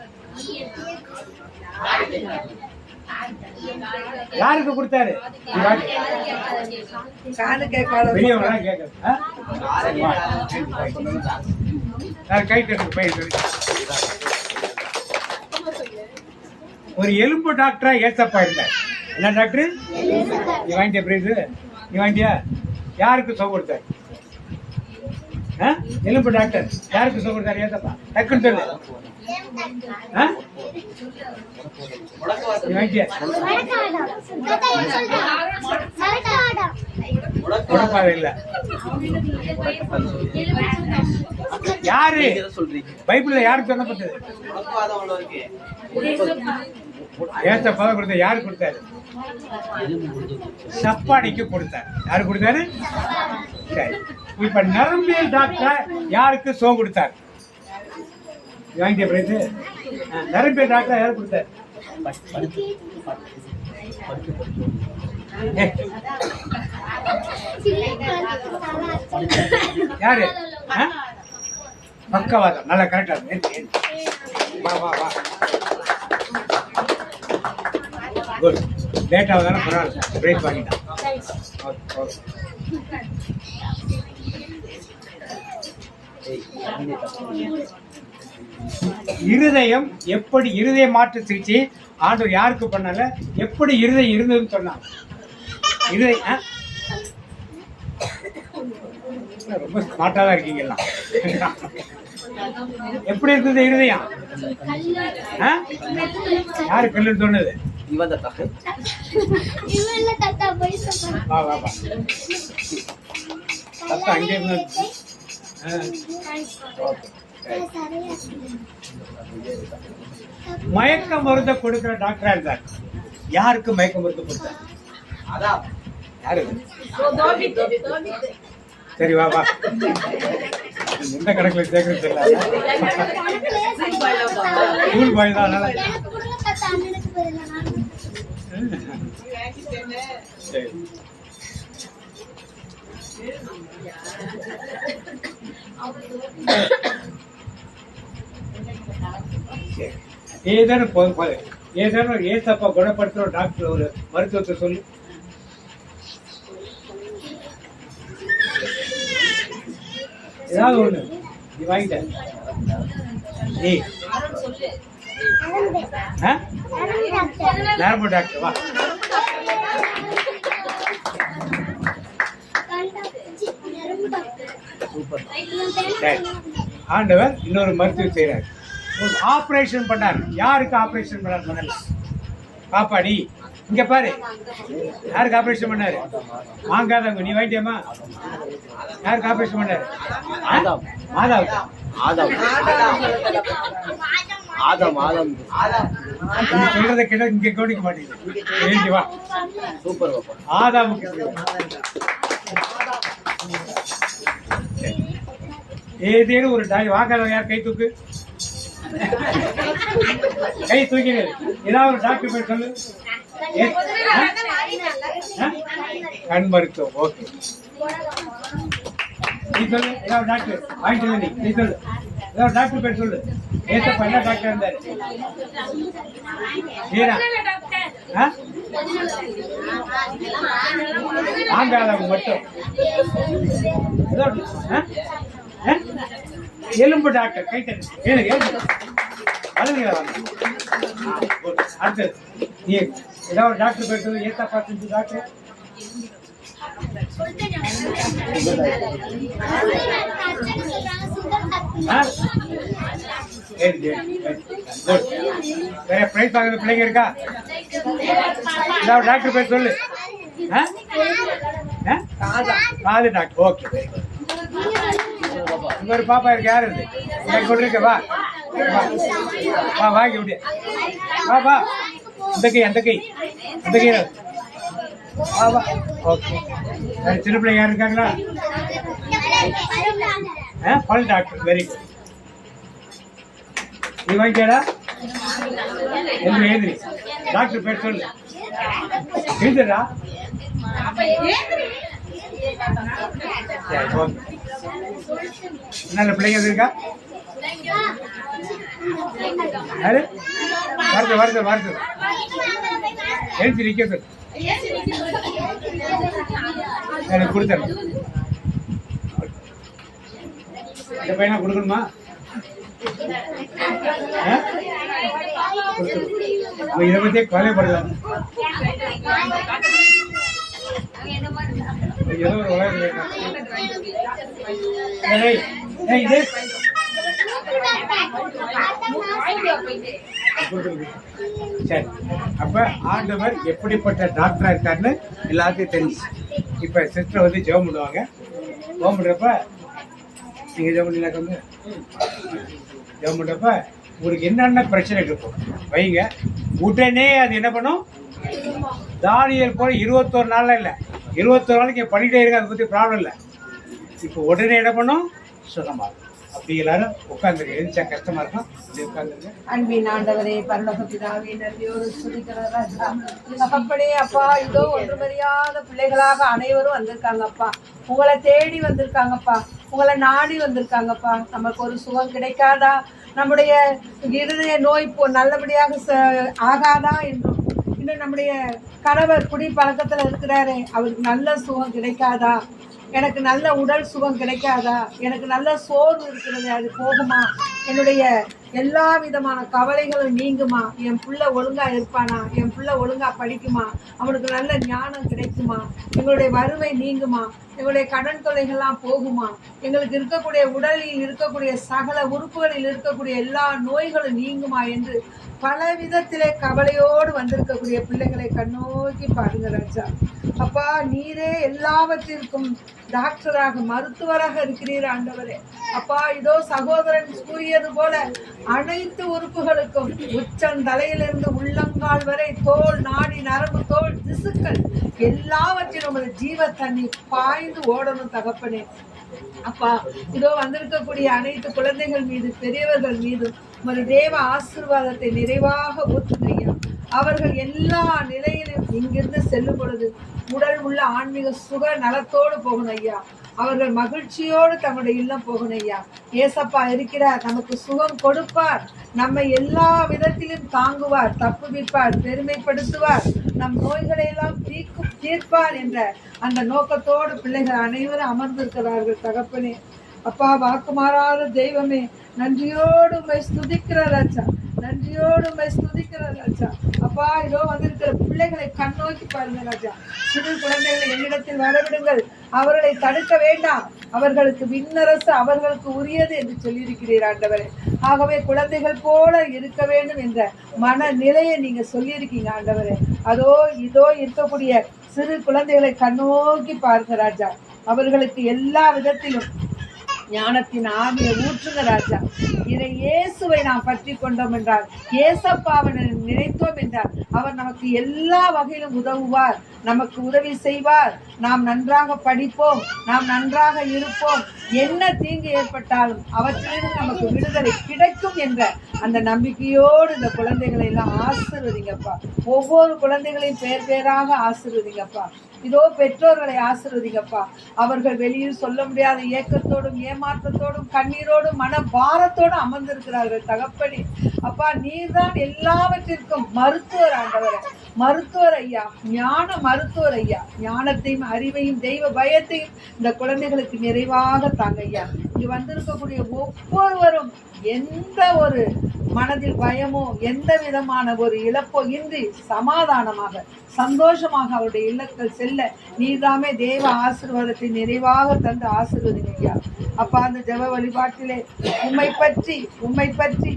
யாருக்கு கொடுத்தாரு? பெரியவங்க கேட்கறது. கை கட்டு. ஒரு எலும்பு டாக்டரா ஏசப்பா இருந்தார். என்ன டாக்டர்? நீ வாங்கிட்டியா பிரைஸ்? நீ வாங்கிட்டியா? யாருக்கு சுகம் கொடுத்தாரு? எலும்பு டாக்டர் யாருக்கு சுகம் கொடுத்தாரு? ஏசப்பா. டக்குன்னு சொல்லு. நீ வாங்கிட்டியா? உடம்பாக இல்ல. யாரு பைபிள்ல யாருக்கு சொல்லப்பட்டது? ஏசப்பா கொடுத்த. யாரு கொடுத்தாரு? சப்பானிக்கு கொடுத்தாரு. யாரு கொடுத்தாரு? சரி, இப்ப நரம்பியல் டாக்டர் யாருக்கு சுகம் கொடுத்தாரு? வாங்கிய பிரைஸ். நரம்பியல் டாக்டர் யாரு கொடுத்தாரு? யாரு? பக்கவாதம். நல்லா கரெக்டா. வா வா வா. குட். லேட் ஆகுதானே பரவாயில்ல, பிரேக் வாங்கிட்டான். இருதயம் எப்படி, இருதய மாற்று சிகிச்சை ஆண்டவர் யாருக்கு பண்ணல, எப்படி இருதயம் இருந்ததுன்னு சொன்னாங்க. இருதயம் ரொம்ப ஸ்மார்ட்டா தான் இருக்கீங்க எல்லாம். எப்படி இருந்தது இருதயம்? யாரு கல்லுன்னு சொன்னது? வா வா வா. அங்கே மயக்க மருந்து கொடுக்கிற டாக்டரா இருந்தார். யாருக்கு மயக்க மருந்து கொடுத்தார்? யாரு? சரி, வா வா. எந்த கணக்குல சேர்க்கறது தெரியல. ஸ்கூல் பாய் தான். சரி, ஏதானும் ஏசப்பா குணப்படுத்துற டாக்டர் ஒரு மருத்துவத்தை சொல்லு. ஏதாவது ஒண்ணு நீ வாங்கிட்ட நீ நரம்பு டாக்டர் வா. சரி. ஆண்டவர் இன்னொரு மருத்துவம் செய்யறாரு. ஒரு ஆபரேஷன் பண்ணாரு. யாருக்கு ஆபரேஷன் பண்ணாரு? முதல்ல பாப்பாடி இங்க பாரு. யாருக்கு ஆபரேஷன் பண்ணாரு? வாங்காதவங்க. நீ வாங்கிட்டியாமா? யாருக்கு ஆபரேஷன் பண்ணாரு? மாதாவுக்கு. நீ சொல்றதை கேட்டா இங்க கவனிக்க மாட்டேங்குது. வா. சூப்பர். ஆதாமுக்கு ஏதேனும் ஒரு டாய் வாங்காதவங்க யார் கை தூக்கு. கை தூக்கிடு. ஏதாவது ஒரு டாக்டர் பேர் சொல்லு. கண் மருத்துவம். ஓகே, நீ சொல்லு. ஏதாவது டாக்டர் வாங்கி சொல்லு. நீ சொல்லு. ஏதாவது டாக்டர் பேர் சொல்லு. ஏத்தப்பா என்ன டாக்டர் இருந்தாரு? வாங்காதவங்க மட்டும். எலும்பு டாக்டர் கை தட்டு. அடுத்தது நீ ஏதாவது டாக்டர் பேர் சொல்லு. ஏத்தப்பா செஞ்சு டாக்டர். வேற பிரைஸ் வாங்குற பிள்ளைங்க இருக்கா? ஏதாவது டாக்டர் பேர் சொல்லு. காது டாக்டர். ஓகே, இங்க ஒரு பாப்பா இருக்கு. யாரு இருக்கு? கொண்டிருக்க. வா வா, வாங்கி விடு. வா வா. அந்த கை அந்த கை அந்த கை. வா வா. ஓகே, சின்ன பிள்ளைங்க யாரு இருக்காங்களா? பல் டாக்டர். Very good. நீ வாங்கிக்கடா. எழுதுறி. டாக்டர் பேர் சொல்லு. எழுதுடா. நல்ல பிள்ளைங்க இருக்கா? யாரு? வருது வருது வருது. எழுதி நிக்க எனக்கு கொடுத்தேன். இந்த பையனா கொடுக்கணுமா? இதை பத்தியே கவலைப்படலாம். ஏதோ ஒரு சரி. அப்ப ஆண்டவர் எப்படிப்பட்ட டாக்டரா இருக்காருன்னு எல்லாத்தையும் தெரிஞ்சு. இப்ப சிஸ்டர் வந்து ஜெபம் பண்ணுவாங்க. ஜெபம் பண்றப்ப நீங்க ஜெபம் பண்ணீங்க வந்து ஜெபம் பண்றப்ப உங்களுக்கு என்னென்ன பிரச்சனை இருக்கும் வைங்க. உடனே அது என்ன பண்ணும்? தானியேல் போல 21 நாள்ல இல்ல, 21 நாளைக்கு பண்ணிட்டே இருக்க. அதை பத்தி ப்ராப்ளம் இல்லை. இப்போ உடனே என்ன பண்ணும்? சுகமாகும். அப்படி எல்லாரும் உட்காந்துருக்கு. எழுந்தா கஷ்டமா இருக்கும். உட்காந்துருக்கு. அன்பின் ஆண்டவரே, பரலோக பிதாவே, நன்றியோடு துதிக்கிற ராஜா. தகப்பனே அப்பா, இதோ ஒன்றுமறியாத பிள்ளைகளாக அனைவரும் வந்திருக்காங்கப்பா. உங்களை தேடி வந்திருக்காங்கப்பா. உங்களை நாடி வந்திருக்காங்கப்பா. நமக்கு ஒரு சுகம் கிடைக்காதா? நம்முடைய இருதய நோய் நல்லபடியாக ஆகாதா என்றும், இன்னும் நம்முடைய கணவர் குடி பழக்கத்துல இருக்கிறாரு, அவருக்கு நல்ல சுகம் கிடைக்காதா? எனக்கு நல்ல உடல் சுகம் கிடைக்காதா? எனக்கு நல்ல சோர்வு இருக்கிறது, அது போகுமா? என்னுடைய எல்லா விதமான கவலைகளும் நீங்குமா? என் பிள்ளை ஒழுங்கா இருப்பானா? என் பிள்ளை ஒழுங்கா படிக்குமா? அவனுக்கு நல்ல ஞானம் கிடைக்குமா? எங்களுடைய வறுமை நீங்குமா? எங்களுடைய கடன் தொல்லைகள்லாம் போகுமா? எங்களுக்கு இருக்கக்கூடிய உடலில் இருக்கக்கூடிய சகல உறுப்புகளில் இருக்கக்கூடிய எல்லா நோய்களும் நீங்குமா என்று பல விதத்திலே கவலையோடு வந்திருக்கக்கூடிய பிள்ளைகளை கண்ணோக்கி பாருங்க ராஜா. அப்பா, நீரே எல்லாவற்றிற்கும் டாக்டராக மருத்துவராக இருக்கிறீர் ஆண்டவரே. அப்பா, இதோ சகோதரன் கூறியது போல அனைத்து உறுப்புகளுக்கும் உச்சம் தலையிலிருந்து உள்ளங்கால் வரை தோல், நாடி, நரம்பு, தோல், திசுக்கள் எல்லாவற்றிலும் உமது ஜீவ தண்ணி பாய்ந்து ஓடணும் தகப்பனே. அப்பா, இதோ வந்திருக்கக்கூடிய அனைத்து குழந்தைகள் மீது, பெரியவர்கள் மீது உமது தேவ ஆசீர்வாதத்தை நிறைவாக ஊற்றுகையா. அவர்கள் எல்லா நிலையிலும் இங்கிருந்து செல்லும் பொழுது உடல் உள்ள ஆன்மீக சுக நலத்தோடு போகணும் ஐயா. அவர்கள் மகிழ்ச்சியோடு தங்களுடைய இல்லம் போகணும் ஐயா. ஏசப்பா இருக்கிறார், நமக்கு சுகம் கொடுப்பார், நம்மை எல்லா விதத்திலும் தாங்குவார், தப்புவிப்பார், பெருமைப்படுத்துவார், நம் நோய்களை எல்லாம் தீர்ப்பார் என்ற அந்த நோக்கத்தோடு பிள்ளைகள் அனைவரும் அமர்ந்திருக்கிறார்கள் தகப்பனே. அப்பா வாக்கு மாறாத தெய்வமே, நன்றியோடு உண்மை ஸ்துதிக்கிற ராஜா, நன்றியோடு உண்மை ஸ்துதிக்கிற ராஜா. அப்பா இதோ வந்திருக்கிற பிள்ளைகளை கண்ணோக்கி பாருங்க ராஜா. சிறு குழந்தைகளை என்னிடத்தில் வரவிடுங்கள், அவர்களை தடுக்க வேண்டாம், அவர்களுக்கு விண்ணரசு அவர்களுக்கு உரியது என்று சொல்லியிருக்கிறீர் ஆண்டவரே. ஆகவே குழந்தைகள் போல இருக்க வேண்டும் என்ற மனநிலையை நீங்க சொல்லியிருக்கீங்க ஆண்டவரே. அதோ இதோ இருக்கக்கூடிய சிறு குழந்தைகளை கண்ணோக்கி பாருங்க ராஜா. அவர்களுக்கு எல்லா விதத்திலும் ஞானத்தின் ஆவியை ஊற்றுங்க ராஜா. இதை இயேசுவை நாம் பற்றி கொண்டோம் என்றால், இயேசப்பாவை நினைத்தோம் என்றால், அவர் நமக்கு எல்லா வகையிலும் உதவுவார், நமக்கு உதவி செய்வார். நாம் நன்றாக படிப்போம், நாம் நன்றாக இருப்போம், என்ன தீங்கு ஏற்பட்டாலும் அவற்றிலிருந்து நமக்கு விடுதலை கிடைக்கும் என்ற அந்த நம்பிக்கையோடு இந்த குழந்தைகளை எல்லாம் ஆசீர்வதிங்கப்பா. ஒவ்வொரு குழந்தைகளையும் பேர் பேராக ஆசீர்வதிங்கப்பா. இதோ பெற்றோர்களை ஆசீர்வதிங்கப்பா. அவர்கள் வெளியில் சொல்ல முடியாத ஏக்கத்தோடும் ஏமாற்றத்தோடும் கண்ணீரோடும் மன பாரத்தோடும் அமர்ந்திருக்கிறார்கள் தகப்பனே. அப்பா நீர்தான் எல்லாவற்றிற்கும் மருத்துவர் ஆண்டவரே, மருத்துவர் ஐயா, ஞான மருத்துவர் ஐயா. ஞானத்தையும் அறிவையும் தெய்வ பயத்தையும் இந்த குழந்தைகளுக்கு நிறைவாக தாங்க ஐயா. இங்கு வந்திருக்கக்கூடிய ஒவ்வொருவரும் எந்த ஒரு மனதில் பயமோ எந்த விதமான ஒரு இழப்போ இன்றி சமாதானமாக சந்தோஷமாக அவருடைய இல்லத்தில் செல்ல நீதாமே தேவ ஆசீர்வாதத்தை நிறைவாக தந்து ஆசீர்வதிங்க ஐயா. அப்பா அந்த ஜெப வழிபாட்டிலே உம்மை பற்றி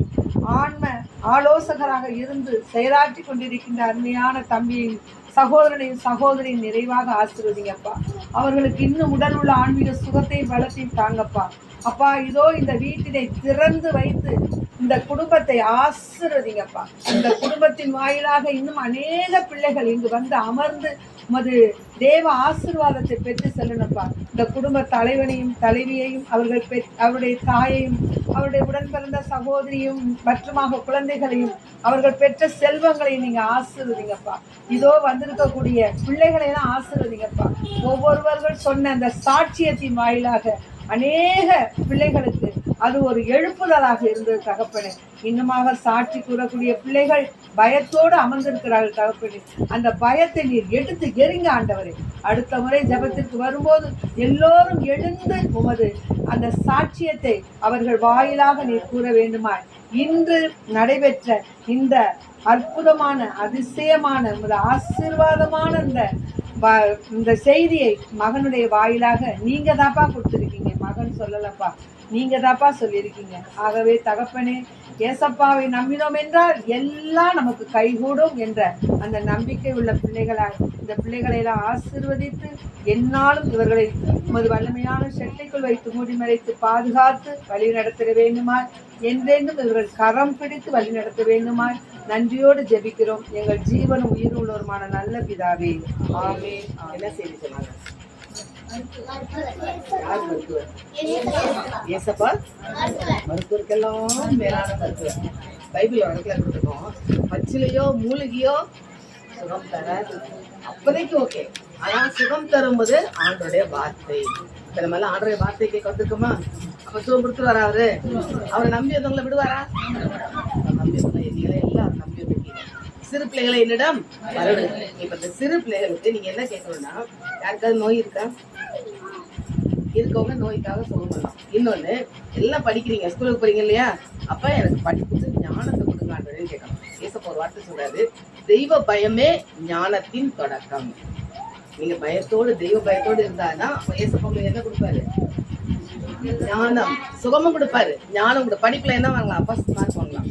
ஆன்ம ஆலோசகராக இருந்து செயலாற்றி கொண்டிருக்கின்ற அருமையான தம்பியையும் சகோதரனையும் சகோதரியும் நிறைவாக ஆசீர்வதிங்கப்பா. அவர்களுக்கு இன்னும் உடல் உள்ள ஆன்மீக சுகத்தையும் பலத்தையும் தாங்கப்பா. அப்பா இதோ இந்த வீட்டினை திறந்து வைத்து இந்த குடும்பத்தை ஆசீர்வதிங்கப்பா. இந்த குடும்பத்தின் வாயிலாக இன்னும் அநேக பிள்ளைகள் இங்கு வந்து அமர்ந்து உமது தேவ ஆசீர்வாதத்தை பெற்று செல்லணும்ப்பா. இந்த குடும்ப தலைவனையும் தலைவியையும் அவருடைய தாயையும் அவருடைய உடன் பிறந்த சகோதரியும் மற்றுமாக குழந்தைகளையும் அவர்கள் பெற்ற செல்வங்களையும் நீங்க ஆசீர்வதிங்கப்பா. இதோ வந்திருக்கக்கூடிய பிள்ளைகளை எல்லாம் ஆசீர்வதிங்கப்பா. ஒவ்வொருவர்கள் சொன்ன அந்த சாட்சியத்தின் வாயிலாக அநேக பிள்ளைகளுக்கு அது ஒரு எழுப்புதலாக இருந்தது தகப்பனே. இன்னுமாக சாட்சி கூறக்கூடிய பிள்ளைகள் பயத்தோடு அமர்ந்திருக்கிறார்கள் தகப்பனே. அந்த பயத்தை நீர் எடுத்து எறிங்க ஆண்டவரே. அடுத்த முறை ஜெபத்திற்கு வரும்போது எல்லோரும் எழுந்து உமது அந்த சாட்சியத்தை அவர்கள் வாயிலாக நீர் கூற வேண்டுமாய். இன்று நடைபெற்ற இந்த அற்புதமான அதிசயமான உமது ஆசீர்வாதமான இந்த செய்தியை மகனுடைய வாயிலாக நீங்க தாப்பா கொடுத்துருக்கீங்க, மகன் சொல்லலப்பா, நீங்க தாப்பா சொல்லியிருக்கீங்க. ஆகவே தகப்பனே, ஏசப்பாவை நம்பினோம் என்றால் எல்லாம் நமக்கு கைகூடும் என்ற அந்த நம்பிக்கை உள்ள பிள்ளைகளாய் இந்த பிள்ளைகளை எல்லாம் ஆசீர்வதித்து என்னாலும் இவர்களை உமது வல்லமையான செட்டைக்குள் வைத்து மூடி மறைத்து பாதுகாத்து வழி நடத்த வேண்டுமாய். என்றென்றும் இவர்கள் கரம் பிடித்து வழி நடத்த வேண்டுமாய் நன்றியோடு ஜெபிக்கிறோம் எங்கள் ஜீவனும் உயிர் உள்ளவருமான நல்ல பிதாவே, ஆமென். என்ன செய்தி சொன்னாங்க? யார் மருத்துவர்? ஏசப்பா மருத்துவருக்கெல்லாம் மேலான மருத்துவர். பைபிள் வழக்கில் கொடுத்துருக்கோம், பச்சிலையோ மூலிகையோ சுகம் தராது. அப்போதைக்கு ஓகே, ஆனா சுகம் தரும்போது ஆண்டோடைய வார்த்தை. இப்ப நம்ம எல்லாம் ஆண்டோடைய வார்த்தை கேட்க வந்திருக்கோமா? அப்ப சுகம் கொடுத்துருவாரா? அவரை நம்பி வந்தவங்களை விடுவாரா? நம்பி வந்தவங்களை எல்லாரும் நம்பி வந்திருக்கீங்க. சிறு பிள்ளைகளை என்னிடம் வரவிடுங்க. இப்ப இந்த சிறு பிள்ளைகளுக்கு நீங்க என்ன கேட்கணும்னா, யாருக்காவது நோய் இருக்கா? இருக்கவங்க நோய்க்காக சுகம் பண்ணலாம். இன்னொன்னு, எல்லாம் படிக்கிறீங்க, ஸ்கூலுக்கு போறீங்க இல்லையா? அப்ப எனக்கு படிப்புக்கு ஞானத்தை கொடுங்கன்னு கேட்கணும். ஏசப்பா ஒரு வார்த்தை சொல்றாரு, தெய்வ பயமே ஞானத்தின் தொடக்கம். நீங்க பயத்தோடு தெய்வ பயத்தோடு இருந்தாதான் ஏசப்பா உங்களுக்கு என்ன கொடுப்பாரு? ஞானம், சுகமும் கொடுப்பாரு, ஞானம் கூட. படிப்புல என்ன வாங்கலாம்? ஃபர்ஸ்ட் மார்க் வாங்கலாம்.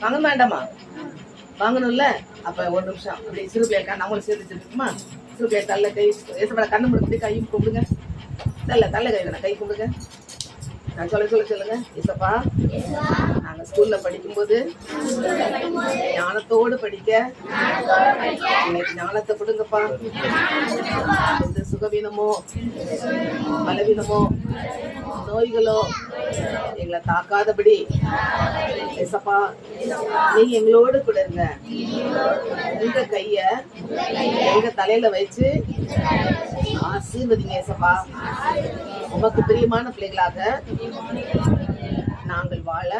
வாங்க வேண்டாமா? வாங்கணும்ல. அப்ப ஒரு நிமிஷம் அப்படி சிறு பிள்ளைக்கா நம்மளும் சேர்த்து இருக்குமா? சிறு பிள்ளை தள்ள கை ஏசப்பட கண்ணு முடிச்சு கையும் கும்பிடுங்க. தள்ள கை கை கும்பிடுங்க. நான் சொல்லுங்க. ஏசப்பா, நாங்க ஸ்கூல்ல படிக்கும்போது ஞானத்தோடு படிக்க எனக்கு ஞானத்தை கொடுங்கப்பா. எந்த சுகவீனமோ பலவீனமோ நோய்களோ எங்களை தாக்காதபடி ஏசப்பா நீங்க எங்களோடு கூட இருங்க. உங்க கைய எங்க தலையில வச்சு ஆசீர்வதிங்க ஏசப்பா. உமக்கு பிரியமான பிள்ளைகளாக நாங்கள் வாழ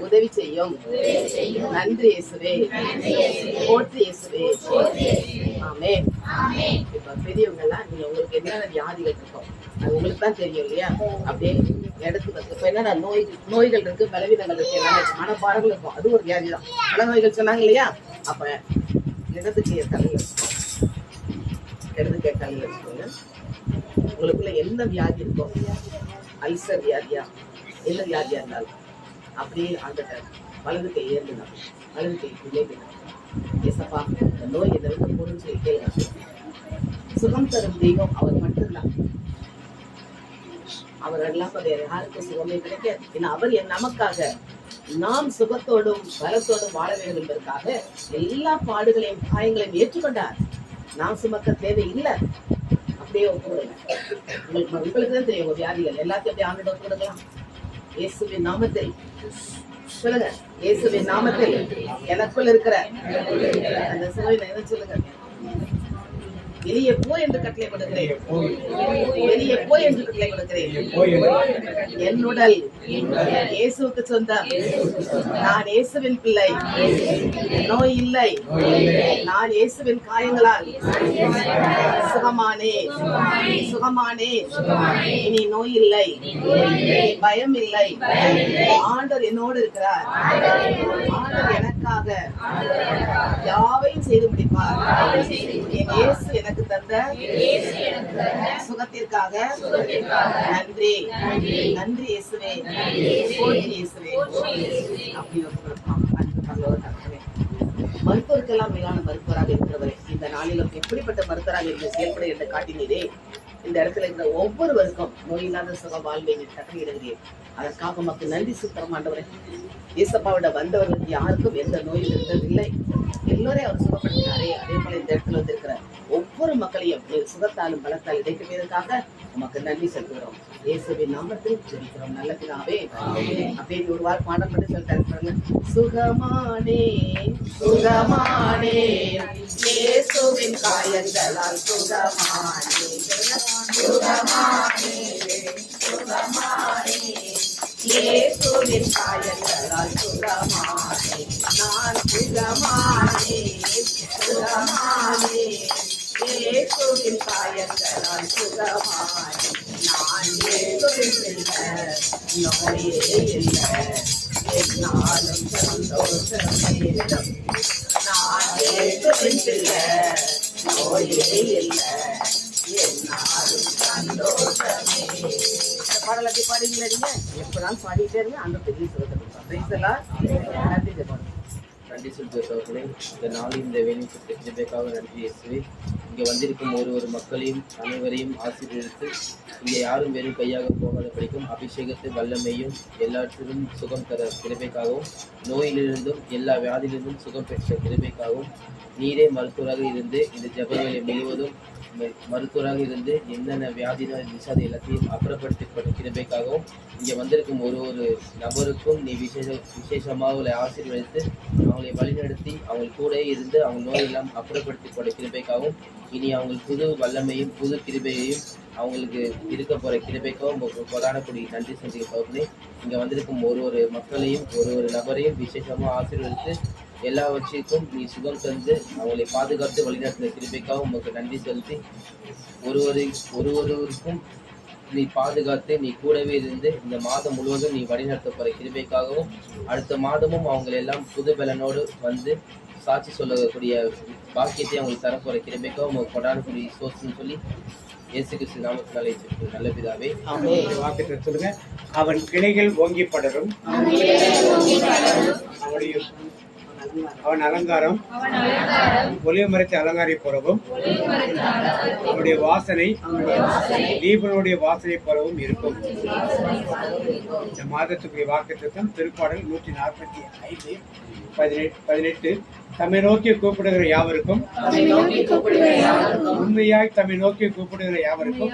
உதவி செய்யும். நன்றி இயேசுவே, போற்றி இயேசுவே. ஆமென். இப்ப பெரியவங்க எல்லாம் நீங்க உங்களுக்கு என்னென்ன வியாதிகள் இருக்கும் அது உங்களுக்கு தான் தெரியும் இல்லையா? அப்படியே இடத்துக்கு இப்ப என்னென்ன நோய்கள் இருக்கு, பலவீனங்கள் இருக்கு, மனப்பாடங்கள் இருக்கும். அது ஒரு வியாதி தான். பல நோய்கள் சொன்னாங்க இல்லையா? அப்ப இடத்துக்கு தலையில இடத்துக்கு தலையில வச்சுக்கோங்க. உங்களுக்குள்ள என்ன வியாதி இருக்கும், அல்சர் வியாதியா, என்ன வியாதியா இருந்தாலும் அப்படியே அந்த வலது கை ஏறுனா வலது கை பிள்ளைங்க ஏசப்பா இந்த நோய் என்னை விட்டு போடுன்னு சொல்லி கேளுங்க. சுகம் தரும் தெய்வம் அவர் மட்டும்தான். அவர் எல்லாம் வேற யாருக்கும் சுகமே கிடைக்காது. ஏன்னா அவர் நமக்காக நாம் சுகத்தோடும் பலத்தோடும் வாழ வேண்டும் என்பதற்காக எல்லா பாடுகளையும் காயங்களையும் ஏற்றுக்கொண்டார். நாம் சுமக்க தேவை இல்லை. அப்படியே ஒப்புடுங்க. உங்களுக்கு தான் தெரியும் உங்க வியாதிகள் எல்லாத்தையும் அப்படியே ஆண்டு ஒப்புடுங்களாம். இயேசுவின் நாமத்தில் சொல்லுங்க. இயேசுவின் நாமத்தில் எனக்குள் இருக்கிற அந்த சுவை என்ன சொல்லுங்க. வெளியே போ என்று கட்டளை கொடுக்கிறேன். வெளியே போ என்று கட்டளை கொடுக்கிறேன். என் உடல் இயேசுவுக்கு சொந்தம். நான் இயேசுவின் பிள்ளை. நோய் இல்லை. நான் இயேசுவின் காயங்களால் சுகமானே சுகமானே. இனி நோய் இல்லை, பயம் இல்லை. ஆண்டவர் என்னோடு இருக்கிறார். ஆண்டவர் எனக்காக யாவையும் செய்து முடிப்பார். என் இயேசு எனக்கு தந்த சுகத்திற்காக நன்றி. நன்றி இயேசுவே, போற்றி இயேசுவே. அப்படி மருத்துவருக்கெல்லாம் மேலான மருத்துவராக இருக்கிறவரே, இந்த நாளிலும் எப்படிப்பட்ட மருத்துவராக இருந்து செயல்பட என்று காட்டினீரே. இந்த இடத்துல இருக்கிற ஒவ்வொருவருக்கும் நோய் இல்லாத சுக வாழ்வை கட்டளையிடுகிறேன். அதற்காக மக்கள் நன்றி சுத்தரம் ஆண்டவரே. இயேசப்பாவிட வந்தவர்களுக்கு யாருக்கும் எந்த நோயும் இருந்ததில்லை. எல்லோரையும் அவர் சுகப்படுத்தினாரே. அதே போல இந்த இடத்துல வந்திருக்கிற ஒவ்வொரு மக்களையும் சுகத்தாலும் பலத்தால் இடைக்குவதற்காக நமக்கு நன்றி செலுத்துகிறோம். இயேசுவின் நாமத்தில் ஜெபிக்கிறோம் நல்ல பிதாவே. அப்படியே ஒரு வாரம் பாடம் பண்ணி சொல்லி தருகிறாங்க. சுகமானே சுகமானே இயேசுவின் காயங்களால் சுகமானே சுகமானே சுகமானே இயேசுவின் காயங்களால் சுகமானே. நான் சுகமானே சுகமானே இயேசுவின் காயங்களால் சுகமானே. நான் இயேசுவின் பிள்ளை, நோயே இல்லை, என்னாலும் சந்தோஷமே. நான் இயேசுவின் பிள்ளை, நோயே இல்லை, என்னாலும் சந்தோஷமே. இந்த பாடல் அப்படி பாடுங்களா? நீங்க எப்பதான் பாடிட்டே இருங்க. அந்த பெரிய சொல்லுங்க. நன்றி ஜெபம். நன்றி சொல்கிறவர்களே, இந்த நாளில் இந்த வேலைக்கு கிருபைக்காக நன்றி இயேசுவே. இங்கே வந்திருக்கும் ஒரு மக்களையும் அனைவரையும் ஆசீர்வதித்து இங்கே யாரும் வெறும் கையாக போகாத படிக்கும் அபிஷேகத்தை வல்லமையும் எல்லாற்றிலும் சுகம் தர கிருபைக்காகவும் நோயிலிருந்தும் எல்லா வியாதியிலிருந்தும் சுகம் பெற்ற கிருபைக்காகவும் நீரே மருத்துவராக இருந்து இந்த ஜெபங்களை முழுவதும் மருத்துவராக இருந்து என்னென்ன வியாதினால் இருந்துச்சு எல்லாத்தையும் அப்புறப்படுத்தப்பட்ட கிருபைக்காகவும் இங்கே வந்திருக்கும் ஒரு நபருக்கும் நீ விசேஷமாக அவங்களை ஆசீர்வதித்து அவங்களை வழிநடத்தி அவங்க கூட இருந்து அவங்க நோயெல்லாம் அப்புறப்படுத்தப்பட்ட கிருபைக்காகவும் இனி அவங்களுக்கு புது வல்லமையும் புது கிருபையையும் அவங்களுக்கு இருக்க போகிற கிருபைக்காகவும் கொண்டாடக்கூடிய நன்றி செஞ்சு பகுதி இங்கே வந்திருக்கும் ஒரு மக்களையும் ஒரு நபரையும் விசேஷமாக ஆசீர்வதித்து எல்லாவற்றிற்கும் நீ சுகம் தந்து அவங்களை பாதுகாத்து வழிநடத்தின கிருபைக்காக உங்களுக்கு நன்றி செலுத்தி ஒருவருக்கும் நீ பாதுகாத்து நீ கூடவே இருந்து இந்த மாதம் முழுவதும் நீ வழிநடத்த போகிற கிருபைக்காகவும் அடுத்த மாதமும் அவங்களெல்லாம் புது பலனோடு வந்து சாட்சி சொல்லக்கூடிய பாக்கியத்தை அவங்களுக்கு தரப்போகிற கிருபைக்காகவும் உங்களுக்கு கொண்டாடக்கூடிய சோர்ஸ்ன்னு சொல்லி இயேசு கிறிஸ்து நாமத்தினாலே நல்ல பிதாவே வாக்கு சொல்லுங்க. அவன் கிளைகள் ஓங்கி படரும், அவன் அலங்காரம் ஒளிய மறைத்து அலங்காரி போலவும் அவனுடைய வாசனை தீபனுடைய வாசனை போலவும் இருக்கும். இந்த மாதத்துக்குரிய வாக்குத்தத்தம் திருப்பாடல் 145:18. தம்மை நோக்கி கூப்பிடுகிற யாவருக்கும் உண்மையாய் தம்மை நோக்கி கூப்பிடுகிற யாவருக்கும்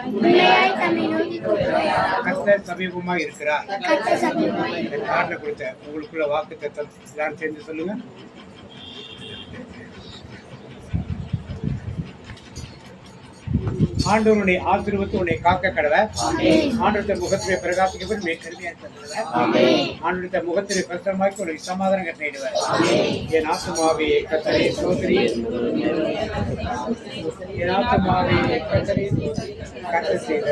கர்த்தர் சமீபமாக இருக்கிறார். இந்த காட்டில் கொடுத்த உங்களுக்குள்ள வாக்குத்தத்தம் எல்லாரும் சேர்ந்து சொல்லுங்க. ஆண்டவர் உன்னை ஆசீர்வதித்து உன்னை காக்க கடவை. ஆண்டவருடைய முகத்திலே பிரகாசிக்க ஆண்டவருடைய முகத்திலே பிரசனமாக்கி உனக்கு சமாதானம் கட்டிடுவார். என் ஆத்துமாவே கர்த்தரை ஸ்தோத்திரி, என் ஆத்துமாவே கர்த்தரை கர்த்தர் செய்த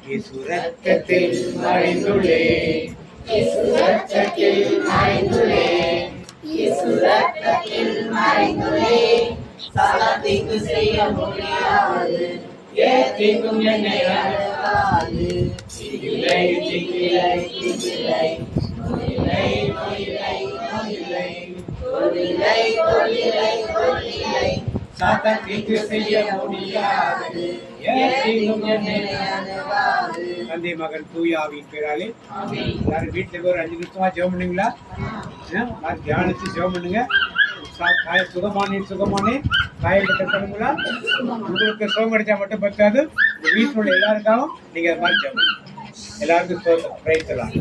இயேசு ரத்தத்தில் மறைந்துள்ளே, இயேசு ரத்தத்தில் மறைந்துள்ளே, இயேசு ரத்தத்தில் மறைந்துள்ளே, சாதிக்கு செய்ய முடியாது, ஏத்திக்கும் என்னை அழகாது, இல்லை இல்லை இல்லை இல்லை சாதத்திற்கு செய்ய முடியாது, ஏத்திக்கும் என்னை அழகாது. தந்தை மகன் தூயாவின் பேராலே எல்லாரும் வீட்டுல ஒரு 5 நிமிஷமா ஜெபம் பண்ணுங்களா? தியானிச்சு ஜெபம் பண்ணுங்க. சுகமானே காயப்பட்ட சொல்லுங்களா? உங்களுக்கு சுகம் கிடைச்சா மட்டும் பத்தாது, வீட்டில் உள்ள எல்லாருக்காகவும் நீங்க அது மாதிரி ஜெபம். எல்லாருக்கும் பிரைஸ் எல்லாம்.